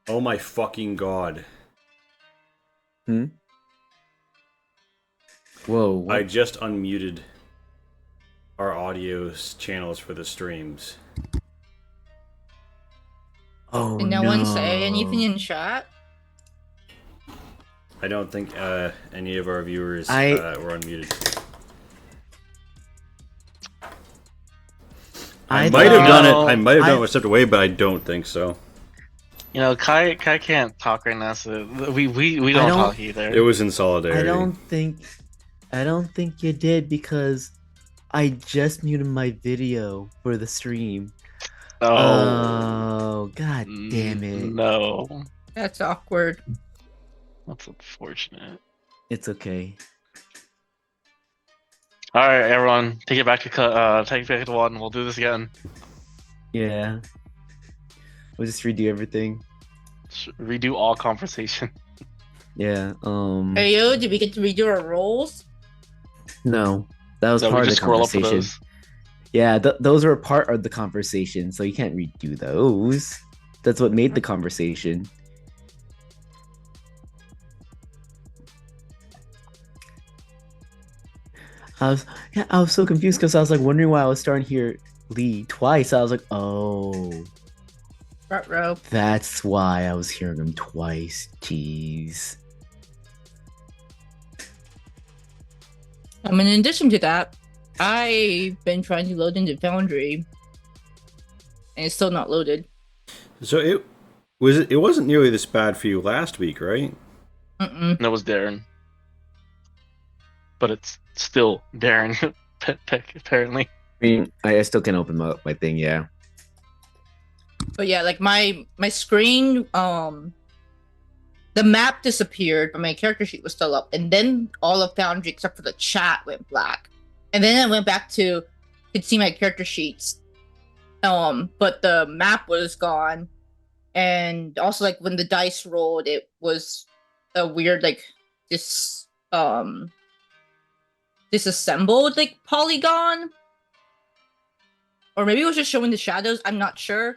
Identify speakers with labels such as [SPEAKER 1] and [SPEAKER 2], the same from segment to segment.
[SPEAKER 1] Oh my fucking god.
[SPEAKER 2] Hmm? Whoa,
[SPEAKER 1] I
[SPEAKER 2] what?
[SPEAKER 1] just unmuted our audio channels for the streams.
[SPEAKER 2] Oh
[SPEAKER 3] Did no one say anything
[SPEAKER 2] no.
[SPEAKER 3] in chat?
[SPEAKER 1] I don't think any of our viewers
[SPEAKER 2] I
[SPEAKER 1] were unmuted. I
[SPEAKER 2] I
[SPEAKER 1] might have
[SPEAKER 2] thought
[SPEAKER 1] done it. I might have done it
[SPEAKER 2] I
[SPEAKER 1] a stepped away, but I don't think so.
[SPEAKER 4] Kai can't talk right now, so we
[SPEAKER 2] I
[SPEAKER 4] don't
[SPEAKER 2] don't
[SPEAKER 4] talk either.
[SPEAKER 1] It was in
[SPEAKER 2] I
[SPEAKER 1] solidarity.
[SPEAKER 2] don't think you did because I just muted my video for the stream.
[SPEAKER 4] Oh,
[SPEAKER 2] Oh, god damn it.
[SPEAKER 4] no,
[SPEAKER 3] That's awkward.
[SPEAKER 4] that's unfortunate.
[SPEAKER 2] It's okay.
[SPEAKER 4] All right, everyone, take it back to one. We'll do this again.
[SPEAKER 2] Yeah. We'll just redo everything.
[SPEAKER 4] Redo all conversation.
[SPEAKER 2] Yeah.
[SPEAKER 3] Hey yo, did we get to redo our roles?
[SPEAKER 2] No. That was
[SPEAKER 4] So we
[SPEAKER 2] part of the
[SPEAKER 4] just scroll up for
[SPEAKER 2] conversation.
[SPEAKER 4] those.
[SPEAKER 2] Yeah, those were part of the conversation, so you can't redo those. That's what made the conversation. I was so confused because I was like wondering why I was starting here Lee twice. I was like, oh,
[SPEAKER 3] Front row.
[SPEAKER 2] that's why I was hearing him twice. Jeez.
[SPEAKER 3] In addition to that, I've been trying to load into Foundry, and it's still not loaded.
[SPEAKER 1] So it wasn't nearly this bad for you last week, right?
[SPEAKER 3] Mm-mm.
[SPEAKER 4] That was Darren, but it's still Darren. Apparently.
[SPEAKER 2] I mean, I still can open my thing, yeah.
[SPEAKER 3] But yeah, like my screen, the map disappeared, but my character sheet was still up, and then all of Foundry except for the chat went black, and then I went back to could see my character sheets, but the map was gone, and also like when the dice rolled, it was a weird like this disassembled like polygon, or maybe it was just showing the shadows. I'm not sure.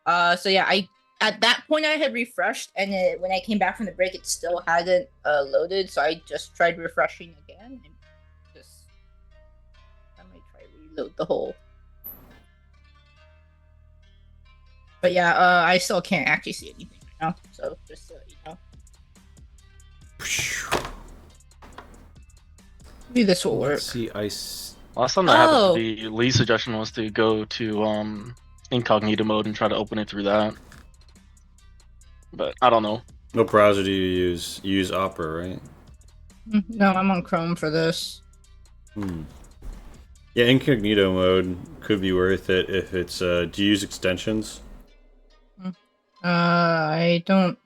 [SPEAKER 3] So yeah, I at that point I had refreshed, and when I came back from the break, it still hadn't loaded. So I just tried refreshing again, and just I might try reload the whole. But yeah, I still can't actually see anything right now. So just so you know, maybe this will work.
[SPEAKER 1] Let's see,
[SPEAKER 4] Last time that happened, the Lee's suggestion was to go to incognito mode and try to open it through that. But I don't know.
[SPEAKER 1] What browser do you use? You use Opera, right?
[SPEAKER 3] No, I'm on Chrome for this.
[SPEAKER 1] Yeah, incognito mode could be worth it if it's. Do you use extensions?
[SPEAKER 3] I don't.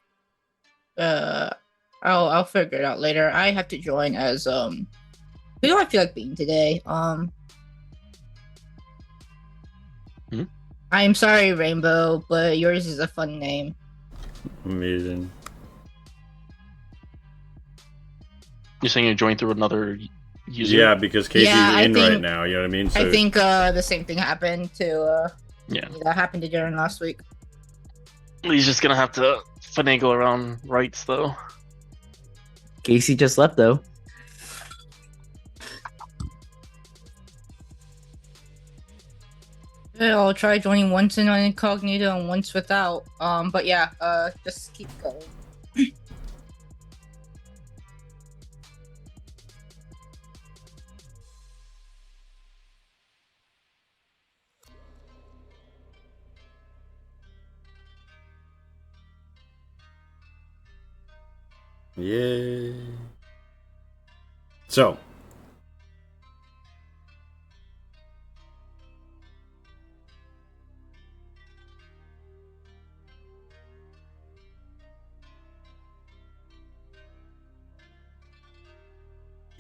[SPEAKER 3] I'll figure it out later. I have to join as Who do I feel like being today? I'm sorry, Rainbow, but yours is a fun name.
[SPEAKER 1] Amazing.
[SPEAKER 4] You're saying you joined through another user?
[SPEAKER 1] Yeah, because Casey's
[SPEAKER 3] Yeah,
[SPEAKER 1] in right
[SPEAKER 3] think-
[SPEAKER 1] now. You know what I mean?
[SPEAKER 3] I think the same thing happened to
[SPEAKER 4] Yeah.
[SPEAKER 3] that happened to Darren last week.
[SPEAKER 4] He's just gonna have to finagle around rights, though.
[SPEAKER 2] Casey just left though.
[SPEAKER 3] Yeah, I'll try joining once in on incognito and once without. But yeah, just keep going.
[SPEAKER 1] Yay. So.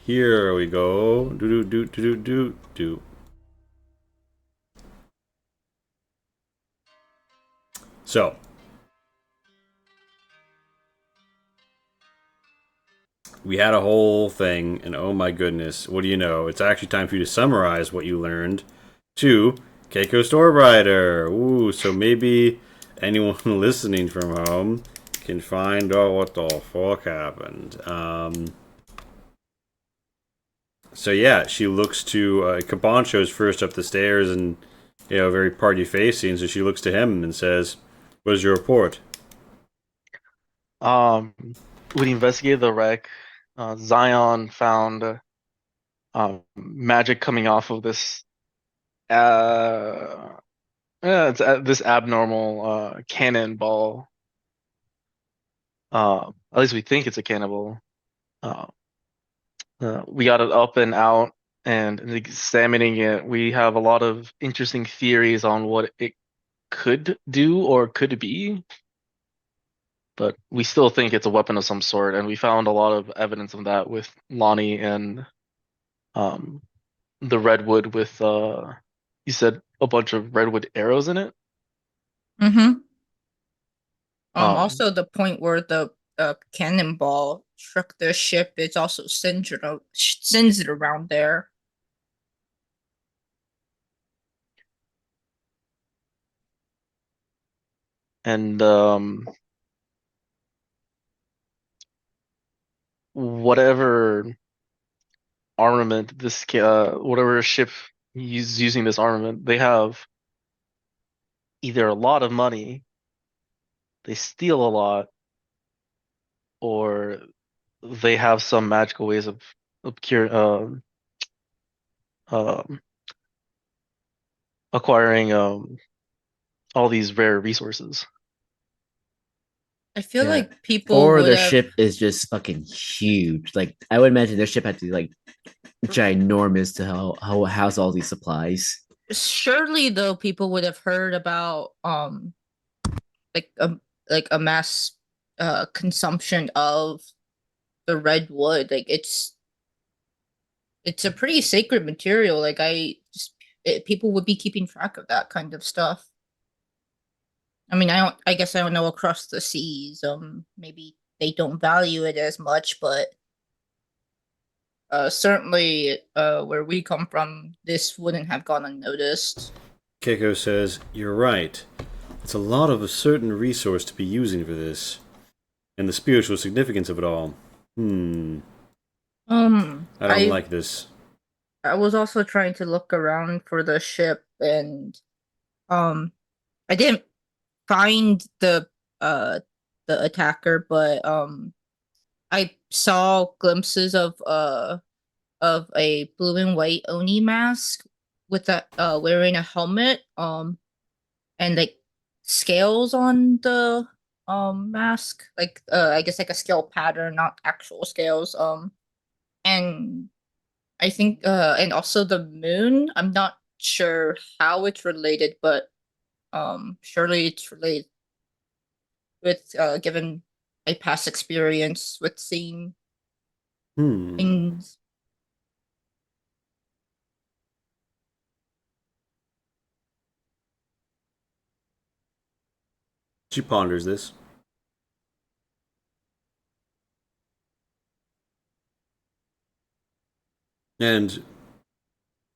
[SPEAKER 1] Here we go. Do do do do do do. So. We had a whole thing, and oh my goodness, what do you know? It's actually time for you to summarize what you learned to Keiko Storbrighter. Ooh, so maybe anyone listening from home can find out what the fuck happened. So yeah, she looks to Kaban shows first up the stairs and very party facing. So she looks to him and says, "What is your report?"
[SPEAKER 4] We investigated the wreck. Zion found magic coming off of this this abnormal cannonball. At least we think it's a cannonball. We got it up and out, and examining it, we have a lot of interesting theories on what it could do or could be. But we still think it's a weapon of some sort, and we found a lot of evidence of that with Lonnie and the redwood with you said a bunch of redwood arrows in it.
[SPEAKER 3] Mm-hmm.
[SPEAKER 4] Um,
[SPEAKER 3] Also, the point where the cannonball struck the ship is also singed around there.
[SPEAKER 4] And whatever armament this whatever ship is using this armament, they have either a lot of money, they steal a lot, or they have some magical ways of acquiring all these rare resources.
[SPEAKER 3] I feel
[SPEAKER 2] Yeah.
[SPEAKER 3] like people
[SPEAKER 2] Or
[SPEAKER 3] would
[SPEAKER 2] their
[SPEAKER 3] have
[SPEAKER 2] ship is just fucking huge. Like I would imagine their ship had to be like ginormous to how house all these supplies.
[SPEAKER 3] surely though people would have heard about like a mass consumption of the redwood. Like it's a pretty sacred material. Like people would be keeping track of that kind of stuff. I mean, I guess I don't know across the seas. Maybe they don't value it as much, but certainly where we come from, this wouldn't have gone unnoticed.
[SPEAKER 1] Keiko says, "You're right. It's a lot of a certain resource to be using for this, and the spiritual significance of it all. I don't like this."
[SPEAKER 3] I was also trying to look around for the ship, and I didn't find the attacker, but I saw glimpses of a blue and white Oni mask with a wearing a helmet, and like scales on the mask, like I guess like a scale pattern, not actual scales. And I think and also the moon. I'm not sure how it's related, but surely it's related with given a past experience with seeing things.
[SPEAKER 1] She ponders this. And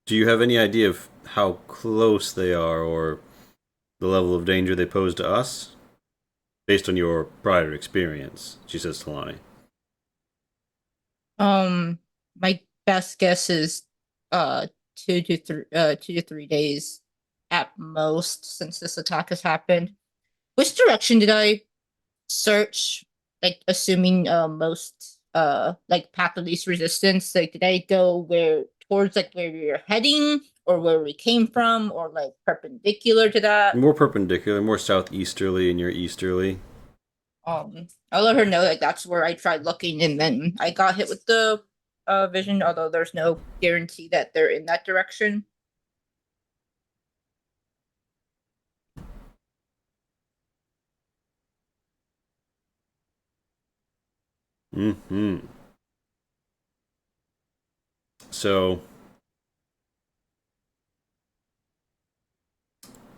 [SPEAKER 1] do you have any idea of how close they are or the level of danger they pose to us? Based on your prior experience, she says to Lonnie.
[SPEAKER 3] My best guess is 2 to 3 days at most since this attack has happened. Which direction did I search? Like assuming most like path of least resistance. Like did I go towards like where we were heading or where we came from or like perpendicular to that?
[SPEAKER 1] More perpendicular, more southeasterly, and you're easterly.
[SPEAKER 3] I'll let her know that that's where I tried looking, and then I got hit with the vision. Although there's no guarantee that they're in that direction.
[SPEAKER 1] So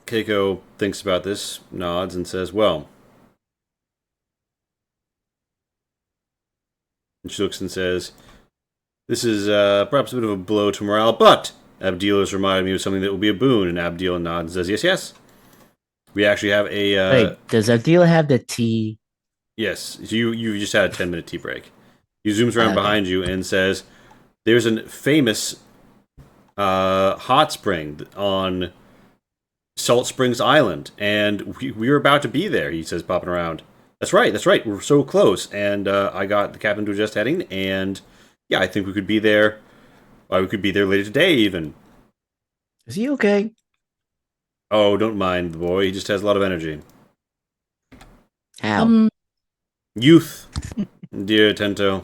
[SPEAKER 1] Keiko thinks about this, nods, and says, "Well," and she looks and says, "This is perhaps a bit of a blow to morale, but Abdil has reminded me of something that will be a boon." And Abdil nods and says, "Yes, yes. We actually have a
[SPEAKER 2] Wait, does Abdila have the T?
[SPEAKER 1] Yes, so you just had a 10-minute tea break. He zooms around
[SPEAKER 2] Okay.
[SPEAKER 1] behind you and says, "There's a famous hot spring on Salt Springs Island, and we were about to be there." He says, popping around. That's right. That's right. We're so close, and I got the captain to adjust heading, and yeah, I think we could be there. We could be there later today, even.
[SPEAKER 2] Is he okay?
[SPEAKER 1] Oh, don't mind the boy. He just has a lot of energy.
[SPEAKER 2] How?
[SPEAKER 1] Youth, dear Tento.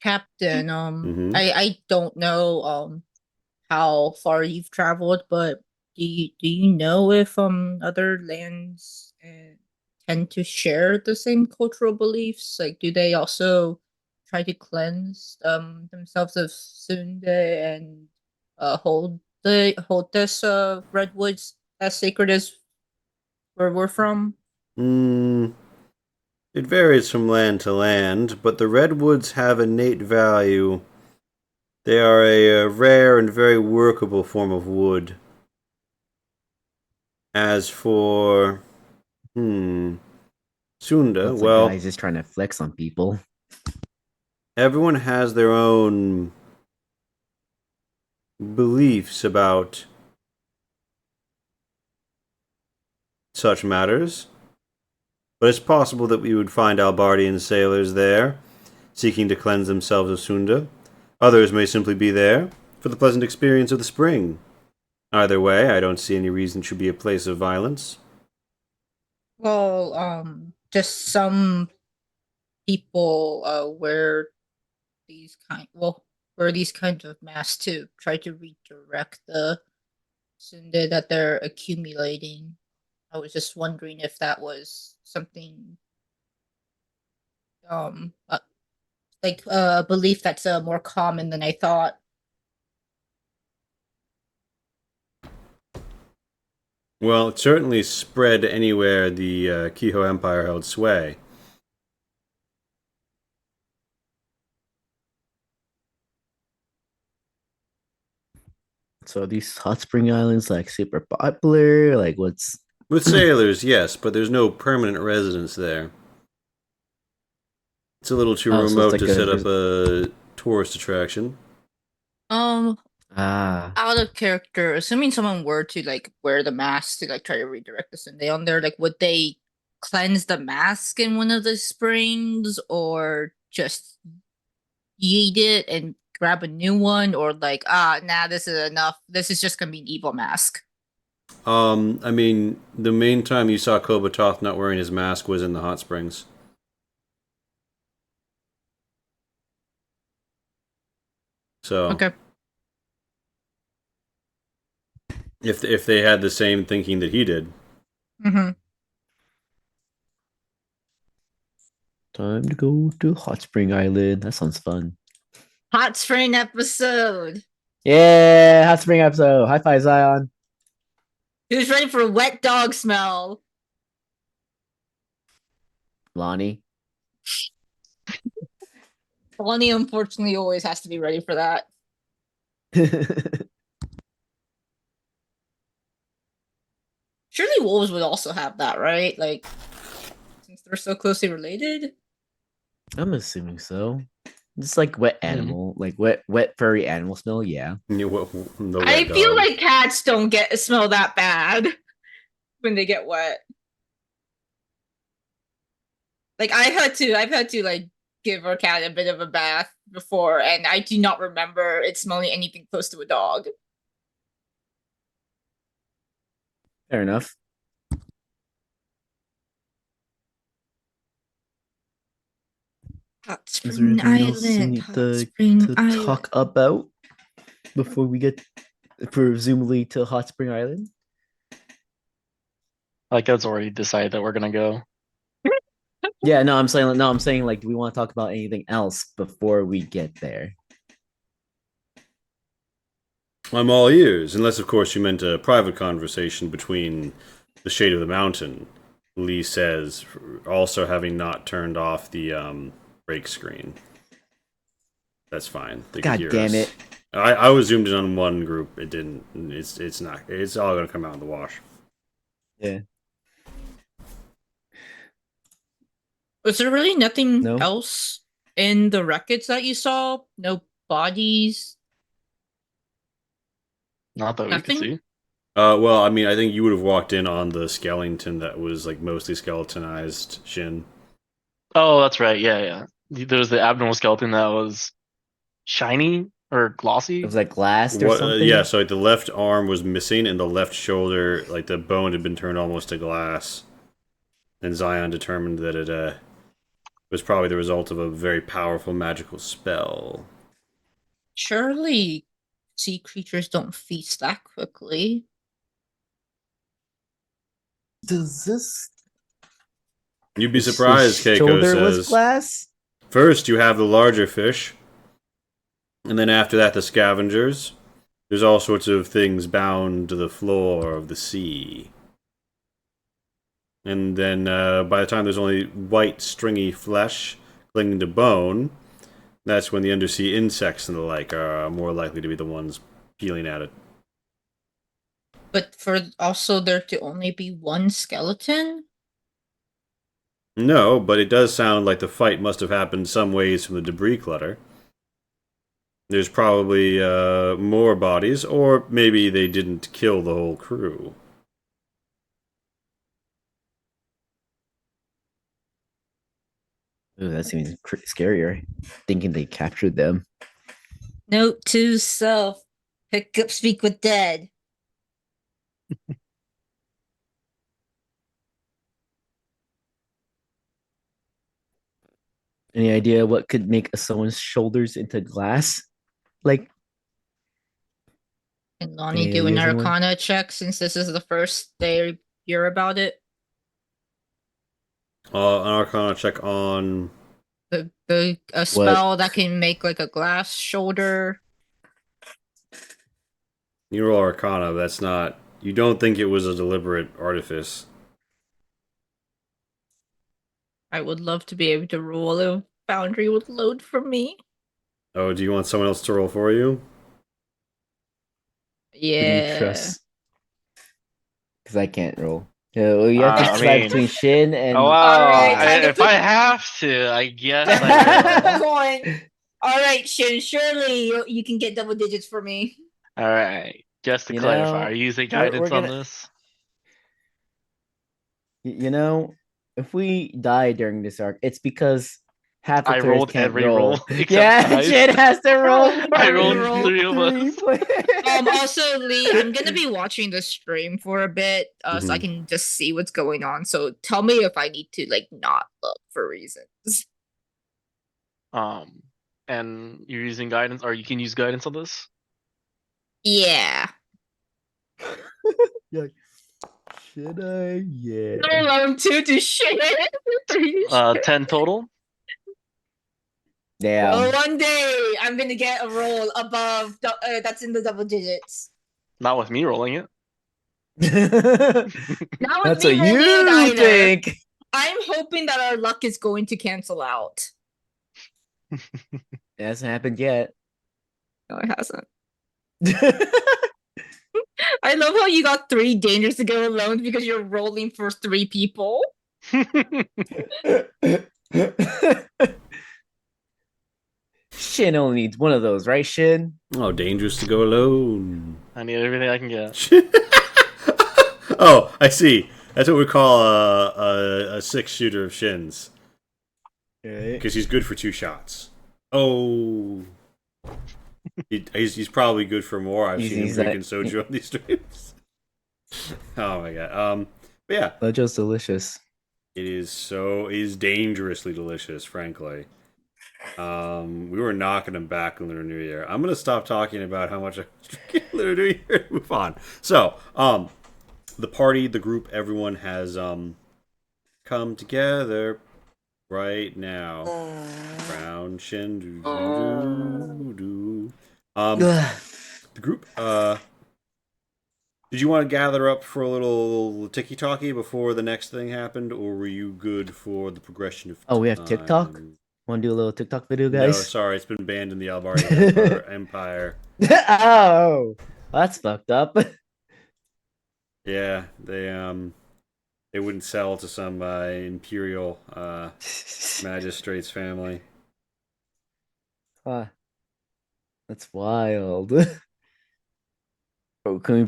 [SPEAKER 3] Captain,
[SPEAKER 1] Mhm.
[SPEAKER 3] I don't know how far you've traveled, but do you know if other lands tend to share the same cultural beliefs? Like, do they also try to cleanse themselves of Sunde and hold this redwoods as sacred as where we're from?
[SPEAKER 1] Mm, it varies from land to land, but the redwoods have innate value. They are a rare and very workable form of wood. As for, Sunda,
[SPEAKER 2] Looks like
[SPEAKER 1] well,
[SPEAKER 2] guy's just trying to flex on people.
[SPEAKER 1] everyone has their own beliefs about such matters. But it's possible that we would find Albardian sailors there, seeking to cleanse themselves of Sunda. Others may simply be there for the pleasant experience of the spring. Either way, I don't see any reason it should be a place of violence.
[SPEAKER 3] Well, just some people wear these kinds of masks to try to redirect the Sunde that they're accumulating. I was just wondering if that was something um uh, like a belief that's more common than I thought.
[SPEAKER 1] Well, it certainly spread anywhere the Kiho Empire held sway.
[SPEAKER 2] So are these hot spring islands like super popular? Like what's
[SPEAKER 1] With sailors, yes, but there's no permanent residence there. It's a little too
[SPEAKER 2] Oh, so it's
[SPEAKER 1] remote
[SPEAKER 2] like
[SPEAKER 1] to set up a tourist attraction.
[SPEAKER 3] Um,
[SPEAKER 2] ah
[SPEAKER 3] out of character, assuming someone were to like wear the mask to like try to redirect the Sunde on there, like would they cleanse the mask in one of the springs or just yeet it and grab a new one, or like nah, this is enough, this is just gonna be an evil mask?
[SPEAKER 1] I mean, the main time you saw Kobatoth not wearing his mask was in the hot springs. So,
[SPEAKER 3] Okay.
[SPEAKER 1] if they had the same thinking that he did,
[SPEAKER 3] Mm-hmm.
[SPEAKER 2] time to go to hot spring island. That sounds fun.
[SPEAKER 3] Hot spring episode.
[SPEAKER 2] Yeah, hot spring episode. High five, Zion.
[SPEAKER 3] Who's ready for wet dog smell?
[SPEAKER 2] Lonnie.
[SPEAKER 3] Bonnie unfortunately always has to be ready for that. Surely wolves would also have that, right? Like, since they're so closely related.
[SPEAKER 2] I'm assuming so. Just like wet animal, like wet furry animal smell. Yeah.
[SPEAKER 1] the
[SPEAKER 3] I
[SPEAKER 1] wet
[SPEAKER 3] feel
[SPEAKER 1] dog.
[SPEAKER 3] like cats don't get smell that bad when they get wet. Like I've had to like give our cat a bit of a bath before, and I do not remember it smelling anything close to a dog.
[SPEAKER 2] Fair enough.
[SPEAKER 3] Hot
[SPEAKER 2] Is there
[SPEAKER 3] Spring
[SPEAKER 2] anything else we
[SPEAKER 3] Island.
[SPEAKER 2] need
[SPEAKER 3] Hot
[SPEAKER 2] to
[SPEAKER 3] Spring Island.
[SPEAKER 2] talk about before we get presumably to hot spring island?
[SPEAKER 4] Like that's already decided that we're gonna go.
[SPEAKER 2] Yeah, no, I'm saying like, do we want to talk about anything else before we get there?
[SPEAKER 1] I'm all ears, unless, of course, you meant a private conversation between the Shade of the Mountain. Lee says, also having not turned off the break screen. That's fine. They can
[SPEAKER 2] God
[SPEAKER 1] hear
[SPEAKER 2] damn
[SPEAKER 1] us.
[SPEAKER 2] it.
[SPEAKER 1] I was zoomed in on one group. It didn't. It's not. It's all gonna come out in the wash.
[SPEAKER 2] Yeah.
[SPEAKER 3] Was there really nothing
[SPEAKER 2] No.
[SPEAKER 3] else in the wreckage that you saw? No bodies?
[SPEAKER 4] Not that we could
[SPEAKER 3] Nothing?
[SPEAKER 4] see.
[SPEAKER 1] Well, I mean, I think you would have walked in on the skeleton that was like mostly skeletonized Shin.
[SPEAKER 4] Oh, that's right. Yeah, yeah. There was the abnormal skeleton that was shiny or glossy.
[SPEAKER 2] It was like glass or
[SPEAKER 1] What?
[SPEAKER 2] something.
[SPEAKER 1] Yeah, so like the left arm was missing, and the left shoulder, like the bone had been turned almost to glass. And Zion determined that it was probably the result of a very powerful magical spell.
[SPEAKER 3] Surely sea creatures don't feast that quickly.
[SPEAKER 2] Does this
[SPEAKER 1] You'd be
[SPEAKER 2] his
[SPEAKER 1] surprised, Keiko
[SPEAKER 2] shoulder was
[SPEAKER 1] says.
[SPEAKER 2] glass?
[SPEAKER 1] First, you have the larger fish, and then after that, the scavengers. There's all sorts of things bound to the floor of the sea. And then by the time there's only white, stringy flesh clinging to bone, that's when the undersea insects and the like are more likely to be the ones peeling at it.
[SPEAKER 3] But for also there to only be one skeleton?
[SPEAKER 1] No, but it does sound like the fight must have happened some ways from the debris clutter. There's probably more bodies, or maybe they didn't kill the whole crew.
[SPEAKER 2] Ooh, that seems scarier. Thinking they captured them.
[SPEAKER 3] Note to self. Pick up speak with dead.
[SPEAKER 2] Any idea what could make someone's shoulders into glass? Like,
[SPEAKER 3] Can Lonnie
[SPEAKER 2] Any
[SPEAKER 3] do an
[SPEAKER 2] ideas, anyone?
[SPEAKER 3] arcana check since this is the first they hear about it?
[SPEAKER 1] An Arcana check on.
[SPEAKER 3] A spell that can make like a glass shoulder.
[SPEAKER 1] You roll Arcana, that's not. You don't think it was a deliberate artifice.
[SPEAKER 3] I would love to be able to roll a Foundry would load for me.
[SPEAKER 1] Oh, do you want someone else to roll for you?
[SPEAKER 2] who do you
[SPEAKER 3] Yeah.
[SPEAKER 2] trust? Because I can't roll. Well, you have to
[SPEAKER 4] I
[SPEAKER 2] decide
[SPEAKER 4] mean-
[SPEAKER 2] between Shin and.
[SPEAKER 4] Oh wow!
[SPEAKER 3] Alright, time to
[SPEAKER 4] If I
[SPEAKER 3] put-
[SPEAKER 4] have to, I guess I will.
[SPEAKER 3] Going. All right, Shin. Surely you can get double digits for me.
[SPEAKER 4] All right. Just to
[SPEAKER 2] You
[SPEAKER 4] clarify,
[SPEAKER 2] know,
[SPEAKER 4] are you using
[SPEAKER 2] we're
[SPEAKER 4] guidance on
[SPEAKER 2] gonna-
[SPEAKER 4] this?
[SPEAKER 2] You know, if we die during this arc, it's because half the
[SPEAKER 4] I
[SPEAKER 2] players
[SPEAKER 4] rolled
[SPEAKER 2] can't
[SPEAKER 4] every
[SPEAKER 2] roll.
[SPEAKER 4] roll except
[SPEAKER 2] Yeah,
[SPEAKER 4] Dice.
[SPEAKER 2] Shin has to roll.
[SPEAKER 4] I
[SPEAKER 3] Every
[SPEAKER 4] rolled
[SPEAKER 3] roll.
[SPEAKER 4] 3 of us.
[SPEAKER 3] Also, Lee, I'm gonna be watching the stream for a bit, so I
[SPEAKER 1] Mhm.
[SPEAKER 3] can just see what's going on. So tell me if I need to like not look for reasons.
[SPEAKER 4] And you're using guidance, or you can use guidance on this.
[SPEAKER 3] Yeah.
[SPEAKER 2] Should I? Yeah.
[SPEAKER 3] I'm two to Shin.
[SPEAKER 4] 10 total.
[SPEAKER 2] Damn.
[SPEAKER 3] Well, one day I'm gonna get a roll above that's in the double digits.
[SPEAKER 4] Not with me rolling it.
[SPEAKER 3] Not with
[SPEAKER 2] That's
[SPEAKER 3] me
[SPEAKER 2] what
[SPEAKER 3] rolling it
[SPEAKER 2] you
[SPEAKER 3] either.
[SPEAKER 2] think.
[SPEAKER 3] I'm hoping that our luck is going to cancel out.
[SPEAKER 2] It hasn't happened yet.
[SPEAKER 3] No, it hasn't. I love how you got 3 dangers to go alone because you're rolling for 3 people.
[SPEAKER 2] Shin only needs one of those, right, Shin?
[SPEAKER 1] Oh, dangerous to go alone.
[SPEAKER 4] I need everything I can get.
[SPEAKER 1] Oh, I see. That's what we call a 6-shooter of Shins.
[SPEAKER 2] Right.
[SPEAKER 1] Because he's good for 2 shots. Oh. He's probably good for more. I've seen him
[SPEAKER 2] He's
[SPEAKER 1] drinking
[SPEAKER 2] like-
[SPEAKER 1] soju on these streams. Oh my god. But yeah,
[SPEAKER 2] Lojo's delicious.
[SPEAKER 1] it is dangerously delicious, frankly. We were knocking him back in Lunar New Year. I'm gonna stop talking about how much I was drinking in Lunar New Year and move on. So, the party, the group, everyone has come together right now. Brown Shin. The group, did you want to gather up for a little ticky-talkie before the next thing happened, or were you good for the progression of
[SPEAKER 2] Oh, we have TikTok?
[SPEAKER 1] time?
[SPEAKER 2] Want to do a little TikTok video,
[SPEAKER 1] No,
[SPEAKER 2] guys?
[SPEAKER 1] sorry, it's been banned in the Albari Empire.
[SPEAKER 2] Oh, that's fucked up.
[SPEAKER 1] Yeah, they It wouldn't sell to some imperial magistrate's family.
[SPEAKER 2] Ah, that's wild. Oh, can we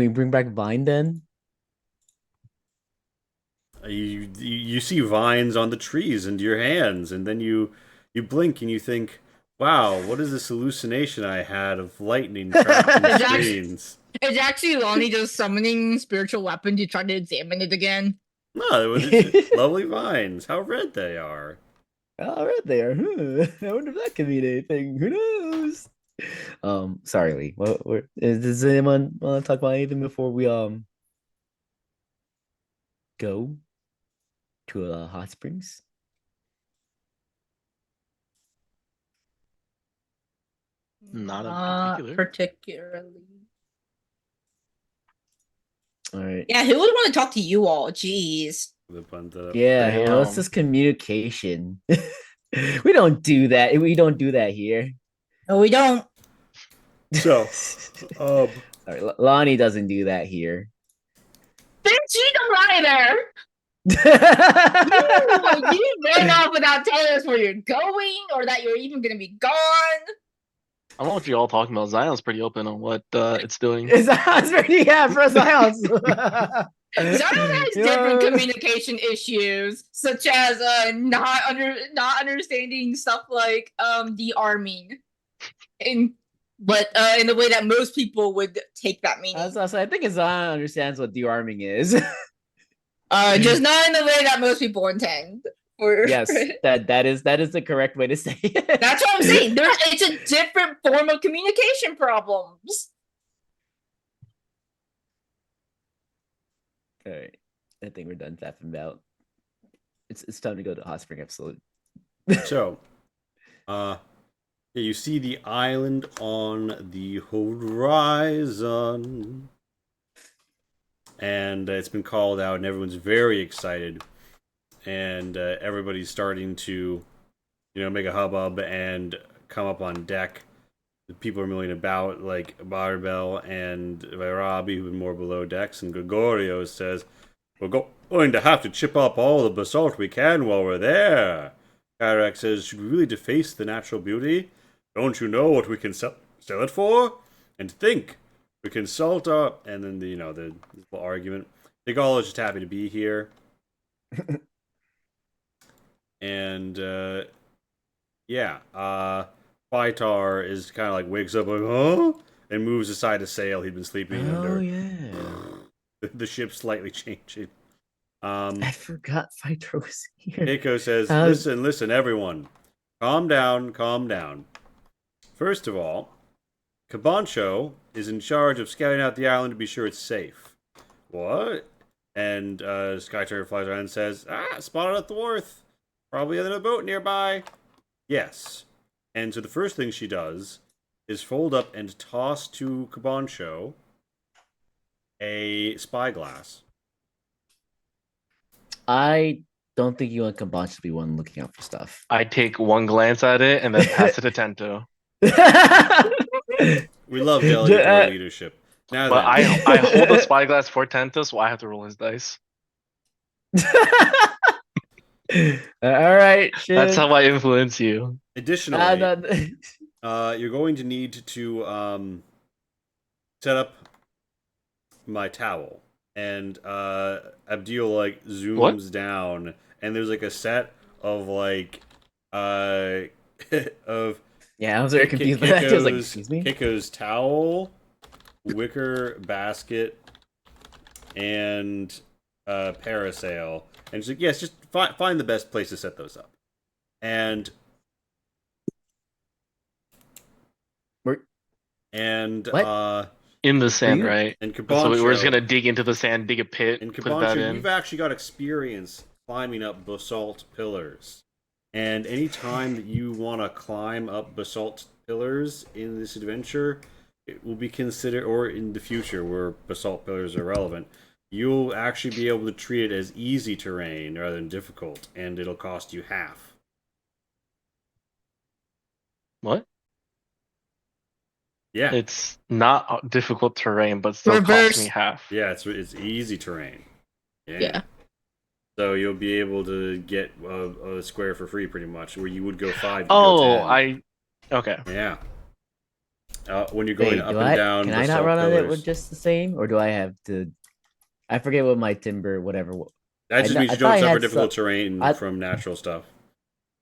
[SPEAKER 2] bring back Vine then?
[SPEAKER 1] You see vines on the trees into your hands, and then you blink and you think, "Wow, what is this hallucination I had of lightning trapped in the
[SPEAKER 3] It's actually-
[SPEAKER 1] screens?"
[SPEAKER 3] It's actually Lonnie just summoning spiritual weapon to try to examine it again.
[SPEAKER 1] No, it was it's lovely vines. How red they are.
[SPEAKER 2] All right there. I wonder if that could mean anything. Who knows? Sorry, Lee. Does anyone want to talk about anything before we go to hot springs?
[SPEAKER 4] Not in particular.
[SPEAKER 3] particularly.
[SPEAKER 2] All right.
[SPEAKER 3] Yeah, who would want to talk to you all? Jeez.
[SPEAKER 1] The pun that
[SPEAKER 2] Yeah, hey, well, it's
[SPEAKER 4] Damn.
[SPEAKER 2] just communication. We don't do that. We don't do that here.
[SPEAKER 3] No, we don't.
[SPEAKER 1] So,
[SPEAKER 2] Sorry, Lonnie doesn't do that here.
[SPEAKER 3] Then she's a writer. You ran off without telling us where you're going or that you're even going to be gone.
[SPEAKER 4] I don't know what you're all talking about. Zion's pretty open on what it's doing.
[SPEAKER 2] It's pretty for Zion's.
[SPEAKER 3] Zion has different communication issues, such as not understanding stuff like the arming, but in the way that most people would take that meaning.
[SPEAKER 2] I think Zion understands what dearming is.
[SPEAKER 3] Just not in the way that most people intend.
[SPEAKER 2] Yes, that is the correct way to say it.
[SPEAKER 3] That's what I'm saying. It's a different form of communication problems.
[SPEAKER 2] All right, I think we're done fapping about. It's time to go to Hot Spring Absolute.
[SPEAKER 1] so, yeah, you see the island on the horizon, and it's been called out, and everyone's very excited, and everybody's starting to, make a hubbub and come up on deck. The people are milling about, like Barbel and Vairabi, who've been more below decks, and Gregorio says, "We're going to have to chip up all the basalt we can while we're there." Kyrak says, "Should we really deface the natural beauty? Don't you know what we can sell it for? And think, we can salt our..." And then, the little argument. Digala is just happy to be here. And, Phytar is kind of like wakes up like, "Huh?" and moves aside a sail he'd been sleeping under.
[SPEAKER 2] Yeah.
[SPEAKER 1] The ship's slightly changing.
[SPEAKER 2] I forgot Phytar was here.
[SPEAKER 1] Keiko says, listen, everyone. Calm down. First of all, Cabancho is in charge of scouting out the island to be sure it's safe. What? And Skyturner flies around and says, spotted a thwarth. Probably in a boat nearby. Yes. And so the first thing she does is fold up and toss to Cabancho a spyglass.
[SPEAKER 2] I don't think you want Cabancho to be one looking out for stuff.
[SPEAKER 4] I take one glance at it and then pass it to Tento.
[SPEAKER 1] We love delegatory leadership. Now
[SPEAKER 4] But
[SPEAKER 1] then,
[SPEAKER 4] I hold the spyglass for Tento, so I have to roll his dice.
[SPEAKER 2] All right.
[SPEAKER 4] That's how I influence you.
[SPEAKER 1] additionally, you're going to need to set up my towel. And Abdiel zooms down, and there's a set of of
[SPEAKER 2] yeah, I was very confused by that. I was like, excuse me?
[SPEAKER 1] Kiko's towel, wicker basket, and parasail. And she's like, yes, just find the best place to set those up. And
[SPEAKER 2] what?
[SPEAKER 4] In the sand,
[SPEAKER 2] you-
[SPEAKER 4] right?
[SPEAKER 1] and
[SPEAKER 4] So
[SPEAKER 1] Cabancho,
[SPEAKER 4] we're just gonna dig into the sand, dig a pit,
[SPEAKER 1] and
[SPEAKER 4] put that
[SPEAKER 1] Cabancho,
[SPEAKER 4] in.
[SPEAKER 1] you've actually got experience climbing up basalt pillars. And any time that you want to climb up basalt pillars in this adventure, it will be considered, or in the future where basalt pillars are relevant, you'll actually be able to treat it as easy terrain rather than difficult, and it'll cost you half.
[SPEAKER 4] What?
[SPEAKER 1] Yeah,
[SPEAKER 4] It's not difficult terrain, but still
[SPEAKER 3] Reverse.
[SPEAKER 4] costs me half.
[SPEAKER 1] yeah, it's easy terrain.
[SPEAKER 3] Yeah.
[SPEAKER 1] So you'll be able to get a square for free, pretty much. Where you would go 5, you
[SPEAKER 4] Oh,
[SPEAKER 1] go 10.
[SPEAKER 4] okay.
[SPEAKER 1] Yeah. When you're going
[SPEAKER 2] Wait,
[SPEAKER 1] up and down
[SPEAKER 2] can
[SPEAKER 1] the
[SPEAKER 2] I not
[SPEAKER 1] salt
[SPEAKER 2] run on it with
[SPEAKER 1] pillars.
[SPEAKER 2] just the same, or do I have to? I forget what my timber, whatever.
[SPEAKER 1] That just means
[SPEAKER 2] I
[SPEAKER 1] you
[SPEAKER 2] thought
[SPEAKER 1] don't
[SPEAKER 2] I
[SPEAKER 1] suffer
[SPEAKER 2] had
[SPEAKER 1] difficult
[SPEAKER 2] some.
[SPEAKER 1] terrain
[SPEAKER 2] I
[SPEAKER 1] from natural stuff.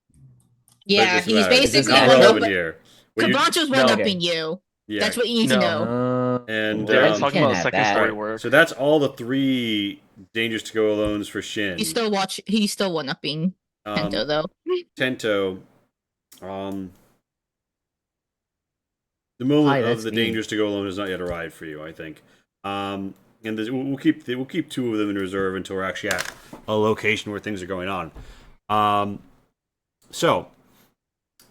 [SPEAKER 1] But it
[SPEAKER 3] Yeah,
[SPEAKER 1] doesn't
[SPEAKER 3] he's
[SPEAKER 1] matter.
[SPEAKER 2] It doesn't
[SPEAKER 3] basically
[SPEAKER 1] Not
[SPEAKER 3] one
[SPEAKER 2] matter.
[SPEAKER 3] up.
[SPEAKER 1] relevant here. What you,
[SPEAKER 3] Kabancho's one
[SPEAKER 4] No.
[SPEAKER 3] upping
[SPEAKER 2] Okay.
[SPEAKER 3] you.
[SPEAKER 1] yeah.
[SPEAKER 3] That's what you need to
[SPEAKER 4] No.
[SPEAKER 3] know.
[SPEAKER 1] And
[SPEAKER 4] They're
[SPEAKER 2] you
[SPEAKER 4] talking
[SPEAKER 2] can't
[SPEAKER 4] about
[SPEAKER 2] have
[SPEAKER 4] second
[SPEAKER 2] that.
[SPEAKER 4] story
[SPEAKER 1] Alright,
[SPEAKER 4] work.
[SPEAKER 1] so that's all the 3 dangers to go alones for Shin.
[SPEAKER 3] He's still one upping Pento though.
[SPEAKER 1] Tento, the moment
[SPEAKER 2] Hi,
[SPEAKER 1] of
[SPEAKER 2] that's
[SPEAKER 1] the
[SPEAKER 2] me.
[SPEAKER 1] dangers to go alone has not yet arrived for you, I think. And we'll keep 2 of them in reserve until we're actually at a location where things are going on. So,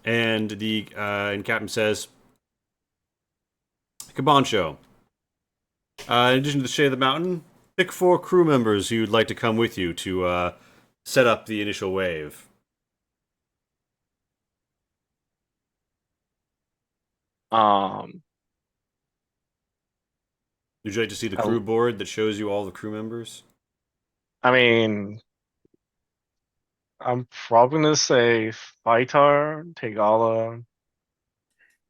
[SPEAKER 1] and and Captain says, Kabancho, in addition to the Shade of the Mountain, pick 4 crew members who'd like to come with you to set up the initial wave.
[SPEAKER 4] Um,
[SPEAKER 1] Would you like to see the crew board that shows you all the crew members?
[SPEAKER 4] I mean, I'm probably gonna say Faitar, Tegala.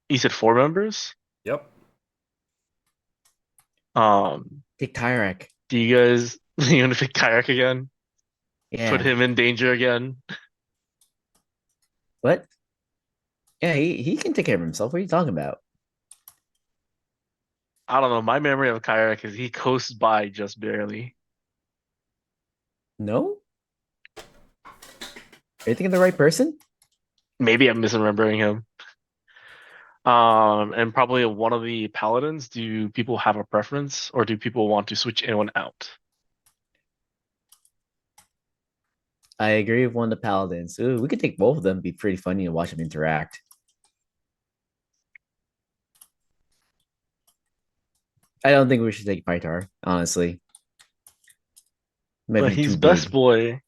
[SPEAKER 4] You said 4 members?
[SPEAKER 1] Yep.
[SPEAKER 2] Take Tyrak.
[SPEAKER 4] Do you guys you want to pick Kayak again?
[SPEAKER 2] Yeah.
[SPEAKER 4] Put him in danger again?
[SPEAKER 2] What? Yeah, he can take care of himself. What are you talking about?
[SPEAKER 4] I don't know. My memory of Kayak is he coasts by just barely.
[SPEAKER 2] No? Are you thinking of the right person?
[SPEAKER 4] Maybe I'm misremembering him. And probably one of the paladins. Do people have a preference, or do people want to switch anyone out?
[SPEAKER 2] I agree with one of the paladins. Ooh, we could take both of them. Be pretty funny to watch them interact. I don't think we should take Pytar, honestly. Might
[SPEAKER 4] But
[SPEAKER 2] be
[SPEAKER 4] he's
[SPEAKER 2] too
[SPEAKER 4] best
[SPEAKER 2] big.
[SPEAKER 4] boy.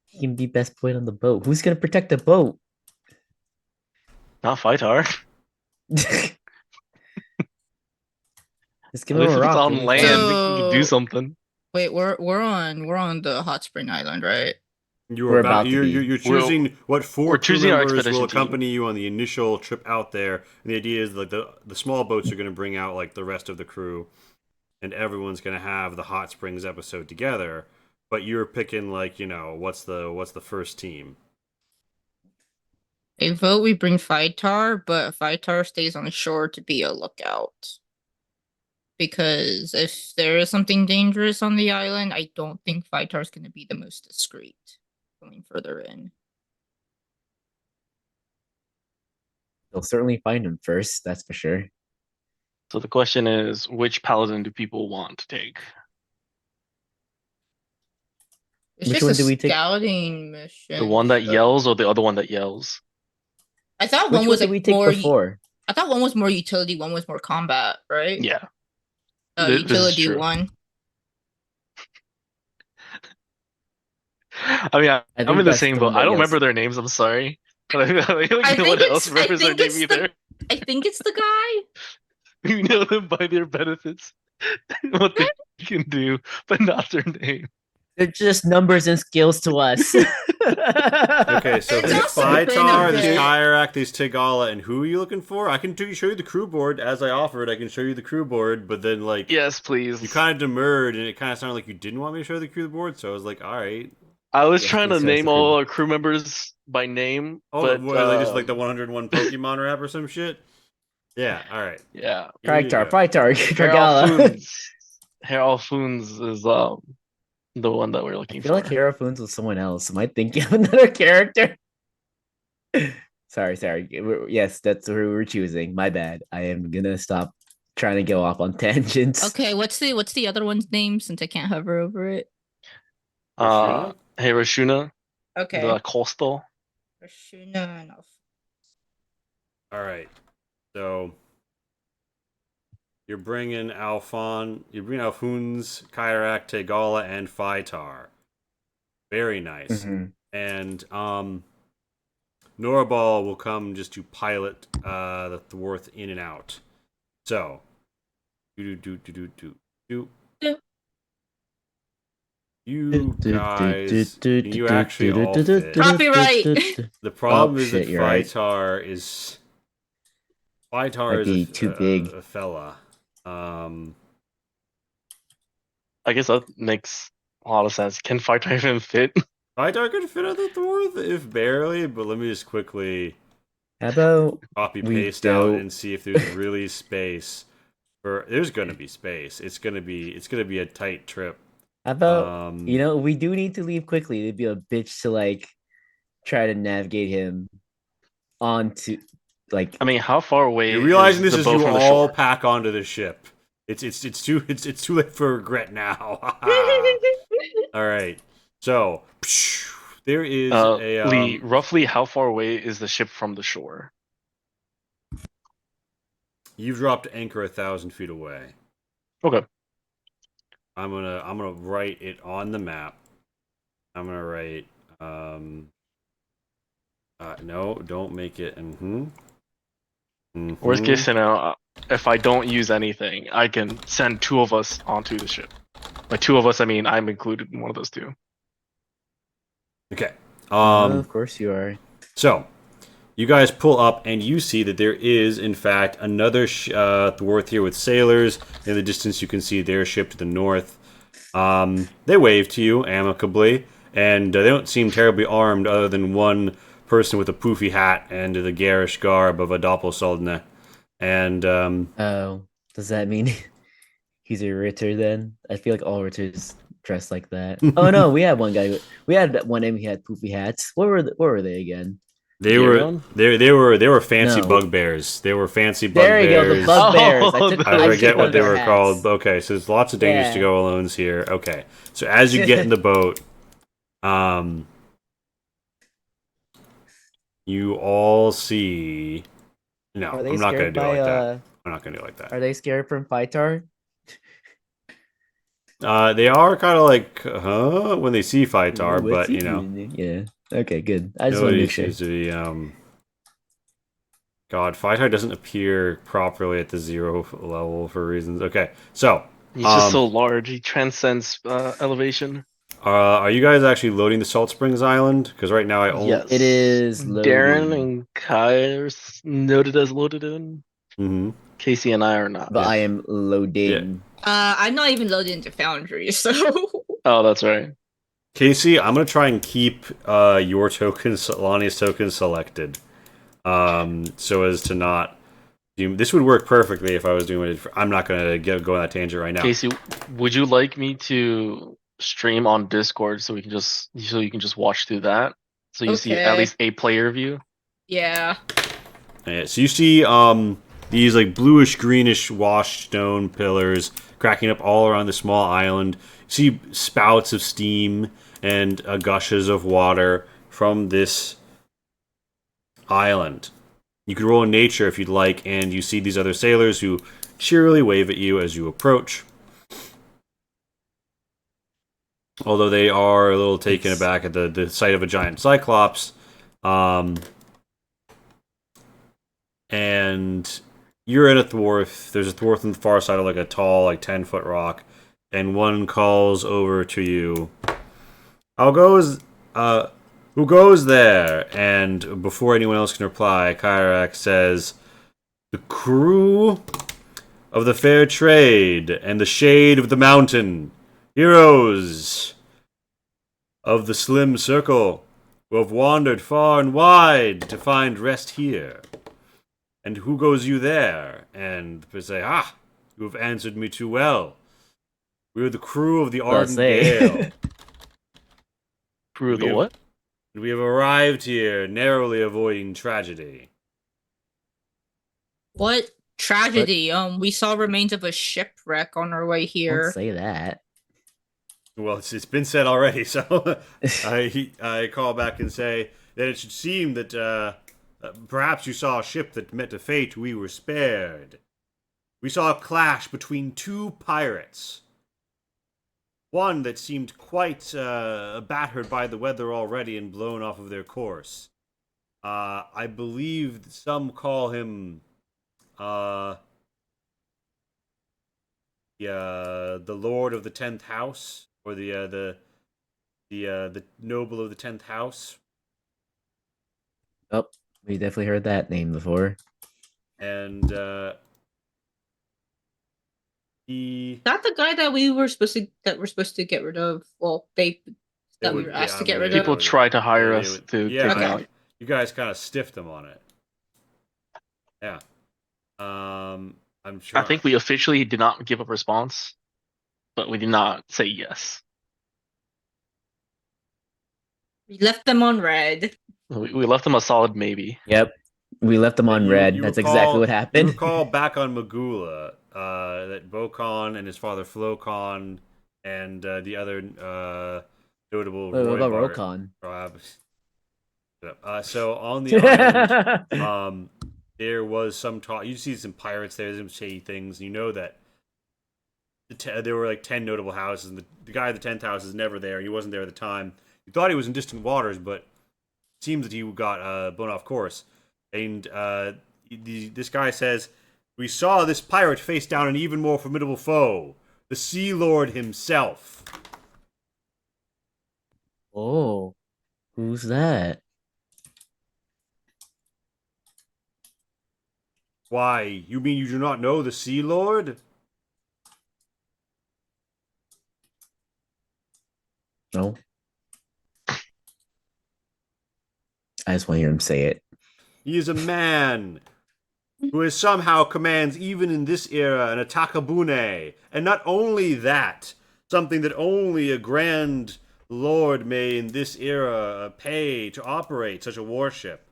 [SPEAKER 2] He can be best boy on the boat. Who's gonna protect the boat?
[SPEAKER 4] Not Faitar.
[SPEAKER 2] Just give
[SPEAKER 4] At
[SPEAKER 2] him
[SPEAKER 4] least
[SPEAKER 2] a
[SPEAKER 4] if it's
[SPEAKER 2] rock.
[SPEAKER 4] on
[SPEAKER 2] It'll be
[SPEAKER 4] land,
[SPEAKER 2] fine.
[SPEAKER 4] we can do
[SPEAKER 3] So-
[SPEAKER 4] something.
[SPEAKER 3] Wait, we're on the Hot Spring Island, right?
[SPEAKER 2] We're about to be.
[SPEAKER 1] You're choosing what 4
[SPEAKER 4] we're
[SPEAKER 1] crew
[SPEAKER 4] choosing our
[SPEAKER 1] members
[SPEAKER 4] expedition
[SPEAKER 1] will
[SPEAKER 4] team.
[SPEAKER 1] accompany you on the initial trip out there. And the idea is like the small boats are going to bring out like the rest of the crew, and everyone's going to have the Hot Springs episode together. But you're picking like what's the first team?
[SPEAKER 3] I vote we bring Faitar, but Faitar stays on shore to be a lookout. Because if there is something dangerous on the island, I don't think Faitar's going to be the most discreet going further in.
[SPEAKER 2] They'll certainly find him first. That's for sure.
[SPEAKER 4] So the question is, which paladin do people want to take?
[SPEAKER 3] It's
[SPEAKER 2] Which
[SPEAKER 3] just
[SPEAKER 2] one
[SPEAKER 3] a
[SPEAKER 2] do we take?
[SPEAKER 3] scouting mission.
[SPEAKER 4] The one that
[SPEAKER 3] so-
[SPEAKER 4] yells or the other one that yells?
[SPEAKER 3] I thought
[SPEAKER 2] Which
[SPEAKER 3] one
[SPEAKER 2] one
[SPEAKER 3] was
[SPEAKER 2] did
[SPEAKER 3] like
[SPEAKER 2] we take
[SPEAKER 3] more.
[SPEAKER 2] before?
[SPEAKER 3] I thought one was more utility, one was more combat, right?
[SPEAKER 4] Yeah.
[SPEAKER 3] Oh,
[SPEAKER 4] This is
[SPEAKER 3] utility
[SPEAKER 4] true.
[SPEAKER 3] one.
[SPEAKER 4] I mean,
[SPEAKER 2] I
[SPEAKER 4] I'm
[SPEAKER 2] think
[SPEAKER 4] in the
[SPEAKER 2] that's
[SPEAKER 4] same
[SPEAKER 2] the
[SPEAKER 4] boat.
[SPEAKER 2] one that
[SPEAKER 4] I don't
[SPEAKER 2] yells.
[SPEAKER 4] remember their names. I'm sorry, but I feel like
[SPEAKER 3] I
[SPEAKER 4] no one
[SPEAKER 3] think
[SPEAKER 4] else
[SPEAKER 3] it's- I
[SPEAKER 4] remembers their
[SPEAKER 3] think
[SPEAKER 4] name
[SPEAKER 3] it's the-
[SPEAKER 4] either.
[SPEAKER 3] I think it's the guy.
[SPEAKER 4] We know them by their benefits, what they can do, but not their name.
[SPEAKER 2] They're just numbers and skills to us.
[SPEAKER 1] Okay, so
[SPEAKER 3] It's
[SPEAKER 1] there's
[SPEAKER 3] also been a
[SPEAKER 1] Faitar, there's
[SPEAKER 3] bit.
[SPEAKER 1] Kyrak, there's Tegala, and who are you looking for? I can show you the crew board as I offered. I can show you the crew board, but then like
[SPEAKER 4] Yes, please.
[SPEAKER 1] you kind of demurred, and it kind of sounded like you didn't want me to show the crew board. So I was like, all right.
[SPEAKER 4] I was
[SPEAKER 2] Yes,
[SPEAKER 4] trying
[SPEAKER 2] please
[SPEAKER 4] to
[SPEAKER 2] show us
[SPEAKER 4] name
[SPEAKER 2] the crew.
[SPEAKER 4] all our crew members by name,
[SPEAKER 1] Oh,
[SPEAKER 4] but
[SPEAKER 1] what, are they just like the 101 Pokemon rap or some shit? Yeah, all right.
[SPEAKER 4] yeah.
[SPEAKER 1] Here you
[SPEAKER 2] Pytar,
[SPEAKER 1] go.
[SPEAKER 2] Pytar,
[SPEAKER 4] Herr
[SPEAKER 2] Targala.
[SPEAKER 4] Alfoons. Herr Alfoons is the one that we're
[SPEAKER 2] I
[SPEAKER 4] looking
[SPEAKER 2] feel
[SPEAKER 4] for.
[SPEAKER 2] like Hierophants was someone else. Am I thinking of another character? Sorry. Yes, that's who we're choosing. My bad. I am gonna stop trying to go off on tangents.
[SPEAKER 3] Okay, what's the other one's name since I can't hover over it?
[SPEAKER 4] Hiroshuna,
[SPEAKER 3] Okay.
[SPEAKER 4] the coastal.
[SPEAKER 3] Rashuna enough.
[SPEAKER 1] All right. So you're bringing Alphonse, Kyrak, Tegala, and Faitar. Very nice.
[SPEAKER 2] Mhm.
[SPEAKER 1] And Norabal will come just to pilot the Thworth in and out. So do.
[SPEAKER 3] Yeah.
[SPEAKER 1] You guys, you actually all fit.
[SPEAKER 3] Copyright.
[SPEAKER 1] The problem
[SPEAKER 2] Oh,
[SPEAKER 1] is that
[SPEAKER 2] shit, you're right.
[SPEAKER 1] Phytar is
[SPEAKER 2] Might
[SPEAKER 1] is
[SPEAKER 2] be too big.
[SPEAKER 1] a fella.
[SPEAKER 4] I guess that makes a lot of sense. Can Fighter even fit?
[SPEAKER 1] Phytar could fit on the Thorth if barely, but let me just quickly
[SPEAKER 2] How about
[SPEAKER 1] copy
[SPEAKER 2] we
[SPEAKER 1] paste out
[SPEAKER 2] go?
[SPEAKER 1] and see if there's really space. There's gonna be space. It's gonna be a tight trip.
[SPEAKER 2] How about
[SPEAKER 1] Um,
[SPEAKER 2] we do need to leave quickly. It'd be a bitch to like try to navigate him onto like
[SPEAKER 4] I mean, how far away
[SPEAKER 1] You're realizing
[SPEAKER 4] is
[SPEAKER 1] this
[SPEAKER 4] the
[SPEAKER 1] as
[SPEAKER 4] boat
[SPEAKER 1] you
[SPEAKER 4] from the
[SPEAKER 1] all
[SPEAKER 4] shore?
[SPEAKER 1] pack onto the ship. It's too late for regret now. All right. So there is a
[SPEAKER 4] Lee, roughly how far away is the ship from the shore?
[SPEAKER 1] You've dropped anchor 1,000 feet away.
[SPEAKER 4] Okay.
[SPEAKER 1] I'm gonna write it on the map. I'm gonna write no, don't make it
[SPEAKER 4] Worst case scenario, if I don't use anything, I can send two of us onto the ship. By two of us, I mean I'm included in one of those two.
[SPEAKER 1] Okay.
[SPEAKER 2] of course you are.
[SPEAKER 1] So you guys pull up and you see that there is, in fact, another thwart here with sailors. In the distance, you can see their ship to the north. They wave to you amicably, and they don't seem terribly armed other than one person with a poofy hat and the garish garb of a doppelsoldner. And
[SPEAKER 2] Oh, does that mean he's a Ritter then? I feel like all Ritters dress like that. Oh no, we had one guy. We had one name. He had poofy hats. What were they again?
[SPEAKER 4] Garion?
[SPEAKER 1] they were fancy
[SPEAKER 2] No.
[SPEAKER 1] bugbears. They were fancy
[SPEAKER 2] There you go, the
[SPEAKER 1] bugbears.
[SPEAKER 2] bugbears.
[SPEAKER 4] Oh,
[SPEAKER 1] I
[SPEAKER 2] I
[SPEAKER 1] forget
[SPEAKER 2] took one
[SPEAKER 1] what
[SPEAKER 2] of
[SPEAKER 1] they
[SPEAKER 2] their
[SPEAKER 1] were
[SPEAKER 2] hats.
[SPEAKER 1] called. Okay, so there's lots of dangers to
[SPEAKER 2] Yeah.
[SPEAKER 1] go alones here. Okay, so as you get in the boat, you all see. No,
[SPEAKER 2] Are they
[SPEAKER 1] I'm not gonna
[SPEAKER 2] scared
[SPEAKER 1] do it
[SPEAKER 2] by
[SPEAKER 1] like that. I'm not gonna do it like that.
[SPEAKER 2] Are they scared from Pytar?
[SPEAKER 1] They are kind of like, huh, when they see Phytar,
[SPEAKER 2] What's
[SPEAKER 1] but
[SPEAKER 2] he
[SPEAKER 1] you know,
[SPEAKER 2] doing? Yeah. Okay, good. I just want to
[SPEAKER 1] nobody
[SPEAKER 2] make sure.
[SPEAKER 1] seems to be. God, Phytar doesn't appear properly at the 0 level for reasons. Okay, so
[SPEAKER 4] He's just so large. He transcends elevation.
[SPEAKER 1] are you guys actually loading the Salt Springs Island? Because right now I only.
[SPEAKER 4] Yes.
[SPEAKER 2] It is
[SPEAKER 4] Darren
[SPEAKER 2] loading.
[SPEAKER 4] and Kai are noted as loaded in.
[SPEAKER 1] Mm-hmm.
[SPEAKER 4] Casey and I are not.
[SPEAKER 2] But I am loading.
[SPEAKER 3] I'm not even loaded into Foundry, so
[SPEAKER 4] Oh, that's right.
[SPEAKER 1] Casey, I'm gonna try and keep your tokens, Lonnie's tokens selected, so as to not. This would work perfectly if I was doing it. I'm not gonna go on that tangent right now.
[SPEAKER 4] Casey, would you like me to stream on Discord so you can just watch through that? So you see at
[SPEAKER 3] Okay.
[SPEAKER 4] least a player view?
[SPEAKER 3] yeah.
[SPEAKER 1] Yeah, so you see these like bluish greenish washed stone pillars cracking up all around the small island. You see spouts of steam and gushes of water from this island. You could roll in nature if you'd like, and you see these other sailors who cheerily wave at you as you approach. Although they are a little taken aback at the sight of a giant cyclops. And you're at a thwart. There's a thwart on the far side of like a tall, like 10-foot rock, and one calls over to you. How goes? Who goes there? And before anyone else can reply, Kyrak says, "The crew of the fair trade and the shade of the mountain, heroes of the slim circle, who have wandered far and wide to find rest here. And who goes you there?" And they say, you have answered me too well. We are the crew of the Ardent Gale.
[SPEAKER 4] Crew of the what?
[SPEAKER 1] We have arrived here, narrowly avoiding tragedy.
[SPEAKER 3] What tragedy? We saw remains of a shipwreck on our way
[SPEAKER 2] Don't
[SPEAKER 3] here.
[SPEAKER 2] say that.
[SPEAKER 1] Well, it's been said already, so I call back and say that it should seem that perhaps you saw a ship that met a fate we were spared. We saw a clash between two pirates. One that seemed quite battered by the weather already and blown off of their course. I believe some call him the Lord of the 10th House, or the the noble of the 10th house,
[SPEAKER 2] Oh, we definitely heard that name before.
[SPEAKER 1] and he
[SPEAKER 3] That the guy that we're supposed to get rid of. Well, that we were asked to get rid
[SPEAKER 4] People
[SPEAKER 3] of.
[SPEAKER 4] try to hire
[SPEAKER 1] they
[SPEAKER 4] us
[SPEAKER 1] would-
[SPEAKER 4] to
[SPEAKER 1] yeah,
[SPEAKER 4] take him
[SPEAKER 3] Okay.
[SPEAKER 4] out.
[SPEAKER 1] you guys kind of stiffed them on it. Yeah. I'm sure.
[SPEAKER 4] I think we officially did not give a response, but we did not say yes.
[SPEAKER 3] We left them on red.
[SPEAKER 4] We left them a solid maybe.
[SPEAKER 2] Yep. We left them on
[SPEAKER 1] You-
[SPEAKER 2] red.
[SPEAKER 1] you
[SPEAKER 2] That's
[SPEAKER 1] recall-
[SPEAKER 2] exactly what
[SPEAKER 1] You
[SPEAKER 2] happened.
[SPEAKER 1] recall back on Magula that Bokon and his father Flokon and the other notable
[SPEAKER 2] Wait, what about
[SPEAKER 1] Roybar-
[SPEAKER 2] Rokon?
[SPEAKER 1] so on the island, there was some talk. You see some pirates there, some shady things. You know that there were like 10 notable houses, and the guy at the 10th house is never there. He wasn't there at the time. You thought he was in distant waters, but it seems that he got blown off course. And this guy says, "We saw this pirate face down an even more formidable foe, the Sea Lord himself."
[SPEAKER 2] Oh, who's that?
[SPEAKER 1] Why, you mean you do not know the Sea Lord?
[SPEAKER 2] No. I just want to hear him say it.
[SPEAKER 1] He is a man who has somehow commands, even in this era, an Atakabune. And not only that, something that only a grand lord may in this era pay to operate such a warship.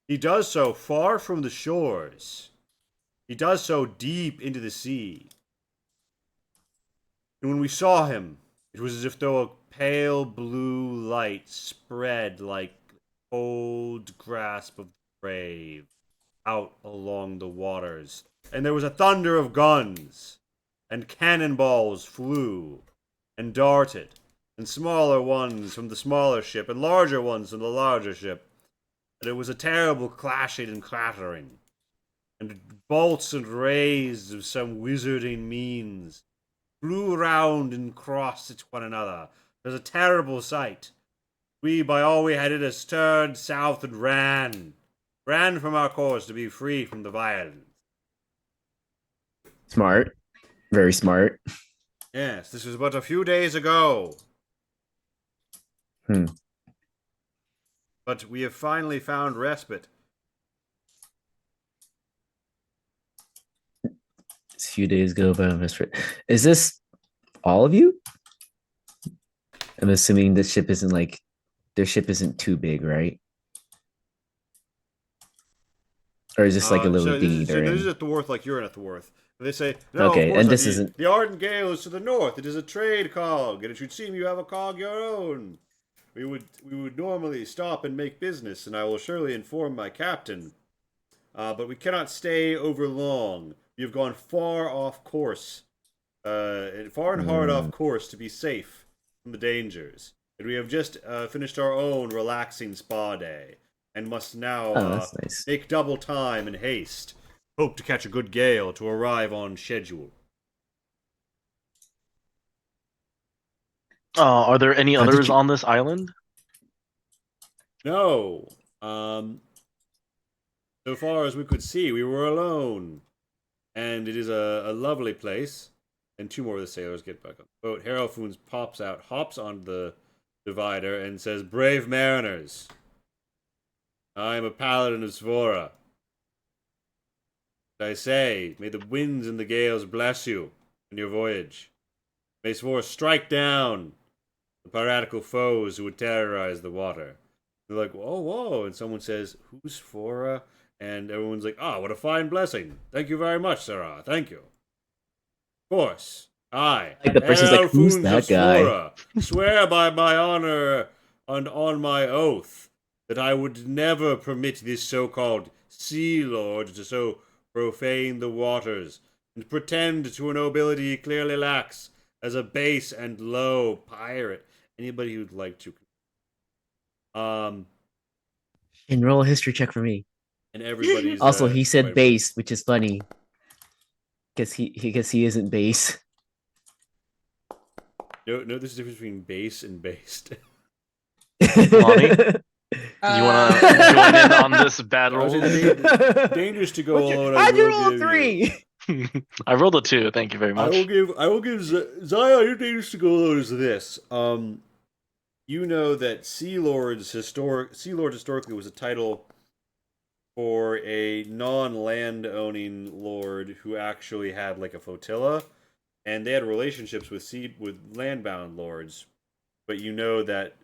[SPEAKER 1] He does so far from the shores. He does so deep into the sea. And when we saw him, it was as if though a pale blue light spread like cold grasp of the grave out along the waters, and there was a thunder of guns, and cannonballs flew and darted, and smaller ones from the smaller ship, and larger ones from the larger ship, and it was a terrible clashing and clattering, and bolts and rays of some wizarding means flew round and crossed at one another. It was a terrible sight. We, by all we had in us, turned south and ran from our course to be free from the violence.
[SPEAKER 2] Smart. Very smart.
[SPEAKER 1] Yes, this was but a few days ago.
[SPEAKER 2] Hmm.
[SPEAKER 1] But we have finally found respite.
[SPEAKER 2] It's a few days ago, but is this all of you? I'm assuming this ship isn't like their ship isn't too big, right? Or is this like a little
[SPEAKER 1] so
[SPEAKER 2] dinghy they're
[SPEAKER 1] this is
[SPEAKER 2] in?
[SPEAKER 1] a thwarf like you're in a thwarf. They say, no,
[SPEAKER 2] Okay,
[SPEAKER 1] of course
[SPEAKER 2] and
[SPEAKER 1] not.
[SPEAKER 2] this isn't-
[SPEAKER 1] The Ardent Gale is to the north. It is a trade cog, and it should seem you have a cog your own. We would normally stop and make business, and I will surely inform my captain. But we cannot stay over long. We have gone far off course, far and hard off course to be safe from the dangers. And we have just finished our own relaxing spa day, and must now
[SPEAKER 2] Oh, that's nice.
[SPEAKER 1] make double time in haste. Hope to catch a good gale to arrive on schedule.
[SPEAKER 4] Are there any
[SPEAKER 2] How did
[SPEAKER 4] others
[SPEAKER 2] you-
[SPEAKER 4] on this island?
[SPEAKER 1] No. So far as we could see, we were alone. And it is a lovely place. And two more of the sailors get back on the boat. Harrowfoons pops out, hops on the divider, and says, "Brave mariners, I am a paladin of Svora. I say, may the winds and the gales bless you in your voyage. May Svora strike down the piratical foes who would terrorize the water." They're like, "Whoa, whoa," and someone says, "Who's Svora?" And everyone's like, "Ah, what a fine blessing. Thank you very much, Sarah. Thank you." Of course, I,
[SPEAKER 2] Like the person's like, "Who's
[SPEAKER 1] Elfoons
[SPEAKER 2] that
[SPEAKER 1] of
[SPEAKER 2] guy?"
[SPEAKER 1] Svora, swear by my honor and on my oath that I would never permit this so-called Sea Lord to so profane the waters and pretend to a nobility he clearly lacks as a base and low pirate. Anybody who'd like to.
[SPEAKER 2] And roll a history check for me.
[SPEAKER 1] And everybody's
[SPEAKER 2] Also, he said
[SPEAKER 1] right.
[SPEAKER 2] base, which is funny. Because he isn't base.
[SPEAKER 1] No, there's a difference between base and based.
[SPEAKER 4] Lonnie? You wanna join in on this
[SPEAKER 1] I was
[SPEAKER 4] battle?
[SPEAKER 1] dangerous to go alone.
[SPEAKER 2] How'd you roll
[SPEAKER 1] give you.
[SPEAKER 2] 3?
[SPEAKER 4] I rolled a 2. Thank you very much.
[SPEAKER 1] I will give Zion. Your dangerous to go alone is this. You know that Sea Lords historically was a title for a non-land owning lord who actually had like a flotilla, and they had relationships with land-bound lords. But you know that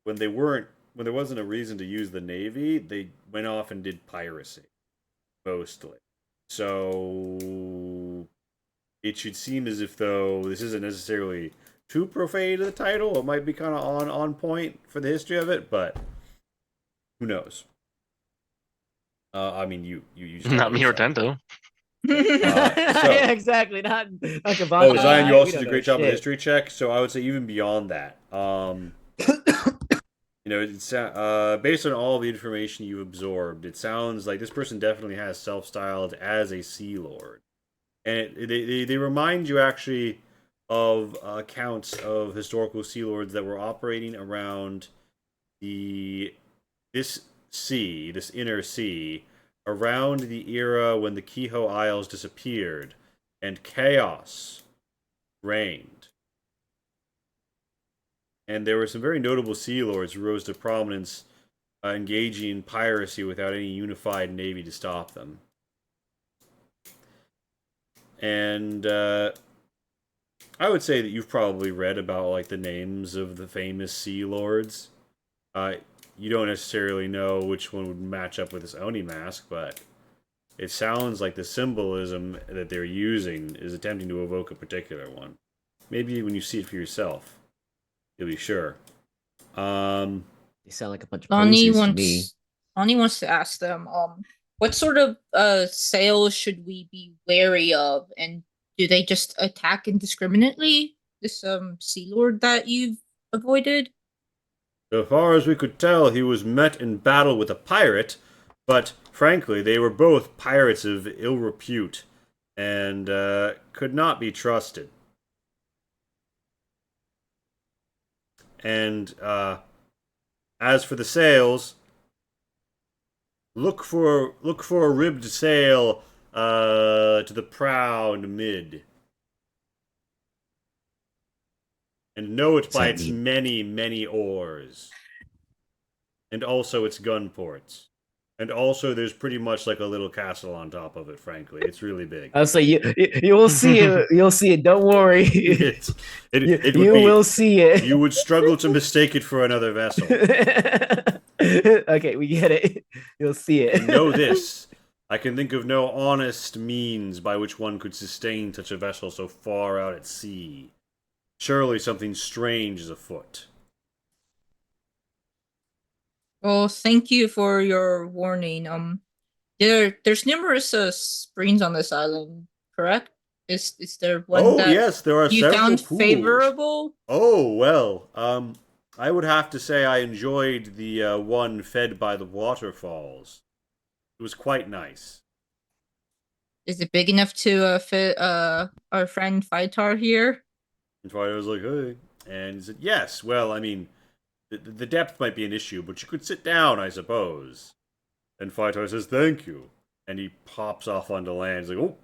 [SPEAKER 1] when there wasn't a reason to use the navy, they went off and did piracy mostly. So it should seem as if though this isn't necessarily too profane to the title. It might be kind of on point for the history of it, but who knows? I mean, you
[SPEAKER 4] Not me or
[SPEAKER 1] yourself.
[SPEAKER 4] Tento.
[SPEAKER 2] Yeah, exactly. Not Kavana.
[SPEAKER 1] Oh, Zion, you
[SPEAKER 2] We
[SPEAKER 1] also
[SPEAKER 2] don't
[SPEAKER 1] did a
[SPEAKER 2] know
[SPEAKER 1] great job with
[SPEAKER 2] shit.
[SPEAKER 1] history check. So I would say even beyond that, it's based on all the information you've absorbed, it sounds like this person definitely has self-styled as a Sea Lord, and they remind you actually of accounts of historical Sea Lords that were operating around this inner sea, around the era when the Kehoe Isles disappeared and chaos reigned. And there were some very notable Sea Lords who rose to prominence, engaging in piracy without any unified navy to stop them. And I would say that you've probably read about like the names of the famous Sea Lords. You don't necessarily know which one would match up with this Oni mask, but it sounds like the symbolism that they're using is attempting to evoke a particular one. Maybe when you see it for yourself, you'll be sure.
[SPEAKER 2] They sound like a bunch of
[SPEAKER 3] Lonnie
[SPEAKER 2] posers to me.
[SPEAKER 3] wants to ask them, what sort of sales should we be wary of, and do they just attack indiscriminately? This Sea Lord that you've avoided?
[SPEAKER 1] So far as we could tell, he was met in battle with a pirate, but frankly, they were both pirates of ill repute and could not be trusted. And as for the sails, look for a ribbed sail to the prow and mid. And know it by its many, many oars. And also its gun ports. And also there's pretty much like a little castle on top of it, frankly. It's really big.
[SPEAKER 2] I'll say you will see it. You'll see it. Don't worry. You will see it.
[SPEAKER 1] You would struggle to mistake it for another vessel.
[SPEAKER 2] Okay, we get it. You'll see it.
[SPEAKER 1] And know this. I can think of no honest means by which one could sustain such a vessel so far out at sea. Surely something strange is afoot.
[SPEAKER 3] Well, thank you for your warning. There's numerous springs on this island, correct? Is there one that
[SPEAKER 1] yes, there are
[SPEAKER 3] you
[SPEAKER 1] several
[SPEAKER 3] found
[SPEAKER 1] pools.
[SPEAKER 3] favorable?
[SPEAKER 1] Oh, well, I would have to say I enjoyed the one fed by the waterfalls. It was quite nice.
[SPEAKER 3] Is it big enough to fit our friend Fightar here?
[SPEAKER 1] And Fightar was like, hey. And he said, yes, well, I mean, the depth might be an issue, but you could sit down, I suppose. And Fightar says, thank you. And he pops off onto land. He's like, oh.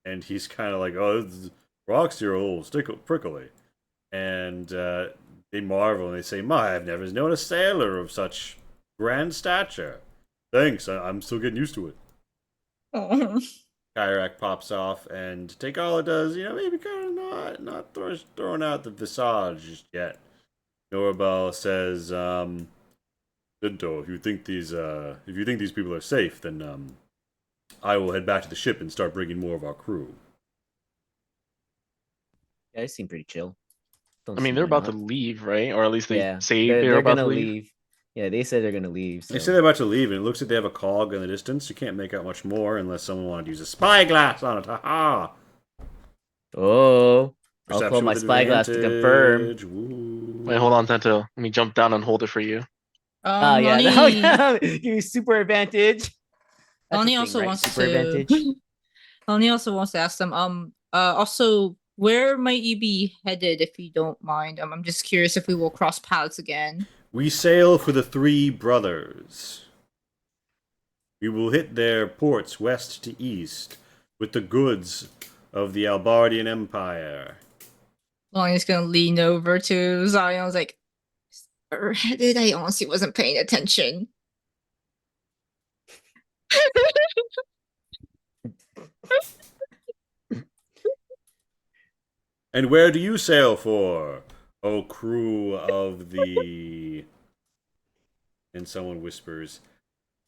[SPEAKER 1] And he's kind of like, oh, this rocks here are a little prickly. And they marvel and they say, my, I've never known a sailor of such grand stature. Thanks, I'm still getting used to it.
[SPEAKER 3] Oh.
[SPEAKER 1] Kyrak pops off, and Tekala does, maybe kind of not throwing out the visage just yet. Norabel says, Dinto, if you think these people are safe, then I will head back to the ship and start bringing more of our crew.
[SPEAKER 2] Yeah, they seem pretty chill.
[SPEAKER 4] I mean, they're about to leave, right? Or at least they say
[SPEAKER 2] they're
[SPEAKER 4] they're about
[SPEAKER 2] gonna
[SPEAKER 4] to leave.
[SPEAKER 2] Yeah, they said they're gonna leave. So.
[SPEAKER 1] They say they're about to leave, and it looks like they have a cog in the distance. You can't make out much more unless someone wanted to use a spyglass on it. Ha-ha!
[SPEAKER 2] Oh, I'll
[SPEAKER 1] Perception
[SPEAKER 2] call my
[SPEAKER 1] with
[SPEAKER 2] spyglass to confirm.
[SPEAKER 1] advantage. Woo.
[SPEAKER 4] Wait, hold on, Tento. Let me jump down and hold it for you.
[SPEAKER 2] Yeah,
[SPEAKER 3] Lonnie,
[SPEAKER 2] give me super advantage. That's
[SPEAKER 3] Lonnie
[SPEAKER 2] the thing,
[SPEAKER 3] also
[SPEAKER 2] right?
[SPEAKER 3] wants
[SPEAKER 2] super
[SPEAKER 3] to.
[SPEAKER 2] advantage.
[SPEAKER 3] Lonnie also wants to ask them. Also, where might you be headed if you don't mind? I'm just curious if we will cross paths again.
[SPEAKER 1] We sail for the Three Brothers. We will hit their ports west to east with the goods of the Albardian Empire.
[SPEAKER 3] Lonnie's gonna lean over to Zion's like, where headed? I honestly wasn't paying attention.
[SPEAKER 1] And where do you sail for, O crew of the... And someone whispers,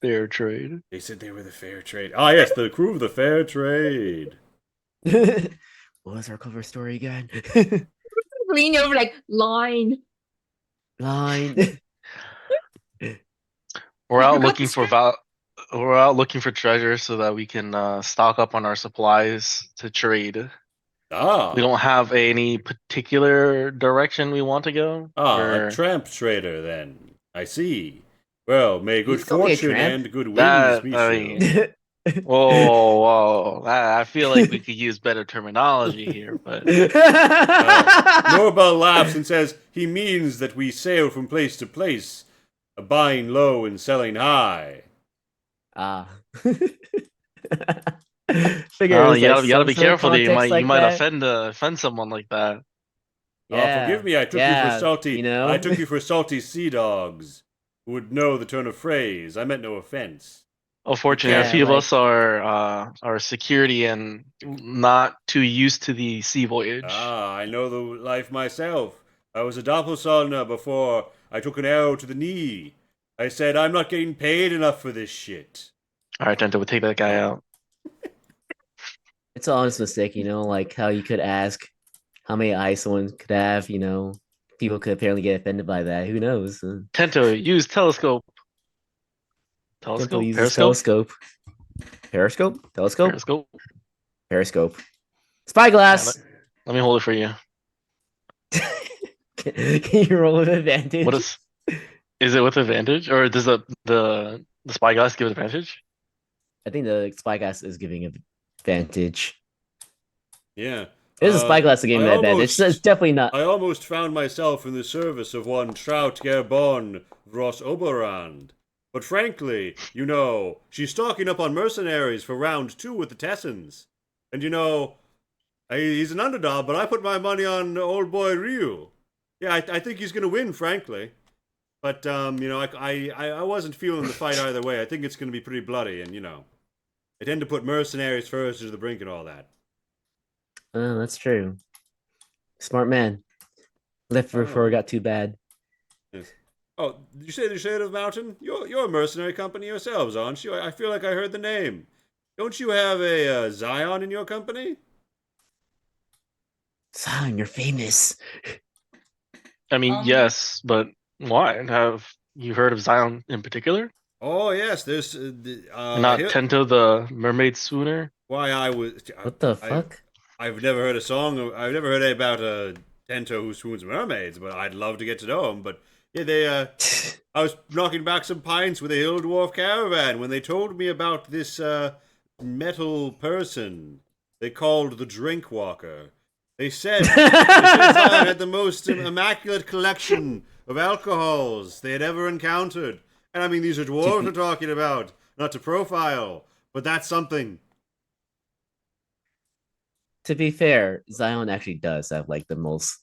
[SPEAKER 4] Fair trade.
[SPEAKER 1] they said they were the Fair Trade. Ah, yes, the crew of the Fair Trade.
[SPEAKER 2] What was our cover story again?
[SPEAKER 3] Lean over like line.
[SPEAKER 2] Line.
[SPEAKER 4] We're
[SPEAKER 3] I
[SPEAKER 4] out
[SPEAKER 3] forgot
[SPEAKER 4] looking
[SPEAKER 3] to
[SPEAKER 4] for we're out looking for treasure so that we can stock up on our supplies to trade.
[SPEAKER 1] Ah,
[SPEAKER 4] We don't have any particular direction we want to go.
[SPEAKER 1] a tramp trader then. I see. Well, may good
[SPEAKER 2] He's gonna be a
[SPEAKER 1] fortune
[SPEAKER 2] tramp.
[SPEAKER 1] and good winds
[SPEAKER 4] That,
[SPEAKER 1] meet
[SPEAKER 4] I
[SPEAKER 1] you.
[SPEAKER 4] mean- Whoa. I feel like we could use better terminology here, but
[SPEAKER 1] Norbel laughs and says he means that we sail from place to place, buying low and selling high.
[SPEAKER 2] Ah.
[SPEAKER 4] oh, you gotta be careful. That you might
[SPEAKER 2] that.
[SPEAKER 4] offend someone like that.
[SPEAKER 2] Yeah.
[SPEAKER 1] Forgive me, I took you
[SPEAKER 2] yeah,
[SPEAKER 1] for salty.
[SPEAKER 2] you know?
[SPEAKER 1] I took you for salty sea dogs who would know the turn of phrase. I meant no offense.
[SPEAKER 4] Unfortunately,
[SPEAKER 2] Yeah,
[SPEAKER 4] a few of
[SPEAKER 2] like-
[SPEAKER 4] us are security and not too used to the sea voyage.
[SPEAKER 1] Ah, I know the life myself. I was a doppelsolner before I took an arrow to the knee. I said, I'm not getting paid enough for this shit.
[SPEAKER 4] All right, Tento, we'll take that guy out.
[SPEAKER 2] It's an honest mistake, you know, like how you could ask how many eyes someone could have, you know. People could apparently get offended by that. Who knows?
[SPEAKER 4] Tento, use telescope.
[SPEAKER 2] Temple
[SPEAKER 4] Telescope?
[SPEAKER 2] uses
[SPEAKER 4] Periscope?
[SPEAKER 2] telescope. Periscope? Telescope?
[SPEAKER 4] Periscope?
[SPEAKER 2] Periscope. Spyglass!
[SPEAKER 4] Let me hold it for you.
[SPEAKER 2] Can you roll with advantage?
[SPEAKER 4] What is it with advantage? Or does the spyglass give advantage?
[SPEAKER 2] I think the spyglass is giving advantage.
[SPEAKER 1] Yeah.
[SPEAKER 2] It is a spyglass that gave
[SPEAKER 1] I
[SPEAKER 2] him advantage. So it's
[SPEAKER 1] almost-
[SPEAKER 2] definitely not.
[SPEAKER 1] I almost found myself in the service of one Trout Gerbon Ross Oberand. But frankly, you know, she's stocking up on mercenaries for round 2 with the Tessans. And you know, he's an underdog, but I put my money on old boy Ryu. Yeah, I think he's going to win, frankly. But, you know, I wasn't feeling the fight either way. I think it's going to be pretty bloody, and, you know, I tend to put mercenaries first to the brink and all that.
[SPEAKER 2] Oh, that's true. Smart man. Left before it got too bad.
[SPEAKER 1] Yes. Oh, did you say the Shade of Mountain? You're a mercenary company yourselves, aren't you? I feel like I heard the name. Don't you have a Zion in your company?
[SPEAKER 2] Son, you're famous.
[SPEAKER 4] I mean, yes, but why? Have you heard of Zion in particular?
[SPEAKER 1] Oh yes, there's
[SPEAKER 4] Not
[SPEAKER 1] here-
[SPEAKER 4] Tento the mermaid swooner?
[SPEAKER 1] why I was.
[SPEAKER 2] What the fuck?
[SPEAKER 1] I've never heard a song. I've never heard about a Tento who swoons mermaids, but I'd love to get to know him. But yeah, they. I was knocking back some pints with a hill dwarf caravan when they told me about this metal person they called the Drink Walker. They said Zion had the most immaculate collection of alcohols they had ever encountered. And I mean, these are dwarves we're talking about, not to profile, but that's something.
[SPEAKER 2] To be fair, Zion actually does have like the most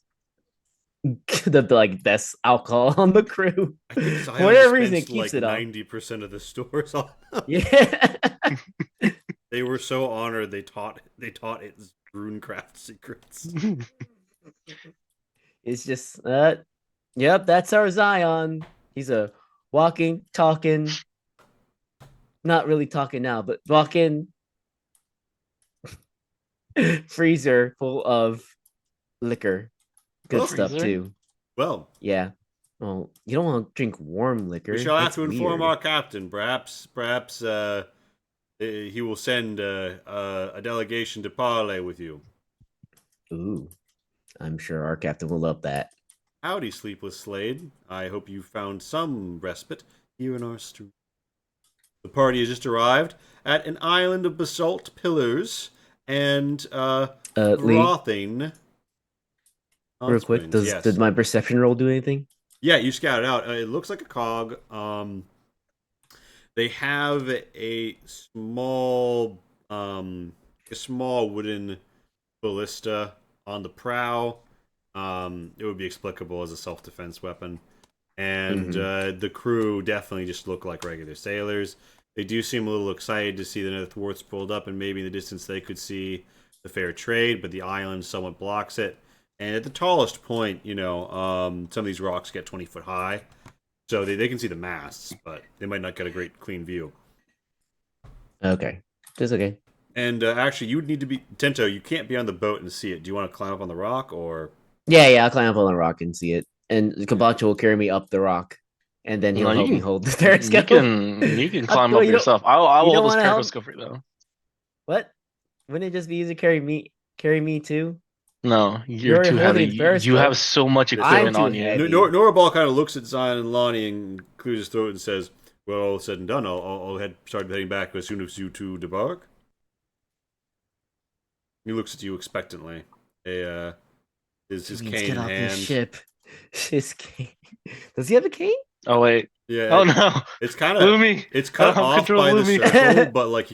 [SPEAKER 2] the like best alcohol on the crew.
[SPEAKER 1] I think Zion
[SPEAKER 2] For whatever reason, it
[SPEAKER 1] dispensed
[SPEAKER 2] keeps it up.
[SPEAKER 1] 90% of the stores on them.
[SPEAKER 2] Yeah.
[SPEAKER 1] They were so honored they taught its runecraft secrets.
[SPEAKER 2] It's just yep, that's our Zion. He's a walking, talking, not really talking now, but walking freezer full of liquor. Good
[SPEAKER 1] Oh,
[SPEAKER 2] stuff
[SPEAKER 4] freezer?
[SPEAKER 2] too.
[SPEAKER 1] Well,
[SPEAKER 2] Yeah. Well, you don't want to drink warm liquor.
[SPEAKER 1] we shall have
[SPEAKER 2] That's
[SPEAKER 1] to inform
[SPEAKER 2] weird.
[SPEAKER 1] our captain. Perhaps he will send a delegation to parley with you.
[SPEAKER 2] Ooh. I'm sure our captain will love that.
[SPEAKER 1] Howdy, Sleepless Slade. I hope you found some respite here in our street. The party has just arrived at an island of basalt pillars and
[SPEAKER 2] Lee,
[SPEAKER 1] frothing hot
[SPEAKER 2] real quick,
[SPEAKER 1] springs. Yes.
[SPEAKER 2] did my perception roll do anything?
[SPEAKER 1] Yeah, you scout it out. It looks like a cog. They have a small wooden ballista on the prow. It would be explicable as a self-defense weapon, and the crew definitely just look like regular sailors. They do seem a little excited to see the other thwarts pulled up, and maybe in the distance they could see the fair trade, but the island somewhat blocks it. And at the tallest point, some of these rocks get 20 foot high, so they can see the masts, but they might not get a great clean view.
[SPEAKER 2] Okay, just okay.
[SPEAKER 1] And actually, you would need to be Tento. You can't be on the boat and see it. Do you want to climb up on the rock, or?
[SPEAKER 2] Yeah, I'll climb up on the rock and see it, and Kabacho will carry me up the rock, and then he'll
[SPEAKER 4] No, you
[SPEAKER 2] help me
[SPEAKER 4] can-
[SPEAKER 2] hold the
[SPEAKER 4] You
[SPEAKER 2] periscope.
[SPEAKER 4] can climb
[SPEAKER 2] No,
[SPEAKER 4] up
[SPEAKER 2] you don't-
[SPEAKER 4] yourself. I will
[SPEAKER 2] you don't
[SPEAKER 4] hold this
[SPEAKER 2] wanna help?
[SPEAKER 4] periscope for you though.
[SPEAKER 2] What? Wouldn't it just be easy to carry me too?
[SPEAKER 4] No, you're
[SPEAKER 2] You're
[SPEAKER 4] too
[SPEAKER 2] holding
[SPEAKER 4] heavy.
[SPEAKER 2] the
[SPEAKER 4] You
[SPEAKER 2] periscope.
[SPEAKER 4] have so much
[SPEAKER 1] I'm
[SPEAKER 4] equipment
[SPEAKER 2] too
[SPEAKER 4] on you.
[SPEAKER 2] heavy.
[SPEAKER 1] Noraball kind of looks at Zion and Lonnie and clears his throat and says, "Well, all said and done, I'll start heading back as soon as you two debark." He looks at you expectantly. His
[SPEAKER 2] He
[SPEAKER 1] cane
[SPEAKER 2] means
[SPEAKER 1] in
[SPEAKER 2] get off
[SPEAKER 1] hand.
[SPEAKER 2] his ship. His cane. Does he have a cane?
[SPEAKER 4] Oh wait.
[SPEAKER 1] Yeah.
[SPEAKER 4] Oh no.
[SPEAKER 1] It's kind of
[SPEAKER 4] Lumi.
[SPEAKER 1] it's cut
[SPEAKER 4] I don't
[SPEAKER 1] off
[SPEAKER 4] control
[SPEAKER 1] by the
[SPEAKER 4] Lumi.
[SPEAKER 1] circle, but like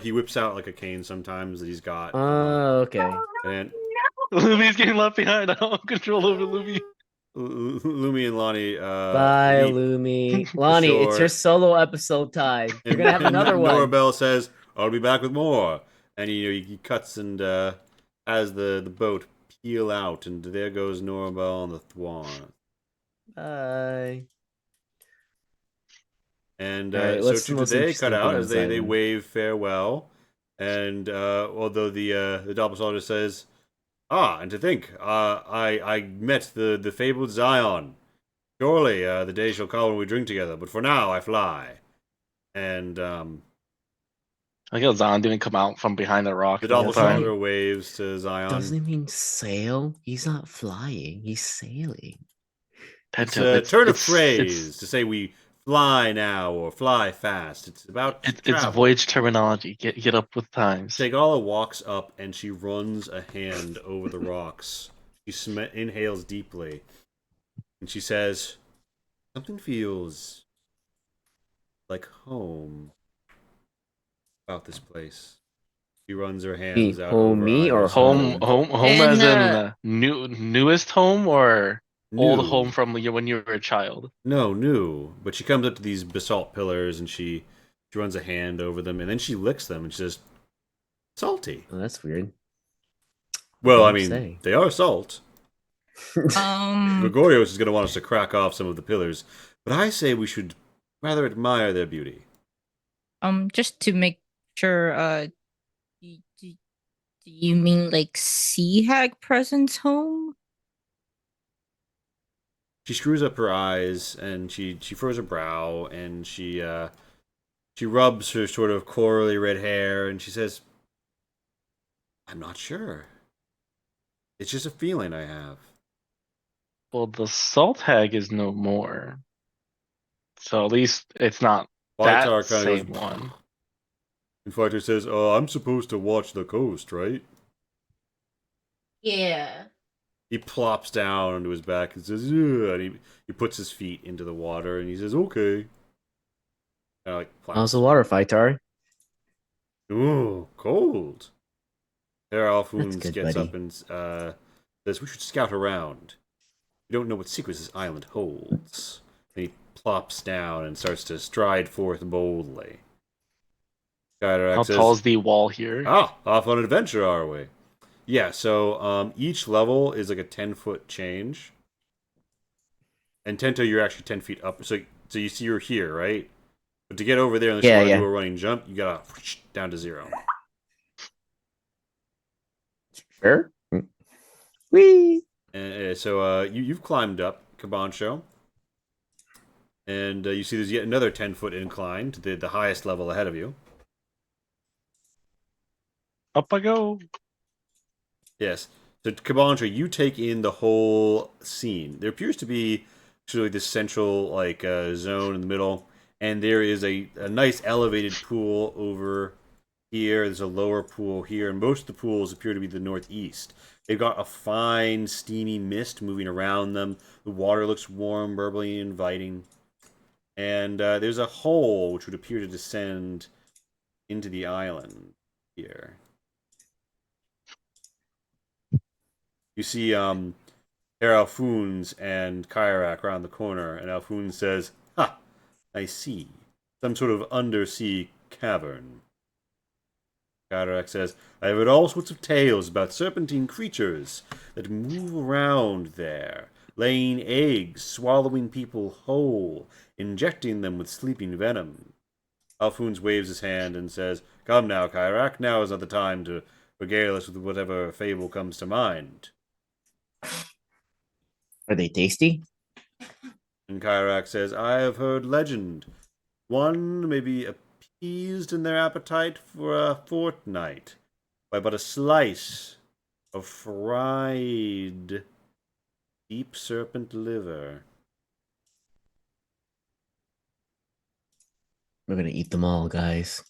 [SPEAKER 1] he whips out like a cane sometimes that he's got.
[SPEAKER 2] Oh, okay.
[SPEAKER 1] And
[SPEAKER 4] Lumi's getting left behind. I don't have control over Lumi.
[SPEAKER 1] Lumi and Lonnie.
[SPEAKER 2] Bye,
[SPEAKER 1] leap
[SPEAKER 2] Lumi. Lonnie, it's your
[SPEAKER 1] ashore.
[SPEAKER 2] solo episode time. You're gonna have
[SPEAKER 1] And
[SPEAKER 2] another one.
[SPEAKER 1] Norabell says, "I'll be back with more." And he cuts and has the boat peel out, and there goes Norabell on the thwart.
[SPEAKER 2] Bye.
[SPEAKER 1] And
[SPEAKER 2] Alright,
[SPEAKER 1] so
[SPEAKER 2] what's the
[SPEAKER 1] to
[SPEAKER 2] most
[SPEAKER 1] they
[SPEAKER 2] interesting
[SPEAKER 1] cut out
[SPEAKER 2] thing
[SPEAKER 1] as
[SPEAKER 2] on
[SPEAKER 1] they
[SPEAKER 2] Zion?
[SPEAKER 1] wave farewell. And although the Doppelsoldier says, and to think, I met the fabled Zion. Surely the day shall come when we drink together, but for now I fly. And
[SPEAKER 4] I guess Zion didn't come out from behind the rock
[SPEAKER 1] the
[SPEAKER 4] the whole time.
[SPEAKER 1] Doppelsoldier waves to Zion.
[SPEAKER 2] Doesn't it mean sail? He's not flying. He's sailing.
[SPEAKER 1] It's
[SPEAKER 4] Penta,
[SPEAKER 1] a turn of
[SPEAKER 4] it's-
[SPEAKER 1] phrase to say we fly now or fly fast. It's about
[SPEAKER 4] It's
[SPEAKER 1] travel.
[SPEAKER 4] voyage terminology. Get up with times.
[SPEAKER 1] Segala walks up and she runs a hand over the rocks. She inhales deeply, and she says, "Something feels like home about this place." She runs her hands out
[SPEAKER 2] homey
[SPEAKER 1] over
[SPEAKER 2] or
[SPEAKER 1] either
[SPEAKER 4] Home,
[SPEAKER 1] side.
[SPEAKER 4] home
[SPEAKER 3] And,
[SPEAKER 4] as in newest home or old
[SPEAKER 1] New.
[SPEAKER 4] home from when you were a child.
[SPEAKER 1] No, new. But she comes up to these basalt pillars and she runs a hand over them, and then she licks them and she says, "Salty."
[SPEAKER 2] Oh, that's weird.
[SPEAKER 1] Well,
[SPEAKER 2] What
[SPEAKER 1] I
[SPEAKER 2] do you
[SPEAKER 1] mean,
[SPEAKER 2] say?
[SPEAKER 1] they are salt. Gregorios is going to want us to crack off some of the pillars, but I say we should rather admire their beauty.
[SPEAKER 3] Just to make sure, do you mean like Sea Hag Presence home?
[SPEAKER 1] She screws up her eyes and she furrows her brow and she rubs her sort of corally red hair and she says, "I'm not sure. It's just a feeling I have."
[SPEAKER 4] Well, the salt hag is no more, so at least it's not
[SPEAKER 1] Vitar
[SPEAKER 4] that
[SPEAKER 1] kind of
[SPEAKER 4] same
[SPEAKER 1] goes,
[SPEAKER 4] one.
[SPEAKER 1] and Vitar says, "I'm supposed to watch the coast, right?"
[SPEAKER 3] Yeah.
[SPEAKER 1] He plops down onto his back and says, "Yeah," and he puts his feet into the water and he says, "Okay." Kind of like
[SPEAKER 2] How's the water, Fightar?
[SPEAKER 1] Ooh, cold. Herr Alfoons
[SPEAKER 2] good,
[SPEAKER 1] gets
[SPEAKER 2] buddy.
[SPEAKER 1] up and says, "We should scout around. We don't know what secrets this island holds." And he plops down and starts to stride forth boldly. Skydarak
[SPEAKER 4] How
[SPEAKER 1] says,
[SPEAKER 4] tall is the wall here?
[SPEAKER 1] off on an adventure, are we? Yeah, so each level is like a 10-foot change. And Tento, you're actually 10 feet up. So you see you're here, right? But to get over there unless you
[SPEAKER 2] Yeah,
[SPEAKER 1] want to
[SPEAKER 2] yeah.
[SPEAKER 1] do a running jump, you gotta down to 0.
[SPEAKER 2] Sure. Whee!
[SPEAKER 1] And so you've climbed up Cabancho. And you see there's yet another 10-foot incline to the highest level ahead of you.
[SPEAKER 4] Up I go.
[SPEAKER 1] Yes. So Cabancho, you take in the whole scene. There appears to be actually this central zone in the middle, and there is a nice elevated pool over here. There's a lower pool here, and most of the pools appear to be the northeast. They've got a fine, steamy mist moving around them. The water looks warm, burbling, inviting. And there's a hole which would appear to descend into the island here. You see Herr Alfoons and Kyrak around the corner, and Alfoons says, "Ha! I see. Some sort of undersea cavern." Kyrak says, "I have heard all sorts of tales about serpentine creatures that move around there, laying eggs, swallowing people whole, injecting them with sleeping venom." Alfoons waves his hand and says, "Come now, Kyrak, now is not the time to regale us with whatever fable comes to mind."
[SPEAKER 2] Are they tasty?
[SPEAKER 1] And Kyrak says, "I have heard legend. One may be appeased in their appetite for a fortnight by but a slice of fried deep serpent liver."
[SPEAKER 2] We're gonna eat them all, guys.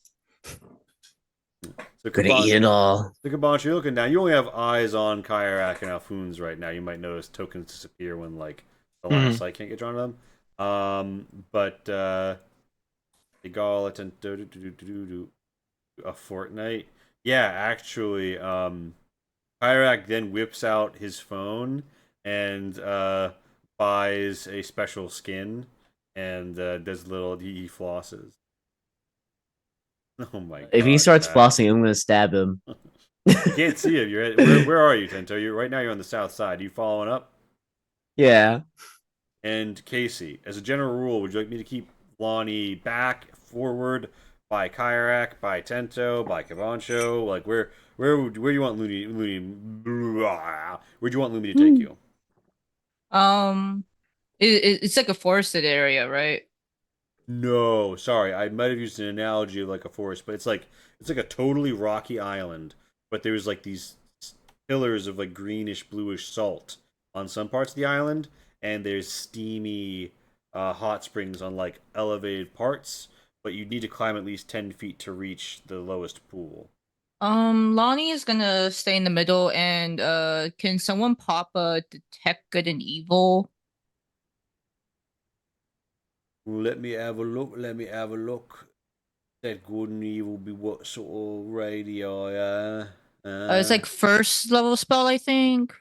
[SPEAKER 1] So
[SPEAKER 2] We're gonna eat it all.
[SPEAKER 1] The Kabanch, you're looking down. You only have eyes on Kyrak and Alfoons right now. You might notice tokens disappear when like the line of sight can't get drawn to them. But Egal a fortnight. Yeah, actually, Kyrak then whips out his phone and buys a special skin and does little he flosses. Oh my god.
[SPEAKER 2] If he starts
[SPEAKER 1] Matt.
[SPEAKER 2] flossing, I'm gonna stab him.
[SPEAKER 1] You can't see him. You're where are you, Tento? You're right now. You're on the south side. You following up?
[SPEAKER 2] Yeah.
[SPEAKER 1] And Casey, as a general rule, would you like me to keep Lonnie back, forward, by Kyrak, by Tento, by Kavancho? Like where do you want Looney? Where do you want Looney to take you?
[SPEAKER 3] It's like a forested area, right?
[SPEAKER 1] No, sorry, I might have used an analogy of like a forest, but it's like a totally rocky island, but there's like these pillars of like greenish bluish salt on some parts of the island, and there's steamy hot springs on like elevated parts, but you need to climb at least 10 feet to reach the lowest pool.
[SPEAKER 3] Lonnie is gonna stay in the middle, and can someone pop a detect good and evil?
[SPEAKER 1] Let me have a look. That good and evil be what sort of radio?
[SPEAKER 3] It's like first level spell, I think.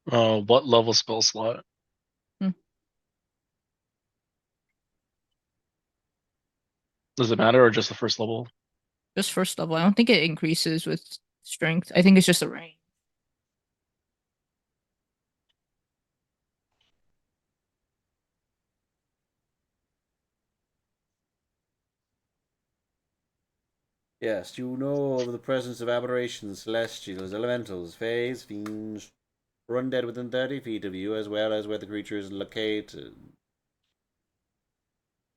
[SPEAKER 4] What level spell slot? Does it matter or just the first level?
[SPEAKER 3] Just first level. I don't think it increases with strength. I think it's just a range.
[SPEAKER 1] Yes, you know of the presence of aberrations, celestials, elementals, fays, fiends, or undead within 30 feet of you, as well as where the creature is located.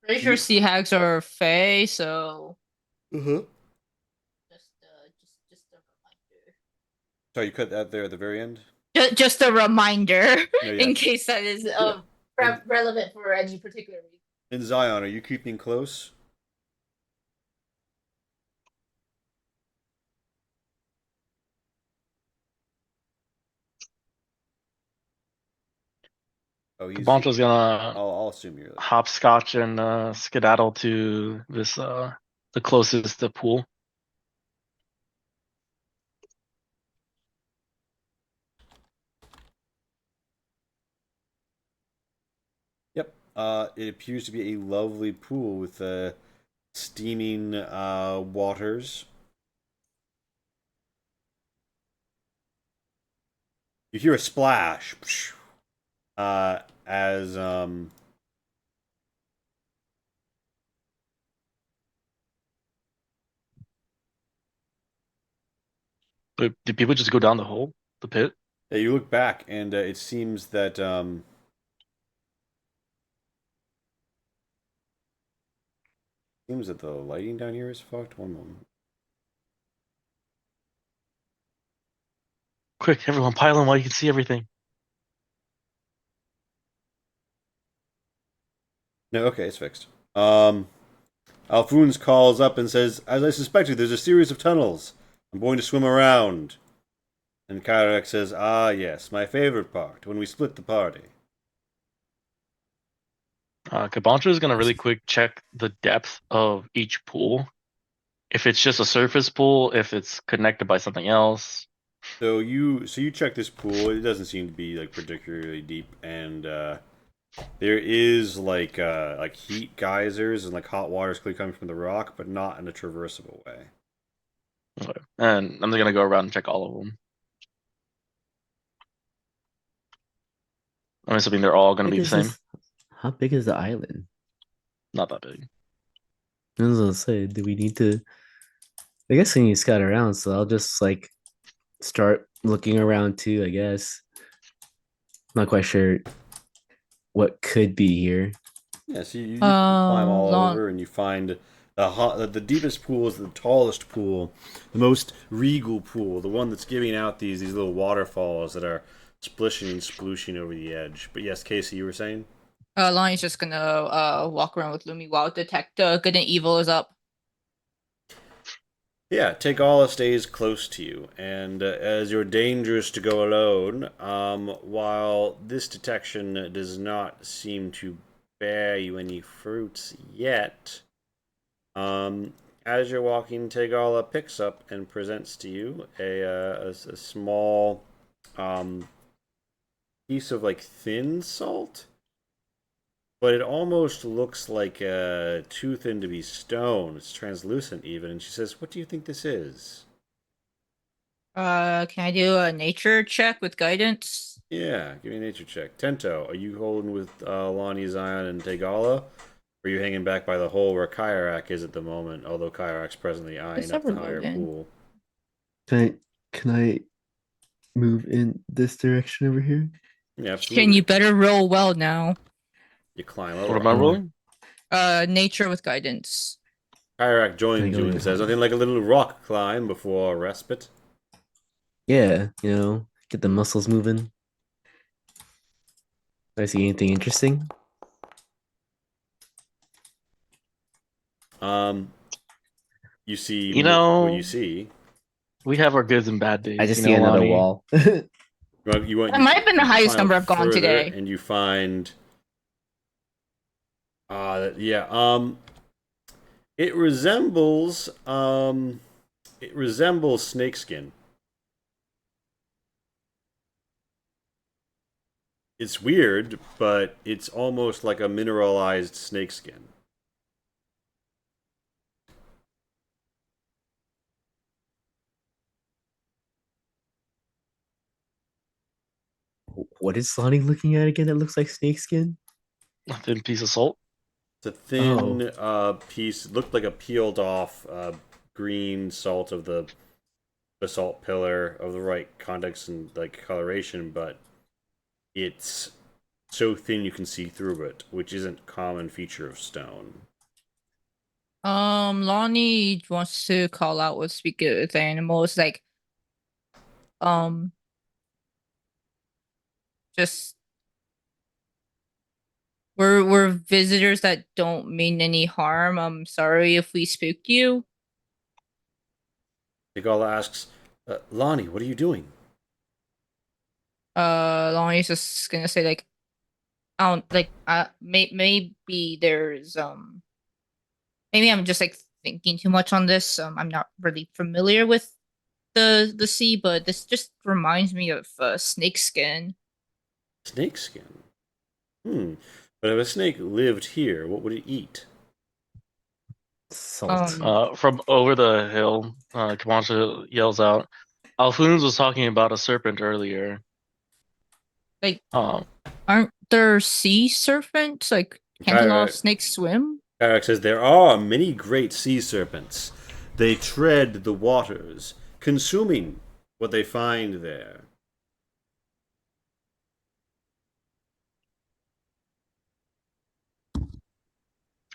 [SPEAKER 3] Pretty sure sea hags are fae, so
[SPEAKER 1] Uh-huh.
[SPEAKER 3] just a reminder.
[SPEAKER 1] Sorry, you cut that there at the very end?
[SPEAKER 3] Just a reminder,
[SPEAKER 1] No, yeah.
[SPEAKER 3] in case that is relevant for any particular reason.
[SPEAKER 1] And Zion, are you keeping close? Oh, he's.
[SPEAKER 4] Kabancho's gonna
[SPEAKER 1] I'll assume you're.
[SPEAKER 4] hopscotch and skedaddle to this the closest pool.
[SPEAKER 1] Yep. It appears to be a lovely pool with steaming waters. You hear a splash. As
[SPEAKER 4] But did people just go down the hole, the pit?
[SPEAKER 1] yeah, you look back and it seems that the lighting down here is fucked. One moment.
[SPEAKER 4] Quick, everyone, pile in while you can see everything.
[SPEAKER 1] No, okay, it's fixed. Alphoons calls up and says, "As I suspected, there's a series of tunnels. I'm going to swim around." And Kyrak says, "Ah, yes, my favorite part, when we split the party."
[SPEAKER 4] Kabantra is gonna really quick check the depth of each pool. If it's just a surface pool, if it's connected by something else.
[SPEAKER 1] So you check this pool. It doesn't seem to be like particularly deep, and there is like heat geysers and like hot water's clearly coming from the rock, but not in a traversable way.
[SPEAKER 4] Okay. And I'm gonna go around and check all of them. I'm assuming they're all gonna be the same.
[SPEAKER 2] How big is the island?
[SPEAKER 4] Not that big.
[SPEAKER 2] I was gonna say, do we need to? I guess we need to scout around, so I'll just like start looking around too. I guess. Not quite sure what could be here.
[SPEAKER 1] Yeah, so you climb all
[SPEAKER 3] Long.
[SPEAKER 1] over and you find the deepest pool is the tallest pool, the most regal pool, the one that's giving out these little waterfalls that are splishing and splooshing over the edge. But yes, Casey, you were saying?
[SPEAKER 3] Lonnie's just gonna walk around with Lumi while detect good and evil is up.
[SPEAKER 1] Yeah, Tegala stays close to you, and as you're dangerous to go alone, while this detection does not seem to bear you any fruits yet, as you're walking, Tegala picks up and presents to you a small piece of like thin salt, but it almost looks like too thin to be stone. It's translucent even, and she says, "What do you think this is?"
[SPEAKER 3] Can I do a nature check with guidance?
[SPEAKER 1] Yeah, give me a nature check. Tento, are you holding with Lonnie, Zion, and Tegala? Or are you hanging back by the hole where Kyrak is at the moment, although Kyrak's presently eyeing up the higher
[SPEAKER 3] overloading.
[SPEAKER 1] pool?
[SPEAKER 2] Can I move in this direction over here?
[SPEAKER 1] Yeah, absolutely.
[SPEAKER 3] Can you better roll well now?
[SPEAKER 1] You climb
[SPEAKER 4] What
[SPEAKER 1] over.
[SPEAKER 4] am I rolling?
[SPEAKER 3] Nature with guidance.
[SPEAKER 1] Kyrak joins
[SPEAKER 2] go
[SPEAKER 1] you and
[SPEAKER 2] in
[SPEAKER 1] says,
[SPEAKER 2] higher?
[SPEAKER 1] "Nothing like a little rock climb before a respite."
[SPEAKER 2] Yeah, get the muscles moving. Do I see anything interesting?
[SPEAKER 1] Um, you see
[SPEAKER 4] You
[SPEAKER 1] what
[SPEAKER 4] know,
[SPEAKER 1] you see.
[SPEAKER 4] we have our goods and bad days.
[SPEAKER 2] I just
[SPEAKER 4] you
[SPEAKER 2] see
[SPEAKER 4] know,
[SPEAKER 2] another
[SPEAKER 4] Lonnie?
[SPEAKER 2] wall.
[SPEAKER 3] That might have been the highest
[SPEAKER 1] climb
[SPEAKER 3] number
[SPEAKER 1] up
[SPEAKER 3] I've gone
[SPEAKER 1] further,
[SPEAKER 3] today.
[SPEAKER 1] and you find yeah, it resembles snakeskin. It's weird, but it's almost like a mineralized snakeskin.
[SPEAKER 2] What is Lonnie looking at again? That looks like snakeskin.
[SPEAKER 4] A thin piece of salt.
[SPEAKER 1] It's a thin
[SPEAKER 2] Oh.
[SPEAKER 1] piece. It looked like a peeled off green salt of the basalt pillar of the right context and like coloration, but it's so thin you can see through it, which isn't a common feature of stone.
[SPEAKER 3] Lonnie wants to call out with speak with animals, like, um, just we're visitors that don't mean any harm. I'm sorry if we spooked you.
[SPEAKER 1] Nigala asks, "Lonnie, what are you doing?"
[SPEAKER 3] Lonnie's just gonna say like, I don't like, maybe there's maybe I'm just like thinking too much on this. I'm not really familiar with the sea, but this just reminds me of snakeskin.
[SPEAKER 1] Snakeskin. But if a snake lived here, what would it eat?
[SPEAKER 2] Salt.
[SPEAKER 4] From over the hill, Kamancha yells out. Alfoons was talking about a serpent earlier.
[SPEAKER 3] Like,
[SPEAKER 4] Um,
[SPEAKER 3] aren't there sea serpents? Like, can't a lot of snakes swim?
[SPEAKER 1] Kyrak says, "There are many great sea serpents. They tread the waters, consuming what they find there."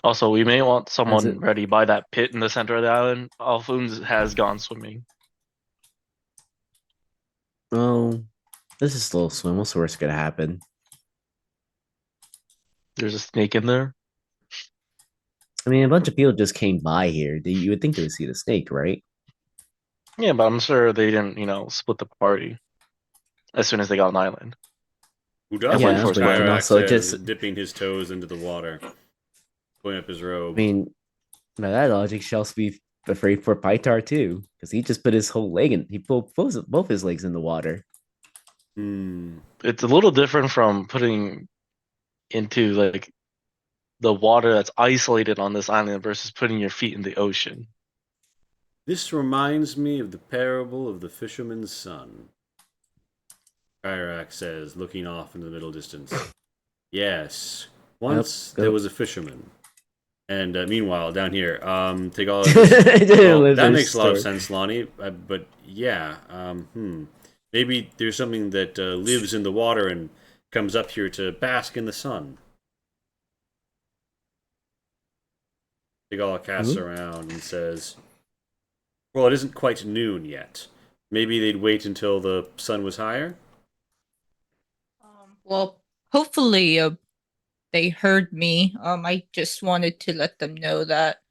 [SPEAKER 4] Also, we may want someone
[SPEAKER 2] it.
[SPEAKER 4] ready by that pit in the center of the island. Alfoons has gone swimming.
[SPEAKER 2] Oh, this is a little swim. What's the worst gonna happen?
[SPEAKER 4] There's a snake in there.
[SPEAKER 2] I mean, a bunch of people just came by here. You would think they would see the snake, right?
[SPEAKER 4] Yeah, but I'm sure they didn't, split the party as soon as they got an island.
[SPEAKER 1] Who
[SPEAKER 4] And
[SPEAKER 1] doesn't?
[SPEAKER 4] went
[SPEAKER 2] Yeah,
[SPEAKER 4] for
[SPEAKER 2] but then
[SPEAKER 4] Skyrack.
[SPEAKER 1] Kyrak
[SPEAKER 2] also
[SPEAKER 1] says,
[SPEAKER 2] just,
[SPEAKER 1] dipping his toes into the water, pulling up his
[SPEAKER 2] I
[SPEAKER 1] robe.
[SPEAKER 2] mean, by that logic, she also be afraid for Pytar too, because he just put his whole leg in. He put both his legs in the water.
[SPEAKER 1] Hmm.
[SPEAKER 4] It's a little different from putting into like the water that's isolated on this island versus putting your feet in the ocean.
[SPEAKER 1] This reminds me of the parable of the fisherman's son. Kyrak says, looking off into the middle distance. Yes, once there
[SPEAKER 2] Go.
[SPEAKER 1] was a fisherman. And meanwhile, down here, Tigala
[SPEAKER 2] I
[SPEAKER 1] just,
[SPEAKER 2] didn't
[SPEAKER 1] well,
[SPEAKER 2] live
[SPEAKER 1] that
[SPEAKER 2] in
[SPEAKER 1] makes a lot of
[SPEAKER 2] story.
[SPEAKER 1] sense, Lonnie. But yeah, maybe there's something that lives in the water and comes up here to bask in the sun. Tigala casts
[SPEAKER 2] Hmm?
[SPEAKER 1] around and says, "Well, it isn't quite noon yet. Maybe they'd wait until the sun was higher."
[SPEAKER 3] Well, hopefully, they heard me. I just wanted to let them know that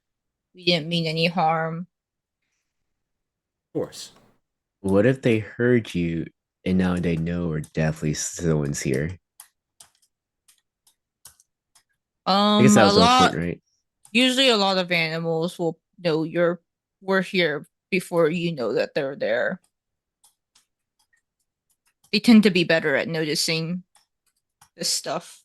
[SPEAKER 3] we didn't mean any harm.
[SPEAKER 1] Of course.
[SPEAKER 2] What if they heard you and now they know we're definitely someone's here? I guess that
[SPEAKER 3] A
[SPEAKER 2] was the whole point,
[SPEAKER 3] lot.
[SPEAKER 2] right?
[SPEAKER 3] Usually, a lot of animals will know we're here before you know that they're there. They tend to be better at noticing this stuff.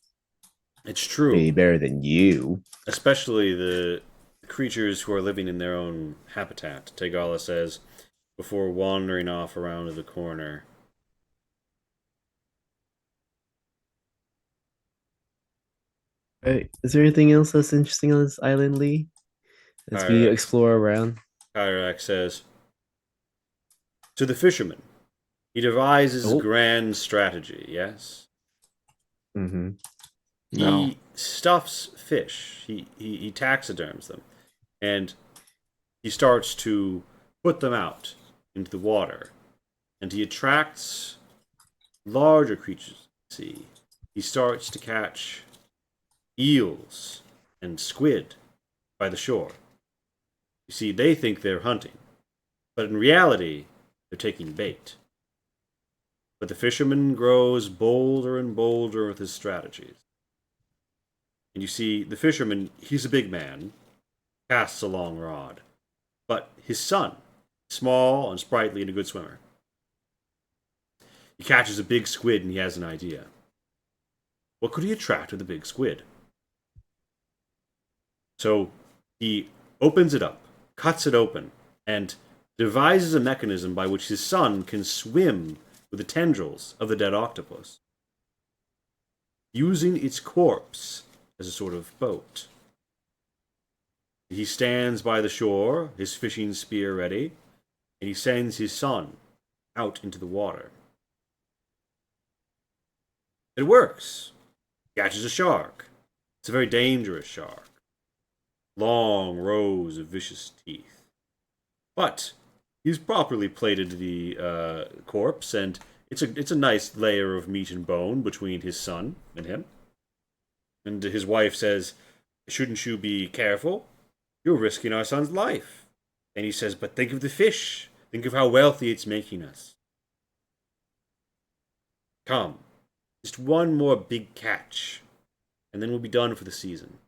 [SPEAKER 1] It's true.
[SPEAKER 2] Maybe better than you.
[SPEAKER 1] Especially the creatures who are living in their own habitat, Tegala says, before wandering off around the corner.
[SPEAKER 2] Right. Is there anything else that's interesting on this island, Lee? As we
[SPEAKER 1] Kyrax,
[SPEAKER 2] explore around?
[SPEAKER 1] Kyrax says, to the fisherman, he devises
[SPEAKER 2] Oh.
[SPEAKER 1] grand strategy, yes?
[SPEAKER 2] Mm-hmm.
[SPEAKER 4] No.
[SPEAKER 1] He stuffs fish, he taxiderms them, and he starts to put them out into the water. And he attracts larger creatures to the sea. He starts to catch eels and squid by the shore. You see, they think they're hunting, but in reality, they're taking bait. But the fisherman grows bolder and bolder with his strategies. And you see, the fisherman, he's a big man, casts a long rod. But his son, small and sprightly and a good swimmer, he catches a big squid and he has an idea. What could he attract with a big squid? So he opens it up, cuts it open, and devises a mechanism by which his son can swim with the tendrils of the dead octopus, using its corpse as a sort of boat. He stands by the shore, his fishing spear ready, and he sends his son out into the water. It works. He catches a shark. It's a very dangerous shark. Long rows of vicious teeth. But he's properly plated the corpse, and it's a nice layer of meat and bone between his son and him. And his wife says, "Shouldn't you be careful? You're risking our son's life." And he says, "But think of the fish. Think of how wealthy it's making us. Come, just one more big catch, and then we'll be done for the season."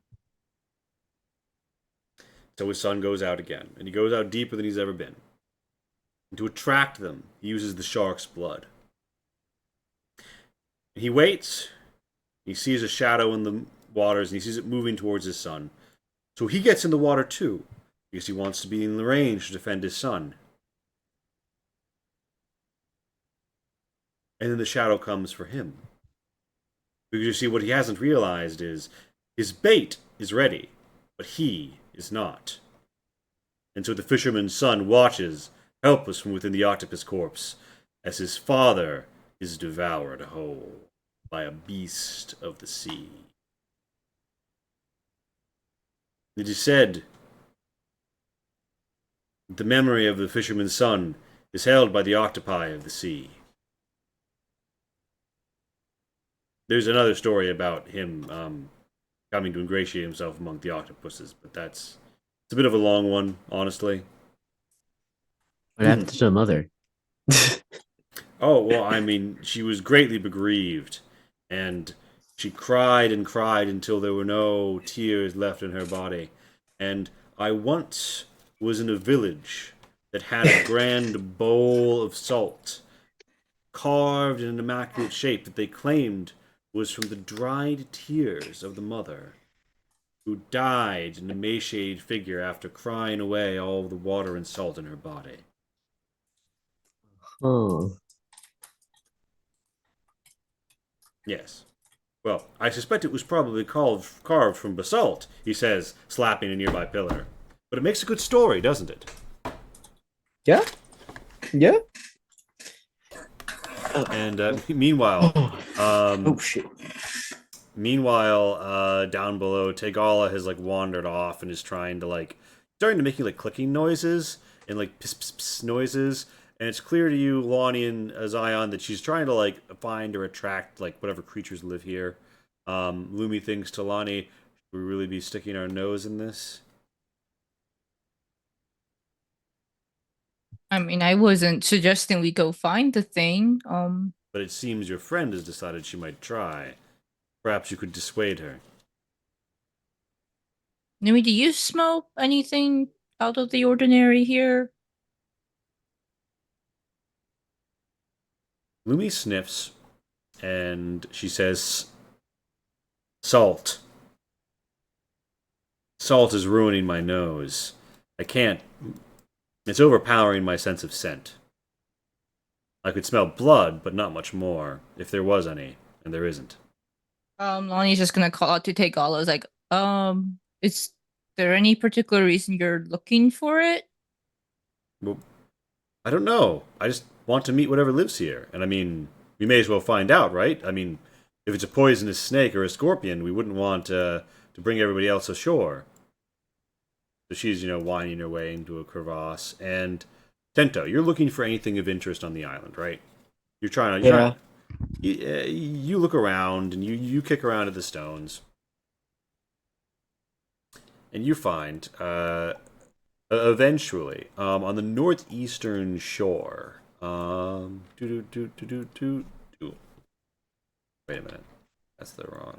[SPEAKER 1] So his son goes out again, and he goes out deeper than he's ever been. And to attract them, he uses the shark's blood. And he waits. He sees a shadow in the waters, and he sees it moving towards his son. So he gets in the water too, because he wants to be in the range to defend his son. And then the shadow comes for him. Because you see, what he hasn't realized is his bait is ready, but he is not. And so the fisherman's son watches, helpless from within the octopus corpse, as his father is devoured whole by a beast of the sea. It is said that the memory of the fisherman's son is held by the octopi of the sea. There's another story about him coming to ingratiate himself among the octopuses. But it's a bit of a long one, honestly.
[SPEAKER 2] What happened to the mother?
[SPEAKER 1] Oh, well, I mean, she was greatly begrieved, and she cried and cried until there were no tears left in her body. And I once was in a village that had a grand bowl of salt, carved in an immaculate shape that they claimed was from the dried tears of the mother, who died an emaciated figure after crying away all the water and salt in her body.
[SPEAKER 2] Oh,
[SPEAKER 1] Yes. Well, I suspect it was probably carved from basalt, he says, slapping a nearby pillar. But it makes a good story, doesn't it?
[SPEAKER 2] yeah, yeah.
[SPEAKER 1] And meanwhile,
[SPEAKER 2] Oh shit.
[SPEAKER 1] down below, Tegala has like wandered off and is trying to starting to making like clicking noises and like piss piss piss noises. And it's clear to you, Lonnie and Zion, that she's trying to like find or attract like whatever creatures live here. Lumi thinks to Lonnie, should we really be sticking our nose in this?
[SPEAKER 3] I mean, I wasn't suggesting we go find the thing.
[SPEAKER 1] But it seems your friend has decided she might try. Perhaps you could dissuade her.
[SPEAKER 3] Numi, do you smell anything out of the ordinary here?
[SPEAKER 1] Lumi sniffs and she says, Salt. Salt is ruining my nose. I can't. It's overpowering my sense of scent. I could smell blood, but not much more, if there was any, and there isn't.
[SPEAKER 3] Lonnie's just gonna call out to Tegala. Like, is there any particular reason you're looking for it?
[SPEAKER 1] Well, I don't know. I just want to meet whatever lives here. And I mean, we may as well find out, right? I mean, if it's a poisonous snake or a scorpion, we wouldn't want to bring everybody else ashore. So she's, winding her way into a crevasse. And Tento, you're looking for anything of interest on the island, right? You're trying to, you look around and you kick around at the stones, and you find eventually on the northeastern shore. Wait a minute, that's the wrong.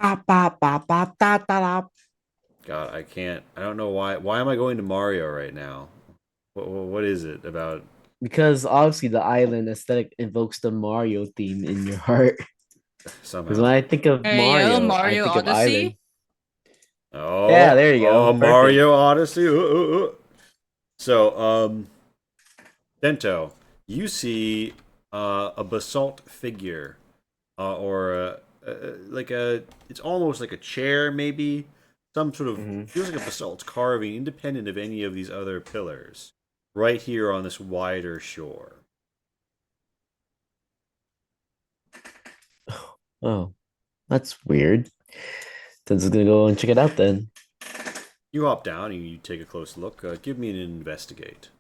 [SPEAKER 1] God, I can't. I don't know why. Why am I going to Mario right now? What is it about?
[SPEAKER 2] Because obviously the island aesthetic invokes the Mario theme in your heart.
[SPEAKER 1] Somehow.
[SPEAKER 2] Because when I think of
[SPEAKER 3] There you go,
[SPEAKER 2] Mario, I
[SPEAKER 3] Mario
[SPEAKER 2] think of
[SPEAKER 3] Odyssey.
[SPEAKER 2] island.
[SPEAKER 1] Oh,
[SPEAKER 2] Yeah, there you go.
[SPEAKER 1] Oh,
[SPEAKER 2] Perfect.
[SPEAKER 1] Mario Odyssey. So, Dento, you see a basalt figure, or it's almost like a chair, maybe some sort of feels like a basalt carving, independent of any of these other pillars, right here on this wider shore.
[SPEAKER 2] Oh, that's weird. Ten's gonna go and check it out then.
[SPEAKER 1] You hop down and you take a close look. Give me an investigate.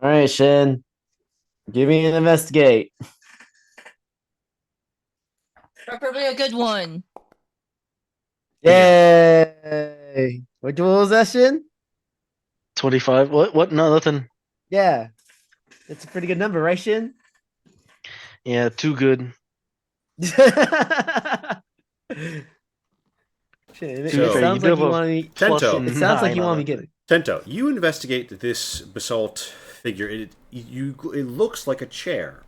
[SPEAKER 2] All right, Shin. Give me an investigate.
[SPEAKER 3] Preferably a good one.
[SPEAKER 2] Yay! What was that, Shin?
[SPEAKER 4] 25. What? No, nothing.
[SPEAKER 2] Yeah. That's a pretty good number, right, Shin?
[SPEAKER 4] Yeah, too good.
[SPEAKER 2] Shit, it
[SPEAKER 1] So-
[SPEAKER 2] sounds
[SPEAKER 4] You
[SPEAKER 2] like
[SPEAKER 4] do
[SPEAKER 2] you
[SPEAKER 4] have a
[SPEAKER 2] want me.
[SPEAKER 1] Tento.
[SPEAKER 2] It sounds like you
[SPEAKER 4] 9
[SPEAKER 2] want
[SPEAKER 4] on
[SPEAKER 2] me
[SPEAKER 4] that
[SPEAKER 2] get.
[SPEAKER 1] Tento, you investigate this basalt figure. It looks like a chair,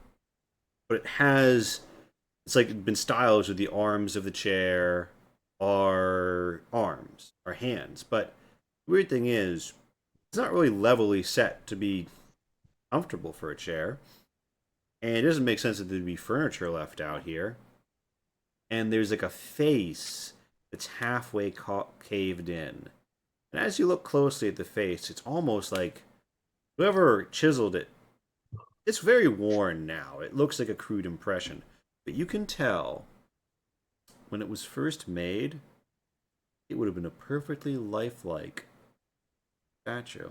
[SPEAKER 1] but it's like been styled with the arms of the chair are arms, are hands. But the weird thing is, it's not really levelly set to be comfortable for a chair, and it doesn't make sense that there'd be furniture left out here. And there's like a face that's halfway caved in. And as you look closely at the face, it's almost like whoever chiseled it, it's very worn now. It looks like a crude impression. But you can tell when it was first made, it would have been a perfectly lifelike statue.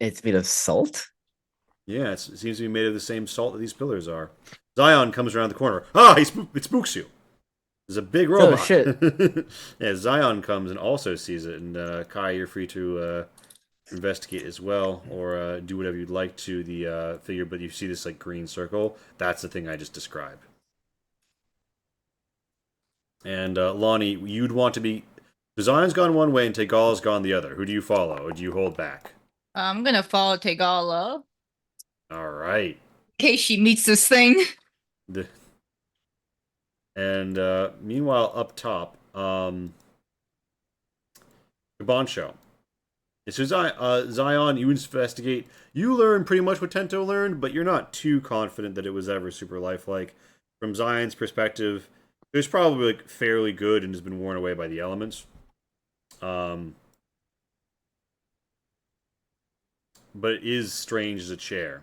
[SPEAKER 2] It's made of salt.
[SPEAKER 1] Yeah, it seems to be made of the same salt that these pillars are. Zion comes around the corner. Ah, it spooks you. There's a big robot.
[SPEAKER 2] shit.
[SPEAKER 1] Yeah, Zion comes and also sees it, and Kai, you're free to investigate as well, or do whatever you'd like to the figure. But you see this like green circle. That's the thing I just described. And Lonnie, you'd want to be. Zion's gone one way and Tegala's gone the other. Who do you follow, or do you hold back?
[SPEAKER 3] I'm gonna follow Tegala
[SPEAKER 1] All right.
[SPEAKER 3] in case she meets this thing.
[SPEAKER 1] And meanwhile, up top, Kabancho. So Zion, you investigate. You learn pretty much what Tento learned, but you're not too confident that it was ever super lifelike. From Zion's perspective, it was probably like fairly good and has been worn away by the elements. But it is strange as a chair.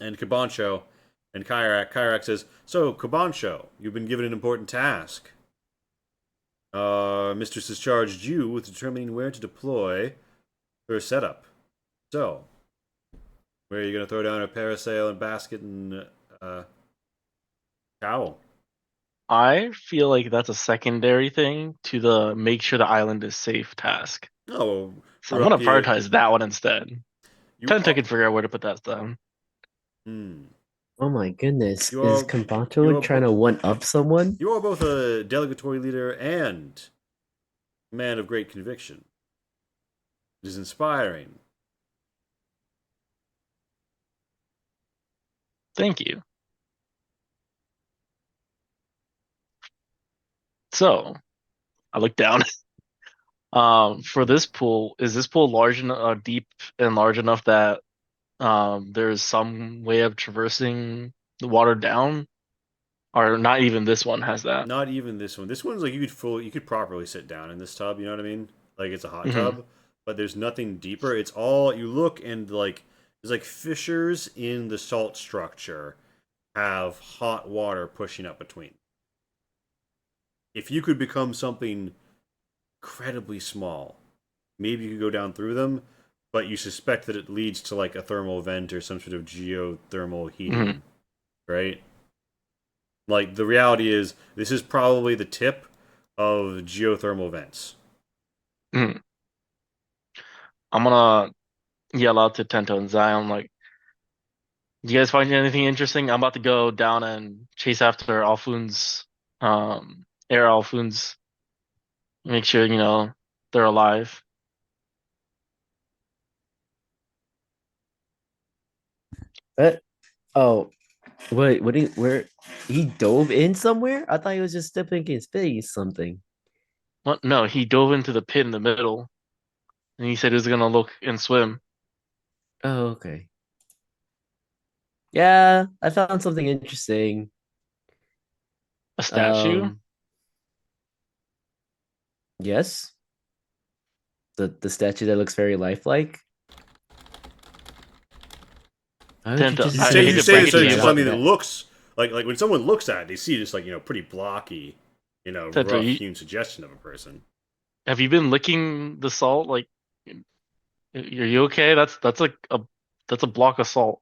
[SPEAKER 1] And Kabancho and Kyrak says, "So, Kabancho, you've been given an important task. Mistress has charged you with determining where to deploy her setup. So, where are you going to throw down a parasail and basket and towel?"
[SPEAKER 4] I feel like that's a secondary thing to the make sure the island is safe task.
[SPEAKER 1] Oh,
[SPEAKER 4] So I'm gonna prioritize that one instead. Tento can figure out where to put that down.
[SPEAKER 2] Oh my goodness.
[SPEAKER 1] You are-
[SPEAKER 2] Is Kambacho
[SPEAKER 1] you are
[SPEAKER 2] like trying to one up someone?
[SPEAKER 1] You are both a delegatory leader and a man of great conviction. It is inspiring.
[SPEAKER 4] Thank you. So, I look down. For this pool, is this pool large enough, deep and large enough that there's some way of traversing the water down? Or not even this one has that?
[SPEAKER 1] Not even this one. This one's like you could properly sit down in this tub. You know what I mean? Like it's a hot
[SPEAKER 4] Mhm.
[SPEAKER 1] tub, but there's nothing deeper. It's all you look and like there's like fissures in the salt structure have hot water pushing up between. If you could become something incredibly small, maybe you could go down through them, but you suspect that it leads to like a thermal vent or some sort of geothermal heating, right? Like the reality is, this is probably the tip of geothermal vents.
[SPEAKER 4] I'm gonna yell out to Tento and Zion, like, "Do you guys find anything interesting? I'm about to go down and chase after Alfoon's, Air Alfoon's. Make sure, they're alive."
[SPEAKER 2] Oh, wait, where he dove in somewhere? I thought he was just stepping in space something.
[SPEAKER 4] What? No, he dove into the pit in the middle, and he said he was gonna look and swim.
[SPEAKER 2] Oh, okay. Yeah, I found something interesting.
[SPEAKER 4] A statue?
[SPEAKER 2] Yes. The statue that looks very lifelike. Why would
[SPEAKER 4] Tento,
[SPEAKER 2] just
[SPEAKER 4] I
[SPEAKER 1] You
[SPEAKER 4] hate to
[SPEAKER 1] say
[SPEAKER 4] break
[SPEAKER 1] it's
[SPEAKER 4] it to you,
[SPEAKER 1] something
[SPEAKER 4] but-
[SPEAKER 1] that looks like when someone looks at it, they see just like pretty blocky,
[SPEAKER 4] Tento,
[SPEAKER 1] rough
[SPEAKER 4] you-
[SPEAKER 1] hewn suggestion of a person.
[SPEAKER 4] Have you been licking the salt? Like, are you okay? That's like that's a block of salt.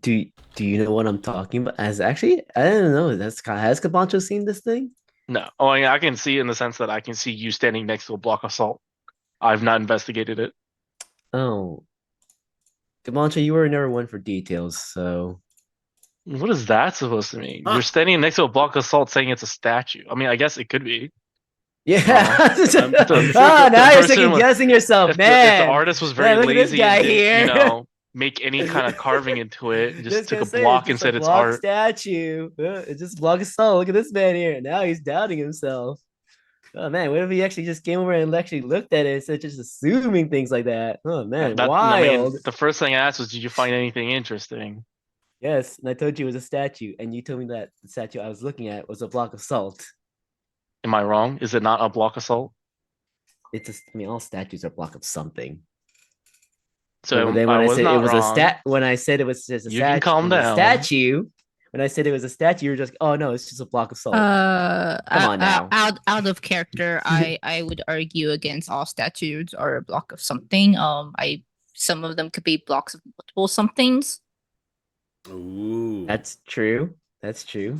[SPEAKER 2] Do you know what I'm talking about? As actually, I don't know. Has Cabancho seen this thing?
[SPEAKER 4] No. Oh, yeah, I can see in the sense that I can see you standing next to a block of salt. I've not investigated it.
[SPEAKER 2] Oh, Cabancho, you were never one for details, so
[SPEAKER 4] What is that supposed to mean?
[SPEAKER 1] Huh.
[SPEAKER 4] You're standing next to a block of salt saying it's a statue. I mean, I guess it could be.
[SPEAKER 2] yeah.
[SPEAKER 1] I'm sure
[SPEAKER 2] Ah,
[SPEAKER 4] the
[SPEAKER 2] now you're
[SPEAKER 4] person
[SPEAKER 2] second
[SPEAKER 4] was-
[SPEAKER 2] guessing yourself,
[SPEAKER 4] If
[SPEAKER 2] man.
[SPEAKER 4] the artist was very
[SPEAKER 2] Man, look at this
[SPEAKER 4] lazy
[SPEAKER 2] guy
[SPEAKER 4] and didn't,
[SPEAKER 2] here.
[SPEAKER 4] make any kind of carving into it, and just
[SPEAKER 2] Just
[SPEAKER 4] took
[SPEAKER 2] gonna
[SPEAKER 4] a
[SPEAKER 2] say,
[SPEAKER 4] block and
[SPEAKER 2] just
[SPEAKER 4] said
[SPEAKER 2] a
[SPEAKER 4] it's
[SPEAKER 2] block
[SPEAKER 4] art.
[SPEAKER 2] statue. It's just block of salt. Look at this man here. Now he's doubting himself. Oh man, what if he actually just came over and actually looked at it instead of just assuming things like that? Oh man,
[SPEAKER 4] I mean,
[SPEAKER 2] wild.
[SPEAKER 4] the first thing I asked was, "Did you find anything interesting?"
[SPEAKER 2] Yes, and I told you it was a statue, and you told me that the statue I was looking at was a block of salt.
[SPEAKER 4] Am I wrong? Is it not a block of salt?
[SPEAKER 2] I mean, all statues are a block of something.
[SPEAKER 4] So
[SPEAKER 2] But then when
[SPEAKER 4] I
[SPEAKER 2] I
[SPEAKER 4] was
[SPEAKER 2] said it
[SPEAKER 4] not
[SPEAKER 2] was
[SPEAKER 4] wrong.
[SPEAKER 2] when I said it was just a
[SPEAKER 4] You can
[SPEAKER 2] statue,
[SPEAKER 4] calm down.
[SPEAKER 2] when I said it was a statue, you were just, oh no, it's just a block of salt.
[SPEAKER 3] Come
[SPEAKER 2] on now.
[SPEAKER 3] Out of character, I would argue against all statues are a block of something. I some of them could be blocks of multiple somethings.
[SPEAKER 1] Ooh.
[SPEAKER 2] That's true. That's true.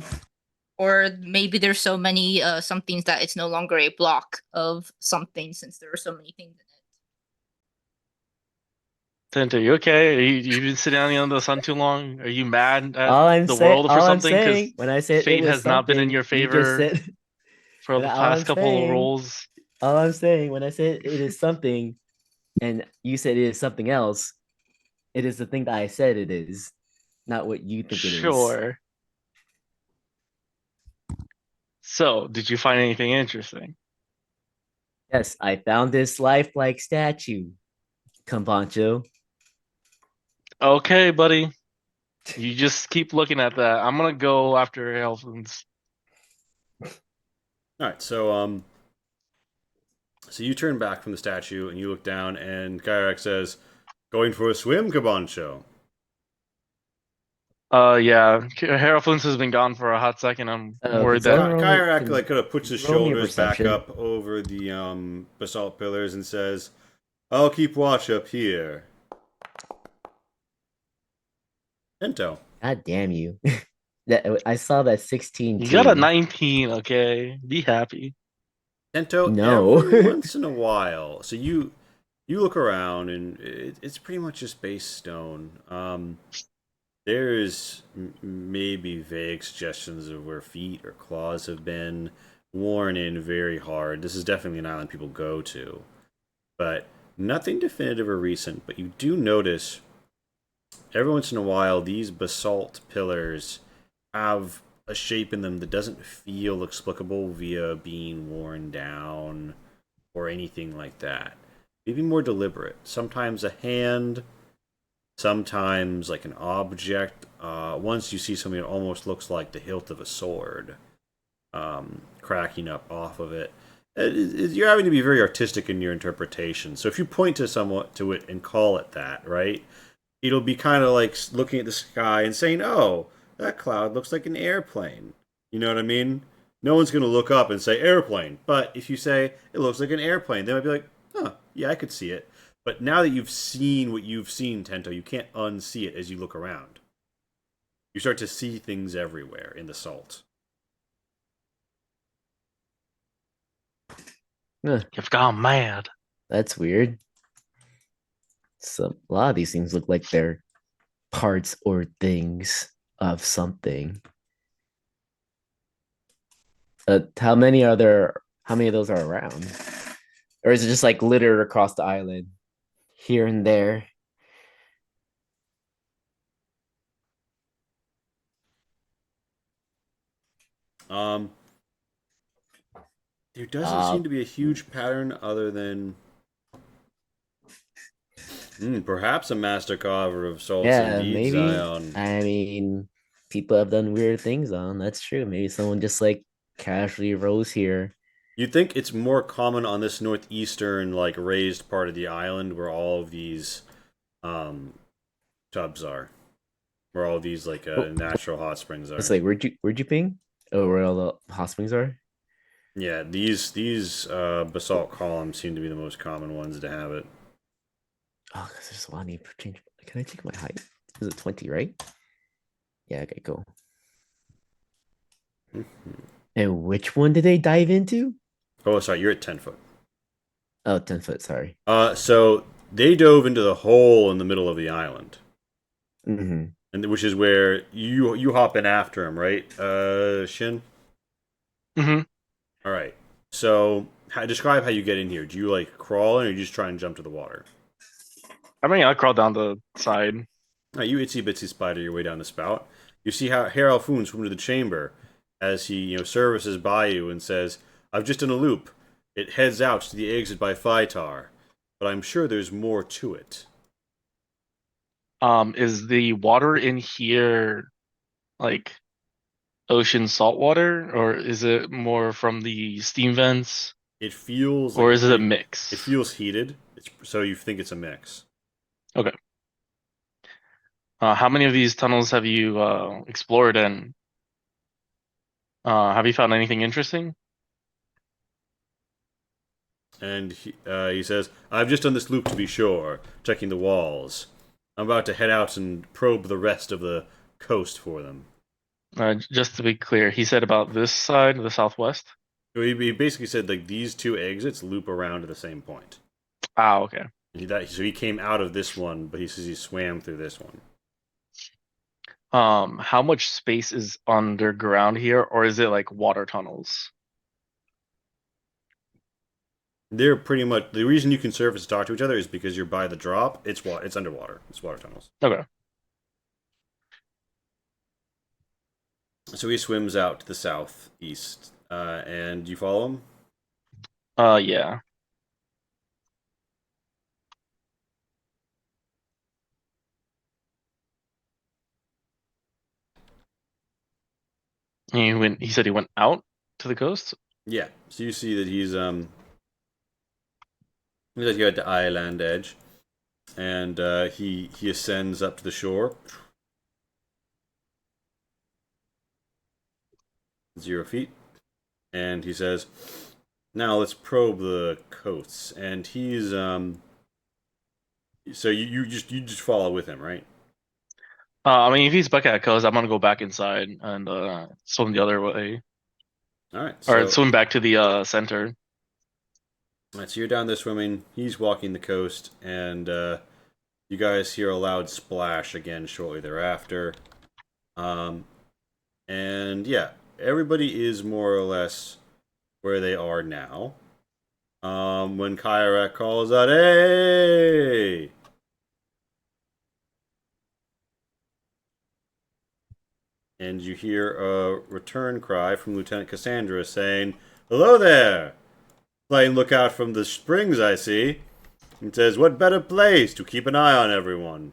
[SPEAKER 3] Or maybe there's so many somethings that it's no longer a block of something since there are so many things in it.
[SPEAKER 4] Tento, you okay? You been sitting out in the sun too long? Are you mad at
[SPEAKER 2] All I'm
[SPEAKER 4] the
[SPEAKER 2] saying,
[SPEAKER 4] world for
[SPEAKER 2] all I'm
[SPEAKER 4] something? Because
[SPEAKER 2] saying, when I said it
[SPEAKER 4] fate
[SPEAKER 2] was
[SPEAKER 4] has not been in
[SPEAKER 2] something,
[SPEAKER 4] your
[SPEAKER 2] you just
[SPEAKER 4] favor
[SPEAKER 2] said.
[SPEAKER 4] for the
[SPEAKER 2] all
[SPEAKER 4] past
[SPEAKER 2] I'm
[SPEAKER 4] couple
[SPEAKER 2] saying,
[SPEAKER 4] rolls.
[SPEAKER 2] all I'm saying, when I said it is something, and you said it is something else, it is the thing that I said it is, not what you think it is.
[SPEAKER 4] Sure. So, did you find anything interesting?
[SPEAKER 2] Yes, I found this lifelike statue, Campancho.
[SPEAKER 4] Okay, buddy. You just keep looking at that. I'm gonna go after Elfins.
[SPEAKER 1] All right, so you turn back from the statue and you look down, and Kyrak says, "Going for a swim, Cabancho."
[SPEAKER 4] Yeah, Heroflins has been gone for a hot second. I'm
[SPEAKER 2] Could
[SPEAKER 4] worried
[SPEAKER 2] someone
[SPEAKER 4] that
[SPEAKER 2] roll me-
[SPEAKER 1] Kyrak
[SPEAKER 2] can-
[SPEAKER 1] kind of puts his
[SPEAKER 2] roll me a
[SPEAKER 1] shoulders back
[SPEAKER 2] perception?
[SPEAKER 1] up over the basalt pillars and says, "I'll keep watch up here." Tento.
[SPEAKER 2] God damn you! I saw that 16
[SPEAKER 4] you
[SPEAKER 2] too.
[SPEAKER 4] got a 19. Okay, be happy.
[SPEAKER 1] Tento,
[SPEAKER 2] No.
[SPEAKER 1] every once in a while, so you look around and it's pretty much just base stone. There's maybe vague suggestions of where feet or claws have been worn in very hard. This is definitely an island people go to, but nothing definitive or recent. But you do notice every once in a while these basalt pillars have a shape in them that doesn't feel explicable via being worn down or anything like that. Maybe more deliberate. Sometimes a hand, sometimes like an object. Once you see something that almost looks like the hilt of a sword cracking up off of it. You're having to be very artistic in your interpretation. So if you point to it and call it that, right? It'll be kind of like looking at the sky and saying, "Oh, that cloud looks like an airplane." You know what I mean? No one's going to look up and say airplane. But if you say it looks like an airplane, they might be like, "Huh, yeah, I could see it." But now that you've seen what you've seen, Tento, you can't unsee it as you look around. You start to see things everywhere in the salt.
[SPEAKER 4] You've gone mad.
[SPEAKER 2] That's weird. So a lot of these things look like they're parts or things of something. How many are there? How many of those are around? Or is it just like littered across the island, here and there?
[SPEAKER 1] There doesn't seem to be a huge pattern other than perhaps a master carver of salts
[SPEAKER 2] Yeah,
[SPEAKER 1] and beads,
[SPEAKER 2] maybe.
[SPEAKER 1] Zion.
[SPEAKER 2] I mean, people have done weird things on. That's true. Maybe someone just like casually rose here.
[SPEAKER 1] You'd think it's more common on this northeastern, like raised part of the island, where all of these tubs are, where all of these like natural hot springs are.
[SPEAKER 2] It's like where'd you ping? Oh, where all the hot springs are?
[SPEAKER 1] Yeah, these basalt columns seem to be the most common ones to have it.
[SPEAKER 2] Oh, because there's a lot of need for change. Can I take my height? Is it 20, right? Yeah, okay, cool. And which one did they dive into?
[SPEAKER 1] Oh, sorry, you're at 10 foot.
[SPEAKER 2] Oh, 10 foot, sorry.
[SPEAKER 1] So they dove into the hole in the middle of the island,
[SPEAKER 2] Mm-hmm.
[SPEAKER 1] and which is where you hop in after him, right, Shin?
[SPEAKER 4] Mm-hmm.
[SPEAKER 1] All right. So, describe how you get in here. Do you like crawl in, or you just try and jump to the water?
[SPEAKER 4] I mean, I crawled down the side.
[SPEAKER 1] You itsy bitsy spider your way down the spout. You see how Herr Alfoon swim to the chamber as he services by you and says, "I've just done a loop. It heads out to the exit by Phytar, but I'm sure there's more to it."
[SPEAKER 4] Is the water in here like ocean salt water, or is it more from the steam vents,
[SPEAKER 1] It feels
[SPEAKER 4] or
[SPEAKER 1] like
[SPEAKER 4] is it a mix?
[SPEAKER 1] It feels heated, so you think it's a mix.
[SPEAKER 4] Okay. How many of these tunnels have you explored, and have you found anything interesting?
[SPEAKER 1] And he says, "I've just done this loop to be sure, checking the walls. I'm about to head out and probe the rest of the coast for them."
[SPEAKER 4] Just to be clear, he said about this side, the southwest.
[SPEAKER 1] So he basically said like these two exits loop around to the same point.
[SPEAKER 4] Ah, okay.
[SPEAKER 1] So he came out of this one, but he says he swam through this one.
[SPEAKER 4] How much space is underground here, or is it like water tunnels?
[SPEAKER 1] They're pretty much the reason you can surface and talk to each other is because you're by the drop. It's underwater. It's water tunnels.
[SPEAKER 4] Okay.
[SPEAKER 1] So he swims out to the southeast, and you follow him.
[SPEAKER 4] Yeah. He said he went out to the coast.
[SPEAKER 1] Yeah. So you see that he's at the island edge, and he ascends up to the shore. 0 feet, and he says, "Now let's probe the coasts." And he's so you just follow with him, right?
[SPEAKER 4] I mean, if he's back at coast, I'm gonna go back inside and swim the other way,
[SPEAKER 1] All right.
[SPEAKER 4] or
[SPEAKER 1] So,
[SPEAKER 4] swim back to the center.
[SPEAKER 1] right, so you're down there swimming. He's walking the coast, and you guys hear a loud splash again shortly thereafter. And yeah, everybody is more or less where they are now. When Kyrak calls out, "Hey!" and you hear a return cry from Lieutenant Cassandra saying, "Hello there! Playing lookout from the springs, I see." It says, "What better place to keep an eye on everyone?"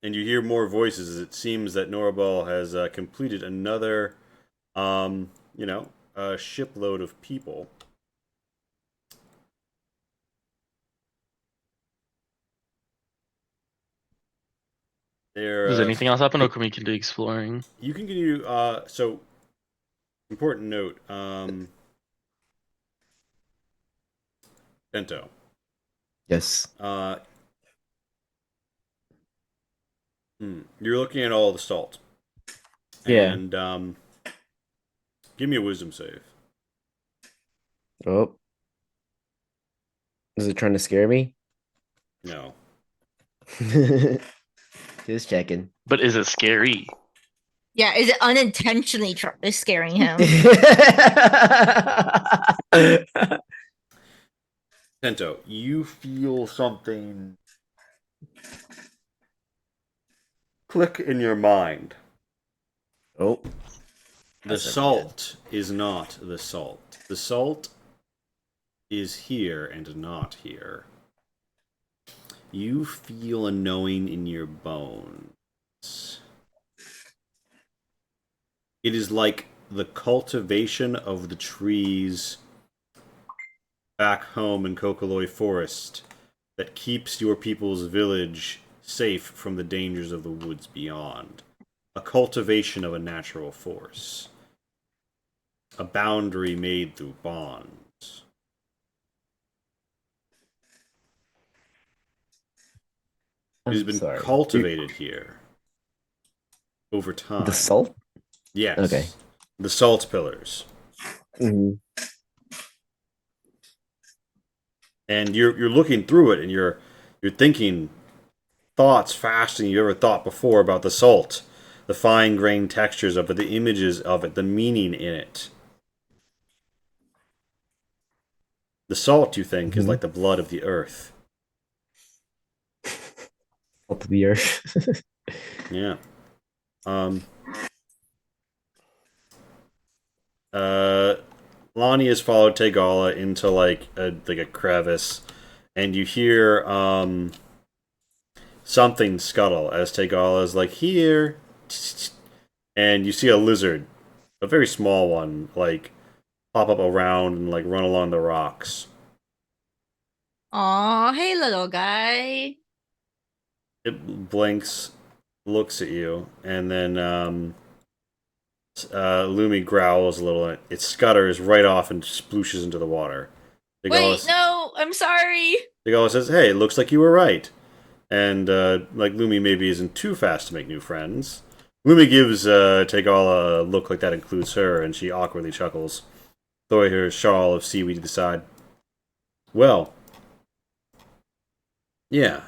[SPEAKER 1] And you hear more voices as it seems that Norabal has completed another, a shipload of people.
[SPEAKER 4] Does anything else happen, or can we continue exploring?
[SPEAKER 1] You can continue. So, important note. Bento.
[SPEAKER 2] Yes.
[SPEAKER 1] You're looking at all the salt.
[SPEAKER 2] Yeah.
[SPEAKER 1] And give me a wisdom save.
[SPEAKER 2] Oh. Is it trying to scare me?
[SPEAKER 1] No.
[SPEAKER 2] Just checking.
[SPEAKER 4] But is it scary?
[SPEAKER 3] Yeah, is it unintentionally scaring him?
[SPEAKER 1] Pento, you feel something click in your mind.
[SPEAKER 2] Oh.
[SPEAKER 1] The
[SPEAKER 2] That's
[SPEAKER 1] salt is not the salt. The salt is here and not here. You feel a knowing in your bones. It is like the cultivation of the trees back home in Kokoloi Forest that keeps your people's village safe from the dangers of the woods beyond. A cultivation of a natural force. A boundary made through bonds. It has been cultivated here over time.
[SPEAKER 2] The salt?
[SPEAKER 1] Yes.
[SPEAKER 2] Okay.
[SPEAKER 1] The salt pillars.
[SPEAKER 2] Mm-hmm.
[SPEAKER 1] And you're looking through it and you're thinking thoughts faster than you ever thought before about the salt, the fine grained textures of it, the images of it, the meaning in it. The salt, you think, is like the blood of the earth.
[SPEAKER 2] Salt of the earth.
[SPEAKER 1] Yeah. Lonnie has followed Tegala into like a crevice, and you hear something scuttle as Tegala is like here, and you see a lizard, a very small one, like pop up around and like run along the rocks.
[SPEAKER 3] Aw, hey little guy.
[SPEAKER 1] It blinks, looks at you, and then Lumi growls a little. And it scutters right off and splooshes into the water.
[SPEAKER 5] Wait, no, I'm sorry.
[SPEAKER 1] Digala says, "Hey, it looks like you were right." And like Lumi maybe isn't too fast to make new friends. Lumi gives Tegala a look like that includes her, and she awkwardly chuckles, throwing her shawl of seaweed to the side. Well, yeah,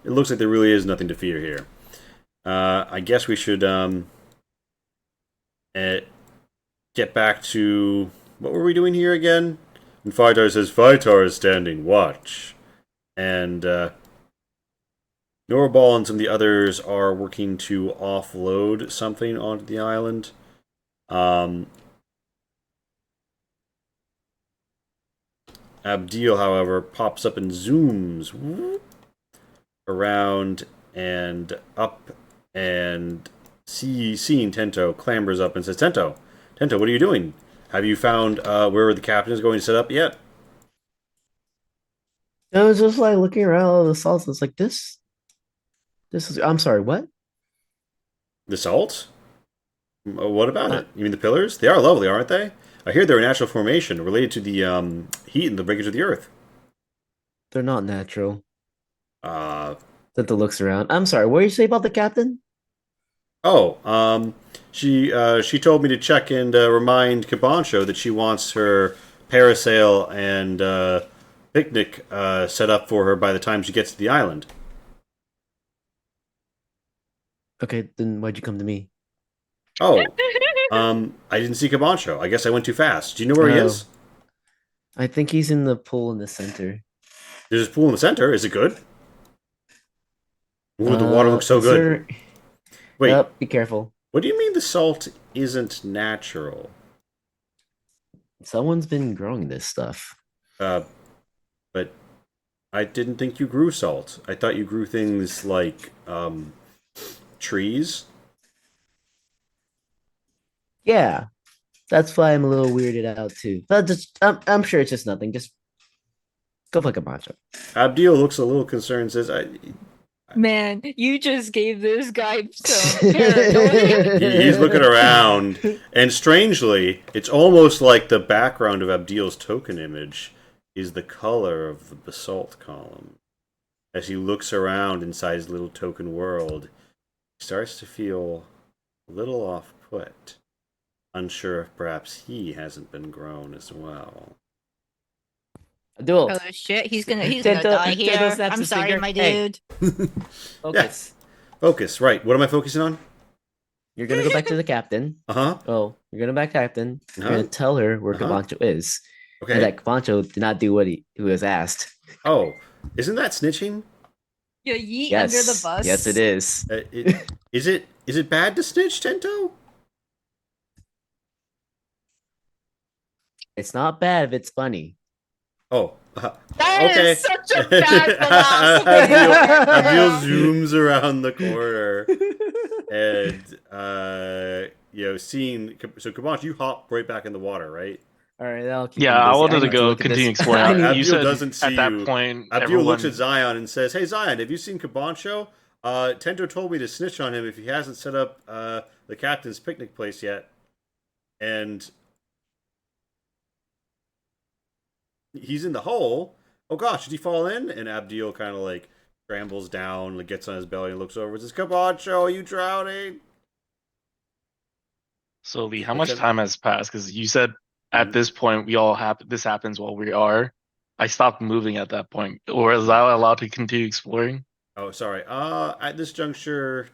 [SPEAKER 1] it looks like there really is nothing to fear here. I guess we should get back to what were we doing here again? And Phytar says, "Phytar is standing watch," and Norabal and some of the others are working to offload something onto the island. Abdil, however, pops up and zooms around and up, and seeing Tento, clambers up and says, Tento, what are you doing? Have you found where the captain is going to set up yet?
[SPEAKER 2] I was just like looking around all the salts. It's like this. This is. I'm sorry. What?
[SPEAKER 1] The salt? What about it? You mean the pillars? They are lovely, aren't they? I hear they're a natural formation related to the heat and the breakage of the earth.
[SPEAKER 2] They're not natural.
[SPEAKER 1] Uh,
[SPEAKER 2] Senta looks around. I'm sorry. What did you say about the captain?
[SPEAKER 1] She told me to check and remind Kabancho that she wants her parasail and picnic set up for her by the time she gets to the island.
[SPEAKER 2] Okay, then why'd you come to me?
[SPEAKER 1] Oh, I didn't see Kabancho. I guess I went too fast. Do you know where he is?
[SPEAKER 2] I think he's in the pool in the center.
[SPEAKER 1] There's a pool in the center. Is it good? Ooh, the water looks so good. Wait,
[SPEAKER 2] Yep, be careful.
[SPEAKER 1] What do you mean the salt isn't natural?
[SPEAKER 2] Someone's been growing this stuff.
[SPEAKER 1] But I didn't think you grew salt. I thought you grew things like trees.
[SPEAKER 2] Yeah, that's why I'm a little weirded out too. But just, I'm sure it's just nothing. Just go fuck a macho.
[SPEAKER 1] Abdil looks a little concerned. Says,
[SPEAKER 5] Man, you just gave this guy some paranoia.
[SPEAKER 1] He's looking around, and strangely, it's almost like the background of Abdil's token image is the color of the basalt column. As he looks around inside his little token world, he starts to feel a little off-put, unsure if perhaps he hasn't been grown as well.
[SPEAKER 2] Duel.
[SPEAKER 3] Oh shit, he's gonna die here. I'm sorry, my dude.
[SPEAKER 2] Focus.
[SPEAKER 1] Yeah. Focus, right. What am I focusing on?
[SPEAKER 2] You're gonna go back to the captain.
[SPEAKER 1] Uh-huh.
[SPEAKER 2] Oh, you're gonna back captain. You're
[SPEAKER 1] Uh-huh.
[SPEAKER 2] gonna tell her where
[SPEAKER 1] Uh-huh.
[SPEAKER 2] Kabancho is.
[SPEAKER 1] Okay.
[SPEAKER 2] And that Kabancho did not do what he was asked.
[SPEAKER 1] Oh, isn't that snitching?
[SPEAKER 5] You yeet
[SPEAKER 2] Yes.
[SPEAKER 5] under the bus.
[SPEAKER 2] Yes, it is.
[SPEAKER 1] Is it bad to snitch, Tento?
[SPEAKER 2] It's not bad if it's funny.
[SPEAKER 1] Oh,
[SPEAKER 5] That
[SPEAKER 1] okay.
[SPEAKER 5] is such a bad philosophy.
[SPEAKER 1] Abdil zooms around the corner and seeing so Kabanch, you hop right back in the water, right?
[SPEAKER 2] All right, I'll keep
[SPEAKER 4] Yeah,
[SPEAKER 2] him
[SPEAKER 4] I
[SPEAKER 2] busy.
[SPEAKER 4] wanted to
[SPEAKER 2] need
[SPEAKER 4] go
[SPEAKER 2] look at
[SPEAKER 4] continue
[SPEAKER 2] this.
[SPEAKER 4] exploring.
[SPEAKER 2] I need-
[SPEAKER 1] Abdil
[SPEAKER 4] You said
[SPEAKER 1] doesn't see
[SPEAKER 4] at that
[SPEAKER 1] you.
[SPEAKER 4] point,
[SPEAKER 1] Abdil
[SPEAKER 4] everyone...
[SPEAKER 1] looks at Zion and says, "Hey Zion, have you seen Kabancho? Tento told me to snitch on him if he hasn't set up the captain's picnic place yet." And he's in the hole. Oh gosh, did he fall in? And Abdil kind of like scrambles down, like gets on his belly and looks over and says, Kabancho, are you drowning?
[SPEAKER 4] So Lee, how much
[SPEAKER 1] Okay.
[SPEAKER 4] time has passed? Because you said
[SPEAKER 1] Mhm.
[SPEAKER 4] at this point we all this happens while we are. I stopped moving at that point. Or is I allowed to continue exploring?
[SPEAKER 1] Oh, sorry. At this juncture,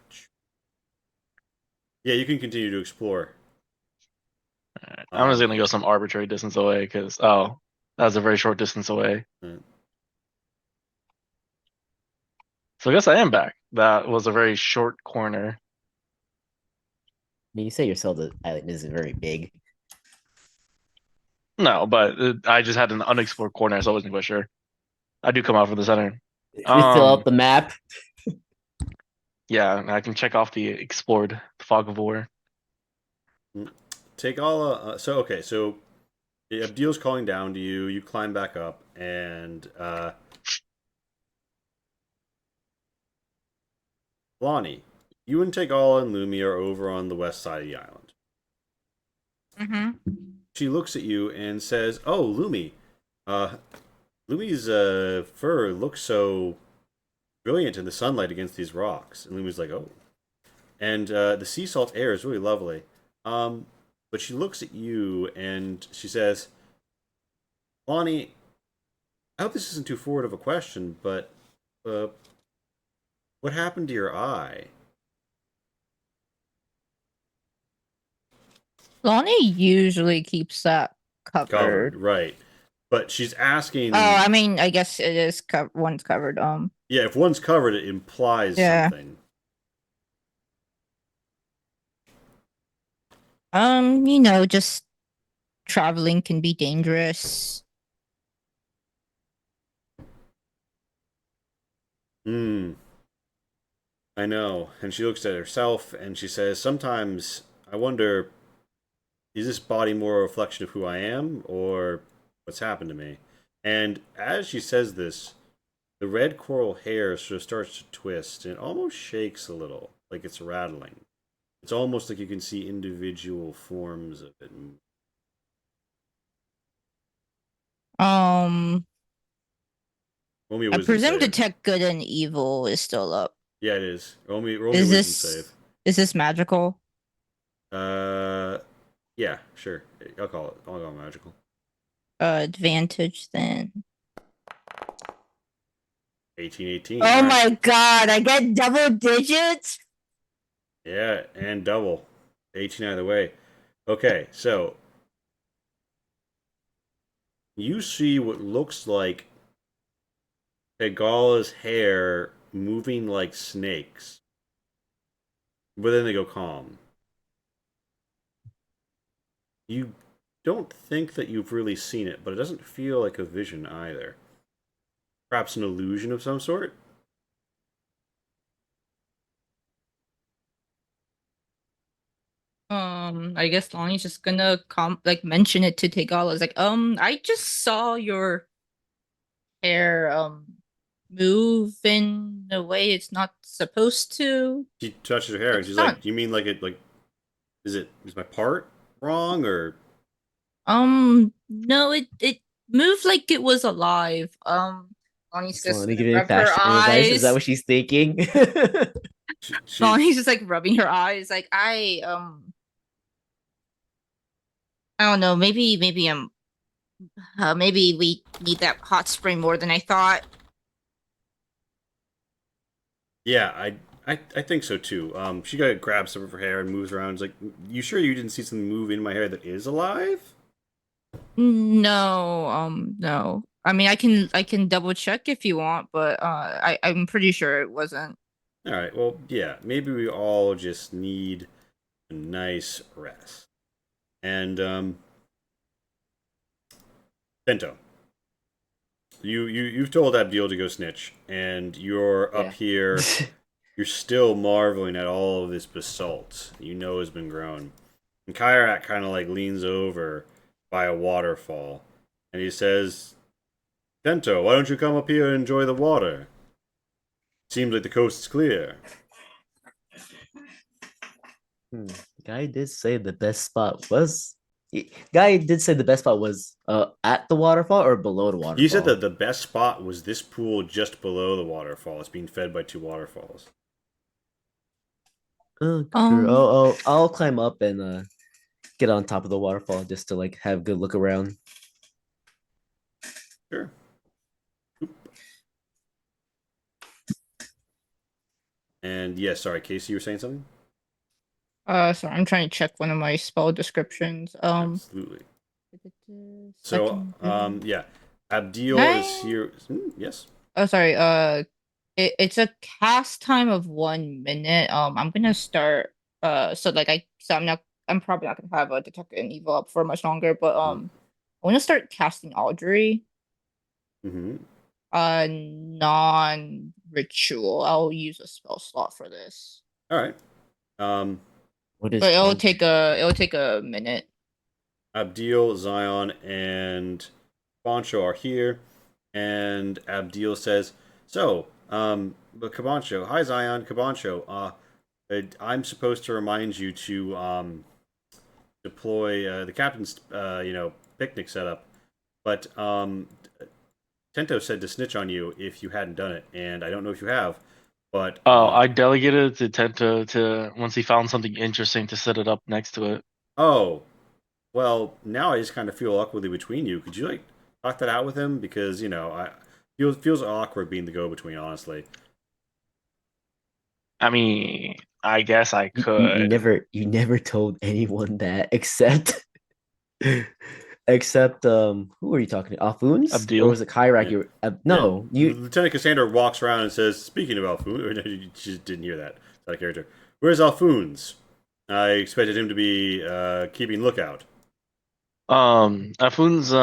[SPEAKER 1] yeah, you can continue to explore.
[SPEAKER 4] Alright, I'm just gonna go some arbitrary distance away because that was a very short distance away.
[SPEAKER 1] Mm.
[SPEAKER 4] So I guess I am back. That was a very short corner.
[SPEAKER 2] I mean, you say yourself the island isn't very big.
[SPEAKER 4] No, but I just had an unexplored corner, so I wasn't quite sure. I do come out from the center.
[SPEAKER 2] We fill out the map.
[SPEAKER 4] Yeah, and I can check off the explored fog of war.
[SPEAKER 1] Take all. So Abdil's calling down to you. You climb back up, and Lonnie, you and Tegala and Lumi are over on the west side of the island. She looks at you and says, "Oh, Lumi, uh, Lumi's fur looks so brilliant in the sunlight against these rocks." And Lumi's like, "Oh," and the sea salt air is really lovely. But she looks at you and she says, "Lonnie, I hope this isn't too forward of a question, but uh, what happened to your eye?"
[SPEAKER 3] Lonnie usually keeps that covered.
[SPEAKER 1] Right. But she's asking.
[SPEAKER 3] Oh, I mean, I guess it is one's covered.
[SPEAKER 1] Yeah, if one's covered, it implies
[SPEAKER 3] Yeah.
[SPEAKER 1] something.
[SPEAKER 3] Just traveling can be dangerous.
[SPEAKER 1] Hmm. I know. And she looks at herself and she says, "Sometimes I wonder, is this body more a reflection of who I am or what's happened to me?" And as she says this, the red coral hair sort of starts to twist and it almost shakes a little, like it's rattling. It's almost like you can see individual forms of it.
[SPEAKER 3] Um,
[SPEAKER 1] Roll me a
[SPEAKER 3] I
[SPEAKER 1] wisdom
[SPEAKER 3] presume
[SPEAKER 1] save.
[SPEAKER 3] detect good and evil is still up.
[SPEAKER 1] Yeah, it is. Roll me a
[SPEAKER 3] Is
[SPEAKER 1] wisdom
[SPEAKER 3] is this magical?
[SPEAKER 1] save. Yeah, sure. I'll call it magical.
[SPEAKER 3] Advantage then.
[SPEAKER 1] 18.
[SPEAKER 3] Oh
[SPEAKER 1] Alright.
[SPEAKER 3] my god, I get double digits?
[SPEAKER 1] Yeah, and double. 18 either way. Okay, so you see what looks like Pegala's hair moving like snakes. But then they go calm. You don't think that you've really seen it, but it doesn't feel like a vision either. Perhaps an illusion of some sort?
[SPEAKER 3] I guess Lonnie's just gonna mention it to Tegala. It's like, I just saw your hair move in a way it's not supposed to.
[SPEAKER 1] She touches her hair and
[SPEAKER 3] It's
[SPEAKER 1] she's
[SPEAKER 3] not
[SPEAKER 1] like, "You mean like it like is my part wrong or?"
[SPEAKER 3] no, it moved like it was alive. Lonnie's
[SPEAKER 2] Is
[SPEAKER 3] just
[SPEAKER 2] Lonnie
[SPEAKER 3] gonna
[SPEAKER 2] giving
[SPEAKER 3] rub her
[SPEAKER 2] fashion advice? Is that
[SPEAKER 3] eyes.
[SPEAKER 2] what she's thinking?
[SPEAKER 1] She
[SPEAKER 3] Lonnie's just like rubbing her eyes, like I don't know, maybe we need that hot spring more than I thought.
[SPEAKER 1] Yeah, I think so too. She grabs some of her hair and moves around. It's like, "You sure you didn't see something move in my hair that is alive?"
[SPEAKER 3] No, no. I mean, I can double check if you want, but I'm pretty sure it wasn't.
[SPEAKER 1] All right. Well, yeah. Maybe we all just need a nice rest. And Bento, you've told Abdil to go snitch, and you're up
[SPEAKER 2] Yeah.
[SPEAKER 1] here. You're still marveling at all of this basalt you know has been grown. And Kyrak kind of like leans over by a waterfall, and he says, "Bento, why don't you come up here and enjoy the water? Seems like the coast's clear."
[SPEAKER 2] Guy did say the best spot was. Guy did say the best spot was at the waterfall or below the waterfall.
[SPEAKER 1] You said that the best spot was this pool just below the waterfall. It's being fed by two waterfalls.
[SPEAKER 2] Oh,
[SPEAKER 3] Um,
[SPEAKER 2] I'll climb up and get on top of the waterfall just to like have a good look around.
[SPEAKER 1] Sure. Oop. And yeah, sorry, Casey, you were saying something?
[SPEAKER 3] sorry, I'm trying to check one of my spell descriptions.
[SPEAKER 1] Absolutely. So,
[SPEAKER 3] second-
[SPEAKER 1] yeah, Abdil is
[SPEAKER 3] Nice.
[SPEAKER 1] here. Yes.
[SPEAKER 3] Oh, sorry. It's a cast time of 1 minute. I'm gonna start. I'm probably not gonna have a detect and evil up for much longer. But I want to start casting Audrey.
[SPEAKER 1] Mm-hmm.
[SPEAKER 3] Non-ritual. I'll use a spell slot for this.
[SPEAKER 1] All right.
[SPEAKER 2] What is
[SPEAKER 3] But it'll
[SPEAKER 2] Audrey?
[SPEAKER 3] take a minute.
[SPEAKER 1] Abdil, Zion, and Bancho are here, and Abdil says, "So, but Cabancho, hi Zion, Cabancho. I'm supposed to remind you to deploy the captain's picnic setup, but Tento said to snitch on you if you hadn't done it, and I don't know if you have, but
[SPEAKER 4] I delegated to Tento to once he found something interesting to set it up next to it.
[SPEAKER 1] oh, well, now I just kind of feel awkwardly between you. Could you like talk that out with him because I feels awkward being the go-between, honestly.
[SPEAKER 4] I mean, I guess I
[SPEAKER 2] You
[SPEAKER 4] could.
[SPEAKER 2] never told anyone that except except who were you talking to? Alfoons? Or
[SPEAKER 4] Abdul.
[SPEAKER 2] was it Kyrak?
[SPEAKER 1] Yeah.
[SPEAKER 2] You no,
[SPEAKER 1] Yeah.
[SPEAKER 2] you
[SPEAKER 1] Lieutenant Cassandra walks around and says, "Speaking of Alfoon," or she just didn't hear that. It's out of character. Where's Alfoons? I expected him to be keeping lookout.
[SPEAKER 4] Afun's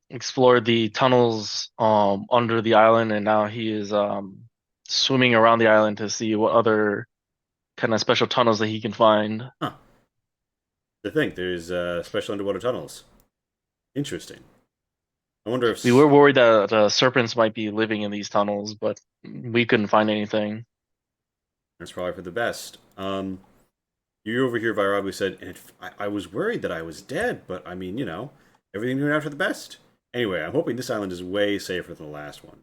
[SPEAKER 4] explored the tunnels under the island, and now he is swimming around the island to see what other kind of special tunnels that he can find.
[SPEAKER 1] Huh. To think there's special underwater tunnels. Interesting. I wonder if
[SPEAKER 4] We were worried that serpents might be living in these tunnels, but we couldn't find anything.
[SPEAKER 1] that's probably for the best. You over here, Vairagli said, and I was worried that I was dead, but I mean, everything turned out for the best. Anyway, I'm hoping this island is way safer than the last one.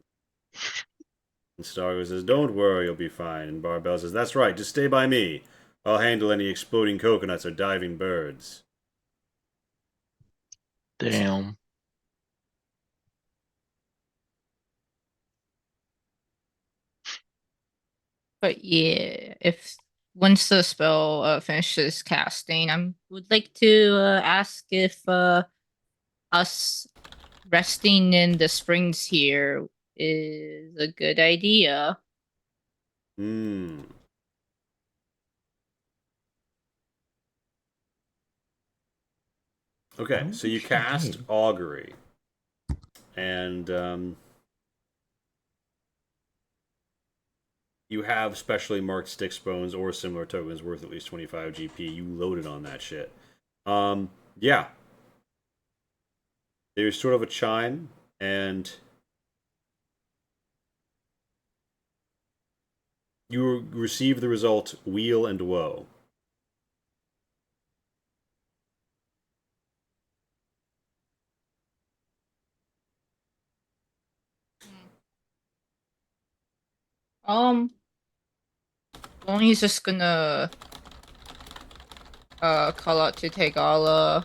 [SPEAKER 1] And Stargo says, "Don't worry, you'll be fine." And Barbell says, "That's right, just stay by me. I'll handle any exploding coconuts or diving birds."
[SPEAKER 4] Damn.
[SPEAKER 3] But yeah, if once the spell finishes casting, I would like to ask if us resting in the springs here is a good idea.
[SPEAKER 1] Hmm. Okay,
[SPEAKER 2] don't
[SPEAKER 1] so you
[SPEAKER 2] think she
[SPEAKER 1] cast
[SPEAKER 2] did.
[SPEAKER 1] Augury. And you have specially marked Styx bones or similar tokens worth at least 25 GP. You loaded on that shit. Yeah. There's sort of a chime, and you receive the result Wheel and Woe.
[SPEAKER 3] Lonnie's just gonna call out to Tegala.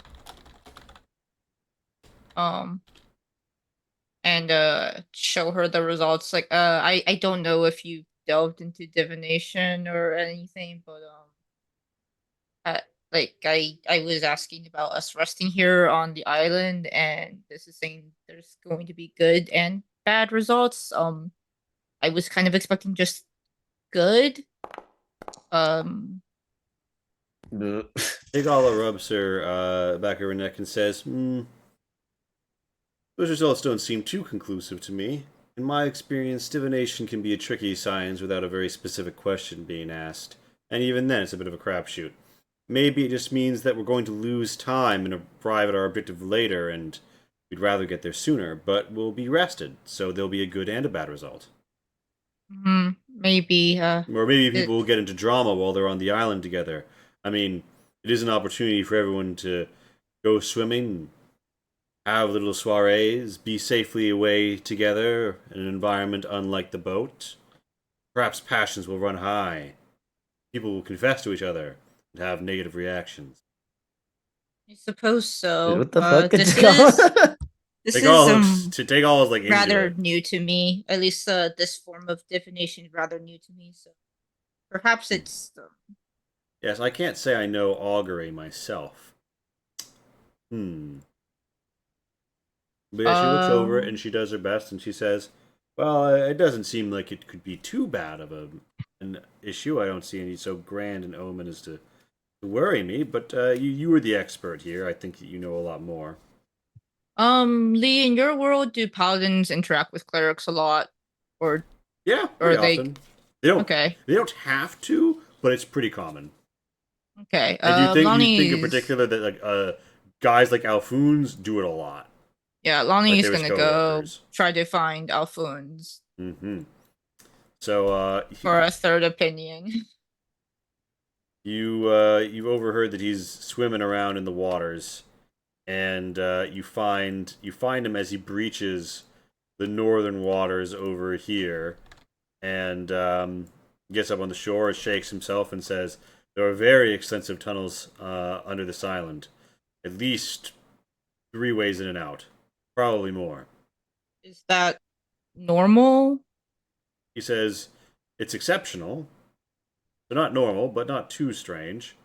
[SPEAKER 3] And show her the results. Like I don't know if you delved into divination or anything, but I was asking about us resting here on the island, and this is saying there's going to be good and bad results. I was kind of expecting just good.
[SPEAKER 1] Tegala rubs her back of her neck and says, "Those results don't seem too conclusive to me. In my experience, divination can be a tricky science without a very specific question being asked, and even then it's a bit of a crapshoot. Maybe it just means that we're going to lose time and arrive at our objective later, and we'd rather get there sooner, but we'll be rested, so there'll be a good and a bad result.
[SPEAKER 3] Maybe
[SPEAKER 1] Or maybe people will get into drama while they're on the island together. I mean, it is an opportunity for everyone to go swimming, have little soirees, be safely away together in an environment unlike the boat. Perhaps passions will run high. People will confess to each other and have negative reactions."
[SPEAKER 3] I suppose so.
[SPEAKER 2] What the fuck?
[SPEAKER 3] This is
[SPEAKER 1] Tegala is like into
[SPEAKER 3] rather
[SPEAKER 1] it.
[SPEAKER 3] new to me. At least this form of divination is rather new to me. So perhaps it's
[SPEAKER 1] Yes, I can't say I know augury myself. But yeah, she looks over it and she does her best and she says, "Well, it doesn't seem like it could be too bad of an issue. I don't see any so grand an omen as to worry me, but you were the expert here. I think that you know a lot more."
[SPEAKER 3] Lee, in your world, do paladins interact with clerics a lot, or
[SPEAKER 1] Yeah,
[SPEAKER 3] or
[SPEAKER 1] pretty
[SPEAKER 3] they?
[SPEAKER 1] often. They don't.
[SPEAKER 3] Okay,
[SPEAKER 1] They don't have to, but it's pretty common.
[SPEAKER 3] okay.
[SPEAKER 1] And you think in
[SPEAKER 3] Lonnie's
[SPEAKER 1] particular that like guys like Alfoons do it a lot,
[SPEAKER 3] yeah,
[SPEAKER 1] like
[SPEAKER 3] Lonnie's
[SPEAKER 1] they was
[SPEAKER 3] gonna go
[SPEAKER 1] coworkers.
[SPEAKER 3] try to find Alphoons
[SPEAKER 1] So
[SPEAKER 3] for a third opinion.
[SPEAKER 1] You've overheard that he's swimming around in the waters, and you find him as he breaches the northern waters over here, and gets up on the shore, shakes himself, and says, "There are very extensive tunnels under this island, at least 3 ways in and out, probably more."
[SPEAKER 3] Is that normal?
[SPEAKER 1] He says, "It's exceptional, so not normal, but not too strange."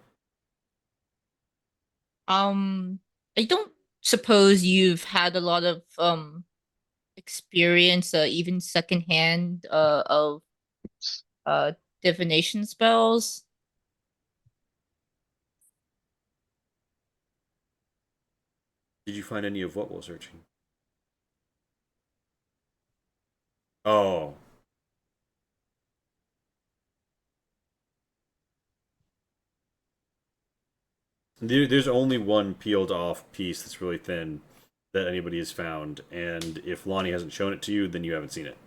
[SPEAKER 3] I don't suppose you've had a lot of experience, even secondhand, of uh divination spells.
[SPEAKER 1] Did you find any of what while searching? Oh. There's only one peeled off piece that's really thin that anybody has found, and if Lonnie hasn't shown it to you, then you haven't seen it.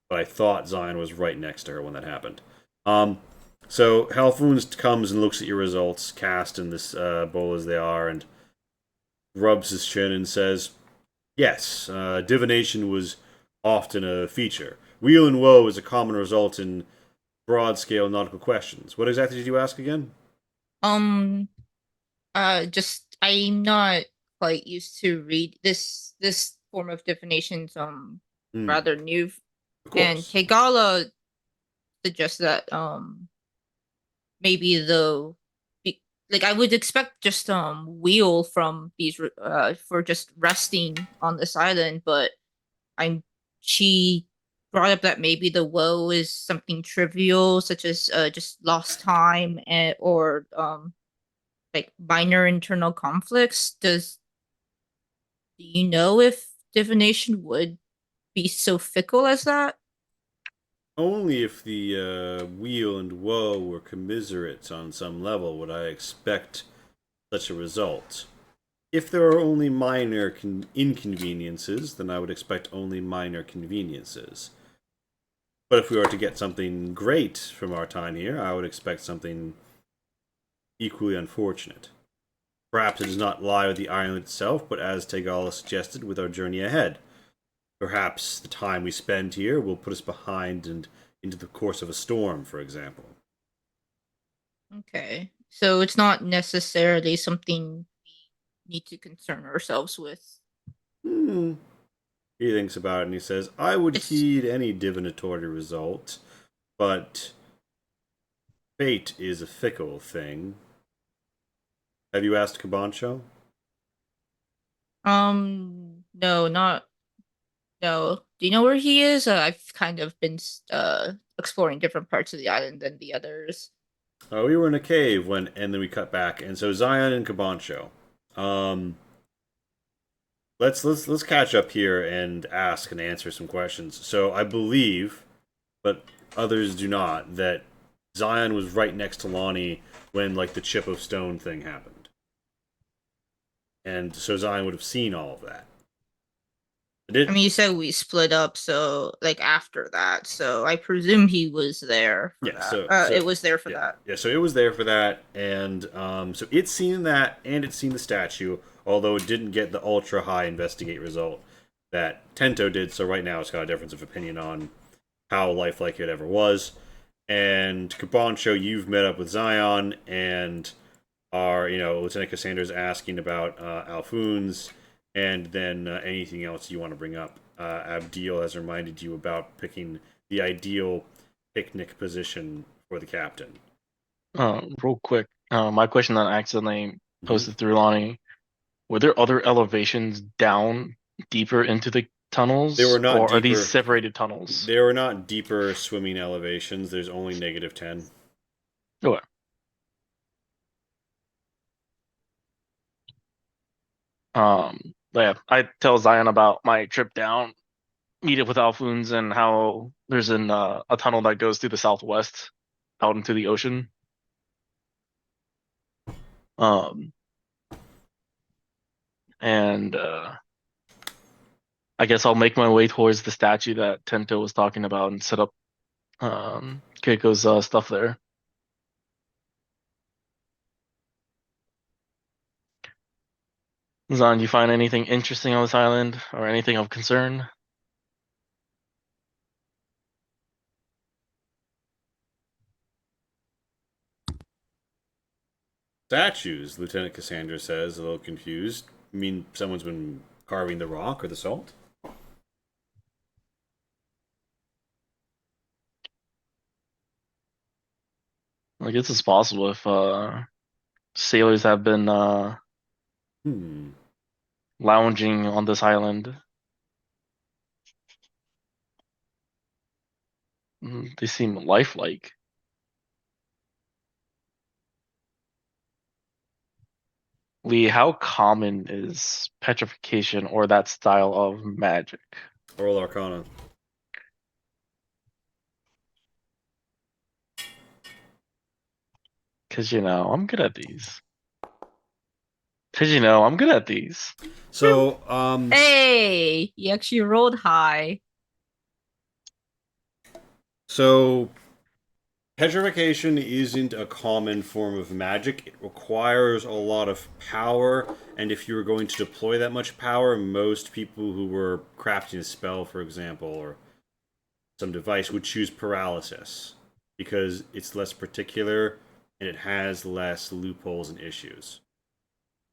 [SPEAKER 1] But I thought Zion was right next to her when that happened. So Halfoons comes and looks at your results, cast in this bowl as they are, and rubs his chin and says, "Yes, divination was often a feature. Wheel and woe is a common result in broad-scale nautical questions. What exactly did you ask again?"
[SPEAKER 3] Um, just I'm not quite used to read this form of divination's
[SPEAKER 1] Hmm,
[SPEAKER 3] rather new,
[SPEAKER 1] of
[SPEAKER 3] and
[SPEAKER 1] course.
[SPEAKER 3] Hegala suggests that maybe like I would expect just wheel from these for just resting on this island, but I'm she brought up that maybe the woe is something trivial such as just lost time and or like minor internal conflicts. Do you know if divination would be so fickle as that?
[SPEAKER 1] Only if the wheel and woe were commiserates on some level would I expect such a result. If there are only minor inconveniences, then I would expect only minor conveniences. But if we are to get something great from our time here, I would expect something equally unfortunate. Perhaps it does not lie with the island itself, but as Tegala suggested, with our journey ahead. Perhaps the time we spend here will put us behind and into the course of a storm, for example.
[SPEAKER 3] Okay. So it's not necessarily something we need to concern ourselves with.
[SPEAKER 1] Hmm. He thinks about it and he says, "I would
[SPEAKER 3] It's
[SPEAKER 1] heed any divinatory result, but fate is a fickle thing." Have you asked Kabancho?
[SPEAKER 3] no, not no. Do you know where he is? I've kind of been exploring different parts of the island than the others.
[SPEAKER 1] Oh, we were in a cave when, and then we cut back, and so Zion and Kabancho. Um, let's catch up here and ask and answer some questions. So I believe, but others do not, that Zion was right next to Lonnie when like the chip of stone thing happened, and so Zion would have seen all of that.
[SPEAKER 3] I mean, you said we split up, so like after that, so I presume he was there for
[SPEAKER 1] Yeah,
[SPEAKER 3] that.
[SPEAKER 1] so
[SPEAKER 3] It was there for
[SPEAKER 1] yeah,
[SPEAKER 3] that.
[SPEAKER 1] yeah. So it was there for that, and so it's seen that, and it's seen the statue. Although it didn't get the ultra high investigate result that Tento did. So right now it's got a difference of opinion on how lifelike it ever was. And Cabancho, you've met up with Zion, and are Lieutenant Cassandra's asking about Alfoons, and then anything else you want to bring up. Abdil has reminded you about picking the ideal picnic position for the captain.
[SPEAKER 4] Real quick, my question that I accidentally
[SPEAKER 1] Mhm.
[SPEAKER 4] posted through Lonnie: were there other elevations down deeper into the tunnels,
[SPEAKER 1] They were not
[SPEAKER 4] or are these
[SPEAKER 1] deeper.
[SPEAKER 4] separated tunnels?
[SPEAKER 1] They were not deeper swimming elevations. There's only -10.
[SPEAKER 4] Okay. But yeah, I tell Zion about my trip down, meet up with Alfoons, and how there's a tunnel that goes through the southwest out into the ocean. Um, and I guess I'll make my way towards the statue that Tento was talking about and set up Keiko's stuff there. Zan, you find anything interesting on this island or anything of concern?
[SPEAKER 1] Statues, Lieutenant Cassandra says, a little confused. You mean someone's been carving the rock or the salt?
[SPEAKER 4] I guess it's possible if sailors have been
[SPEAKER 1] Hmm.
[SPEAKER 4] lounging on this island. They seem lifelike. Lee, how common is petrification or that style of magic?
[SPEAKER 1] Oral Arcana.
[SPEAKER 4] Because, I'm good at these. Because, I'm good at these.
[SPEAKER 1] So,
[SPEAKER 5] Hey, you actually rolled high.
[SPEAKER 1] so petrification isn't a common form of magic. It requires a lot of power, and if you were going to deploy that much power, most people who were crafting a spell, for example, or some device would choose paralysis because it's less particular and it has less loopholes and issues,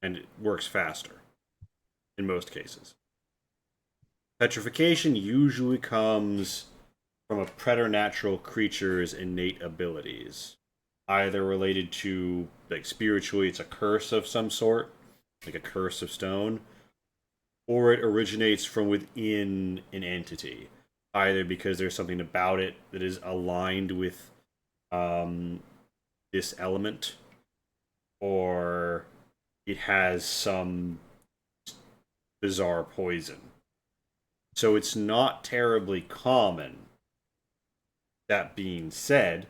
[SPEAKER 1] and it works faster in most cases. Petrification usually comes from a preternatural creature's innate abilities, either related to, like, spiritually, it's a curse of some sort, like a curse of stone, or it originates from within an entity, either because there's something about it that is aligned with um, this element, or it has some bizarre poison. So it's not terribly common. That being said,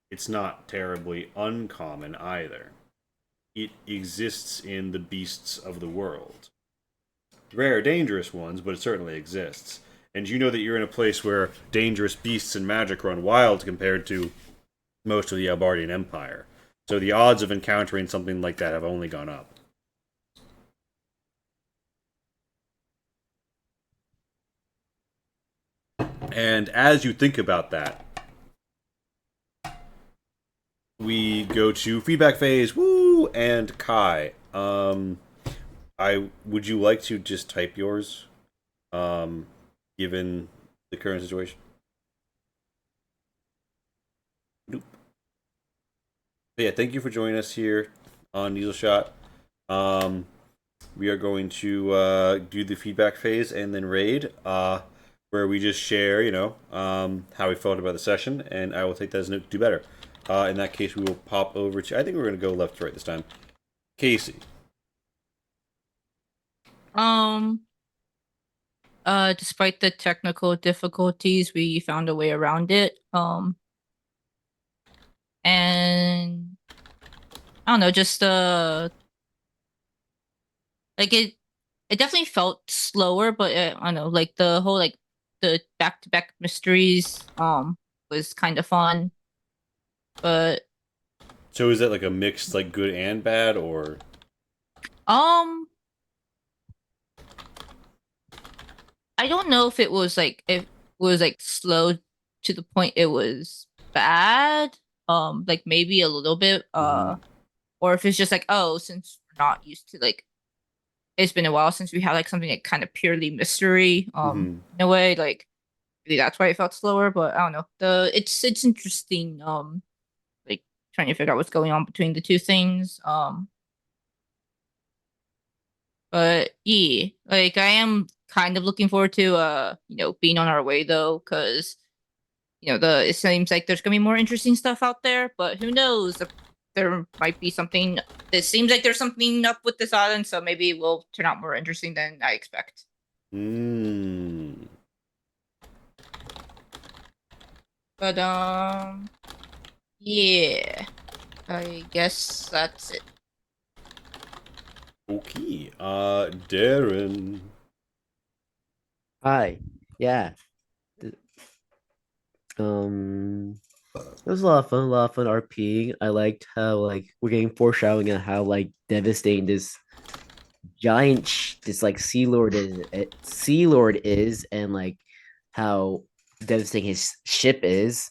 [SPEAKER 1] it's not terribly uncommon either. It exists in the beasts of the world. Rare, dangerous ones, but it certainly exists. And you know that you're in a place where dangerous beasts and magic run wild compared to most of the Albardian Empire. So the odds of encountering something like that have only gone up. And as you think about that, we go to feedback phase. Woo! And Kai. I would you like to just type yours, given the current situation? Nope. But yeah, thank you for joining us here on Needle Shot. We are going to do the feedback phase and then raid, where we just share, how we felt about the session, and I will take that as a note to do better. In that case, we will pop over to. I think we're going to go left to right this time. Casey.
[SPEAKER 3] Despite the technical difficulties, we found a way around it. And I don't know, just like it definitely felt slower, but I don't know, like the whole like the back-to-back mysteries was kind of fun. But
[SPEAKER 1] So is that like a mixed, like good and bad, or?
[SPEAKER 3] um I don't know if it was like slow to the point it was bad. Like maybe a little bit. Or if it's just like, oh, since we're not used to like it's been a while since we had like something like kind of purely mystery. In a way, like maybe that's why it felt slower, but I don't know. It's interesting, like trying to figure out what's going on between the two things. But yeah, like I am kind of looking forward to being on our way though, because it seems like there's gonna be more interesting stuff out there, but who knows? There might be something. It seems like there's something up with this island, so maybe it will turn out more interesting than I expect. But yeah, I guess that's it.
[SPEAKER 1] Okay. Darren.
[SPEAKER 2] Hi. Yeah. Th- it was a lot of fun RPing. I liked how like we're getting foreshadowing on how like devastating this giant this like Sea Lord is, and like how devastating his ship is.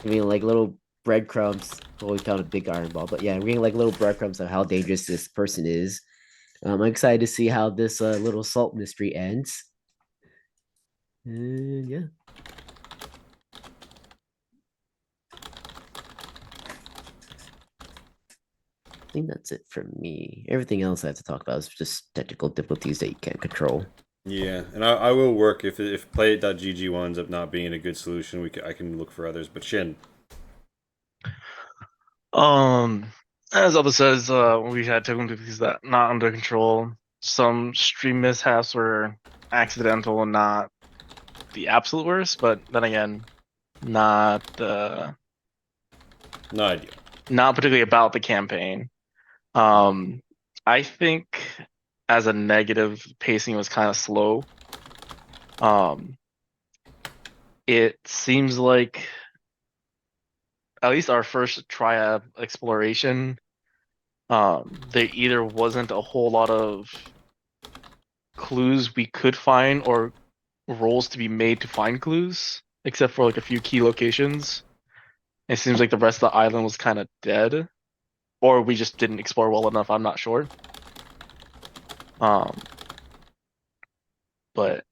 [SPEAKER 2] I mean, like little breadcrumbs. Well, we found a big iron ball, but yeah, we're getting like little breadcrumbs of how dangerous this person is. I'm excited to see how this little salt mystery ends. And yeah. I think that's it for me. Everything else I have to talk about is just technical difficulties that you can't control.
[SPEAKER 1] Yeah, and I will work if play.gg winds up not being a good solution. I can look for others. But Shin,
[SPEAKER 4] As Other says, we had technical difficulties that not under control. Some stream mishaps were accidental and not the absolute worst, but then again, not
[SPEAKER 1] no idea.
[SPEAKER 4] not particularly about the campaign. I think as a negative, pacing was kind of slow. It seems like at least our first triad exploration, there either wasn't a whole lot of clues we could find or rolls to be made to find clues, except for like a few key locations. It seems like the rest of the island was kind of dead, or we just didn't explore well enough. I'm not sure. But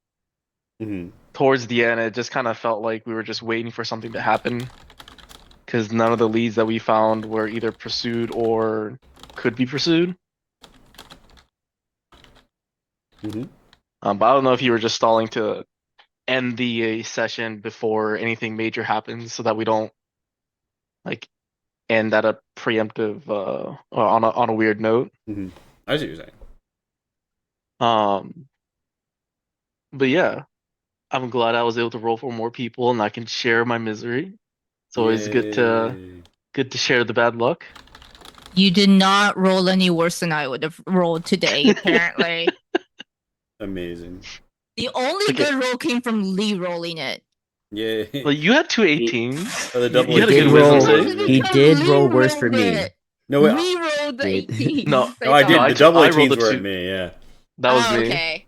[SPEAKER 1] Mm-hmm.
[SPEAKER 4] towards the end, it just kind of felt like we were just waiting for something to happen, because none of the leads that we found were either pursued or could be pursued.
[SPEAKER 1] Mm-hmm.
[SPEAKER 4] But I don't know if you were just stalling to end the session before anything major happens, so that we don't like end at a preemptive or on a weird note.
[SPEAKER 1] Mm-hmm. I see what you're saying.
[SPEAKER 4] But yeah, I'm glad I was able to roll for more people and I can share my misery. It's always
[SPEAKER 1] Yay.
[SPEAKER 4] good to share the bad luck.
[SPEAKER 3] You did not roll any worse than I would have rolled today, apparently.
[SPEAKER 1] Amazing.
[SPEAKER 3] The only
[SPEAKER 4] Okay.
[SPEAKER 3] good roll came from Lee rolling it.
[SPEAKER 1] Yay.
[SPEAKER 4] Well, you had two 18s.
[SPEAKER 1] Oh, the double
[SPEAKER 4] You had a
[SPEAKER 2] He
[SPEAKER 4] good
[SPEAKER 2] did
[SPEAKER 4] wisdom
[SPEAKER 2] roll-
[SPEAKER 4] save.
[SPEAKER 2] he did
[SPEAKER 3] Lee
[SPEAKER 2] roll worse for
[SPEAKER 3] rolled
[SPEAKER 2] me.
[SPEAKER 3] it.
[SPEAKER 1] No, wait.
[SPEAKER 3] Lee rolled the
[SPEAKER 2] Wait.
[SPEAKER 3] 18.
[SPEAKER 4] No,
[SPEAKER 1] I did.
[SPEAKER 4] I
[SPEAKER 1] The double
[SPEAKER 4] I rolled
[SPEAKER 1] 18s
[SPEAKER 4] the
[SPEAKER 1] were
[SPEAKER 4] two-
[SPEAKER 1] at me, yeah.
[SPEAKER 4] That was me.
[SPEAKER 3] Okay.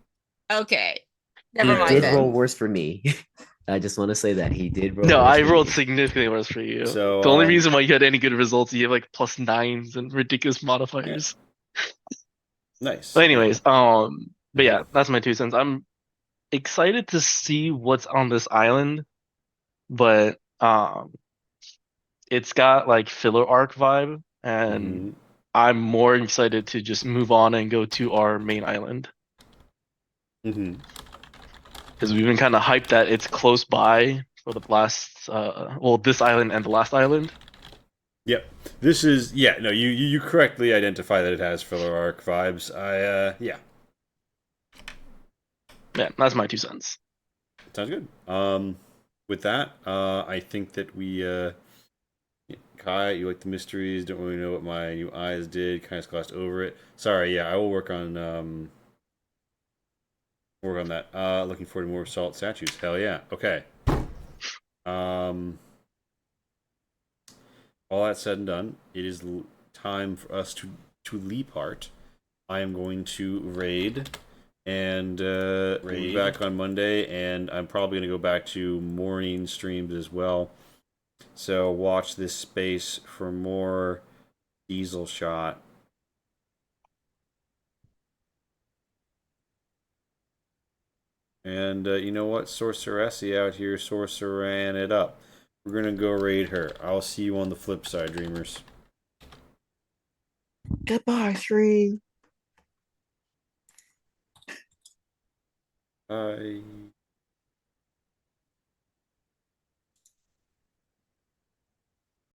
[SPEAKER 3] Okay. Never
[SPEAKER 2] He
[SPEAKER 1] Yeah.
[SPEAKER 3] mind
[SPEAKER 2] did
[SPEAKER 3] then.
[SPEAKER 2] roll worse for me. I just want to say that he did roll
[SPEAKER 4] No,
[SPEAKER 2] worse
[SPEAKER 4] I
[SPEAKER 2] for
[SPEAKER 4] rolled
[SPEAKER 2] me.
[SPEAKER 4] significantly worse for you.
[SPEAKER 1] So,
[SPEAKER 4] The only reason why you had any good results, you have like plus 9s and ridiculous modifiers.
[SPEAKER 1] Nice.
[SPEAKER 4] But anyways, but yeah, that's my 2 cents. I'm excited to see what's on this island, but it's got like filler arc vibe, and
[SPEAKER 1] Mhm.
[SPEAKER 4] I'm more excited to just move on and go to our main island.
[SPEAKER 1] Mhm.
[SPEAKER 4] Because we've been kind of hyped that it's close by for the last, this island and the last island.
[SPEAKER 1] Yep. This is no. You correctly identify that it has filler arc vibes. Yeah.
[SPEAKER 4] Yeah, that's my 2 cents.
[SPEAKER 1] Sounds good. With that, I think that we Kai, you like the mysteries, don't really know what my new eyes did, kind of glossed over it. Sorry, yeah, I will work on that. Looking forward to more salt statues. Hell yeah. Okay. All that said and done, it is time for us to depart. I am going to raid and raid back on Monday, and I'm probably going to go back to morning streams as well. So watch this space for more diesel shot. And you know what? Sorceressi out here sorceran it up. We're going to go raid her. I'll see you on the flip side, dreamers.
[SPEAKER 2] Goodbye, 3.
[SPEAKER 1] Bye.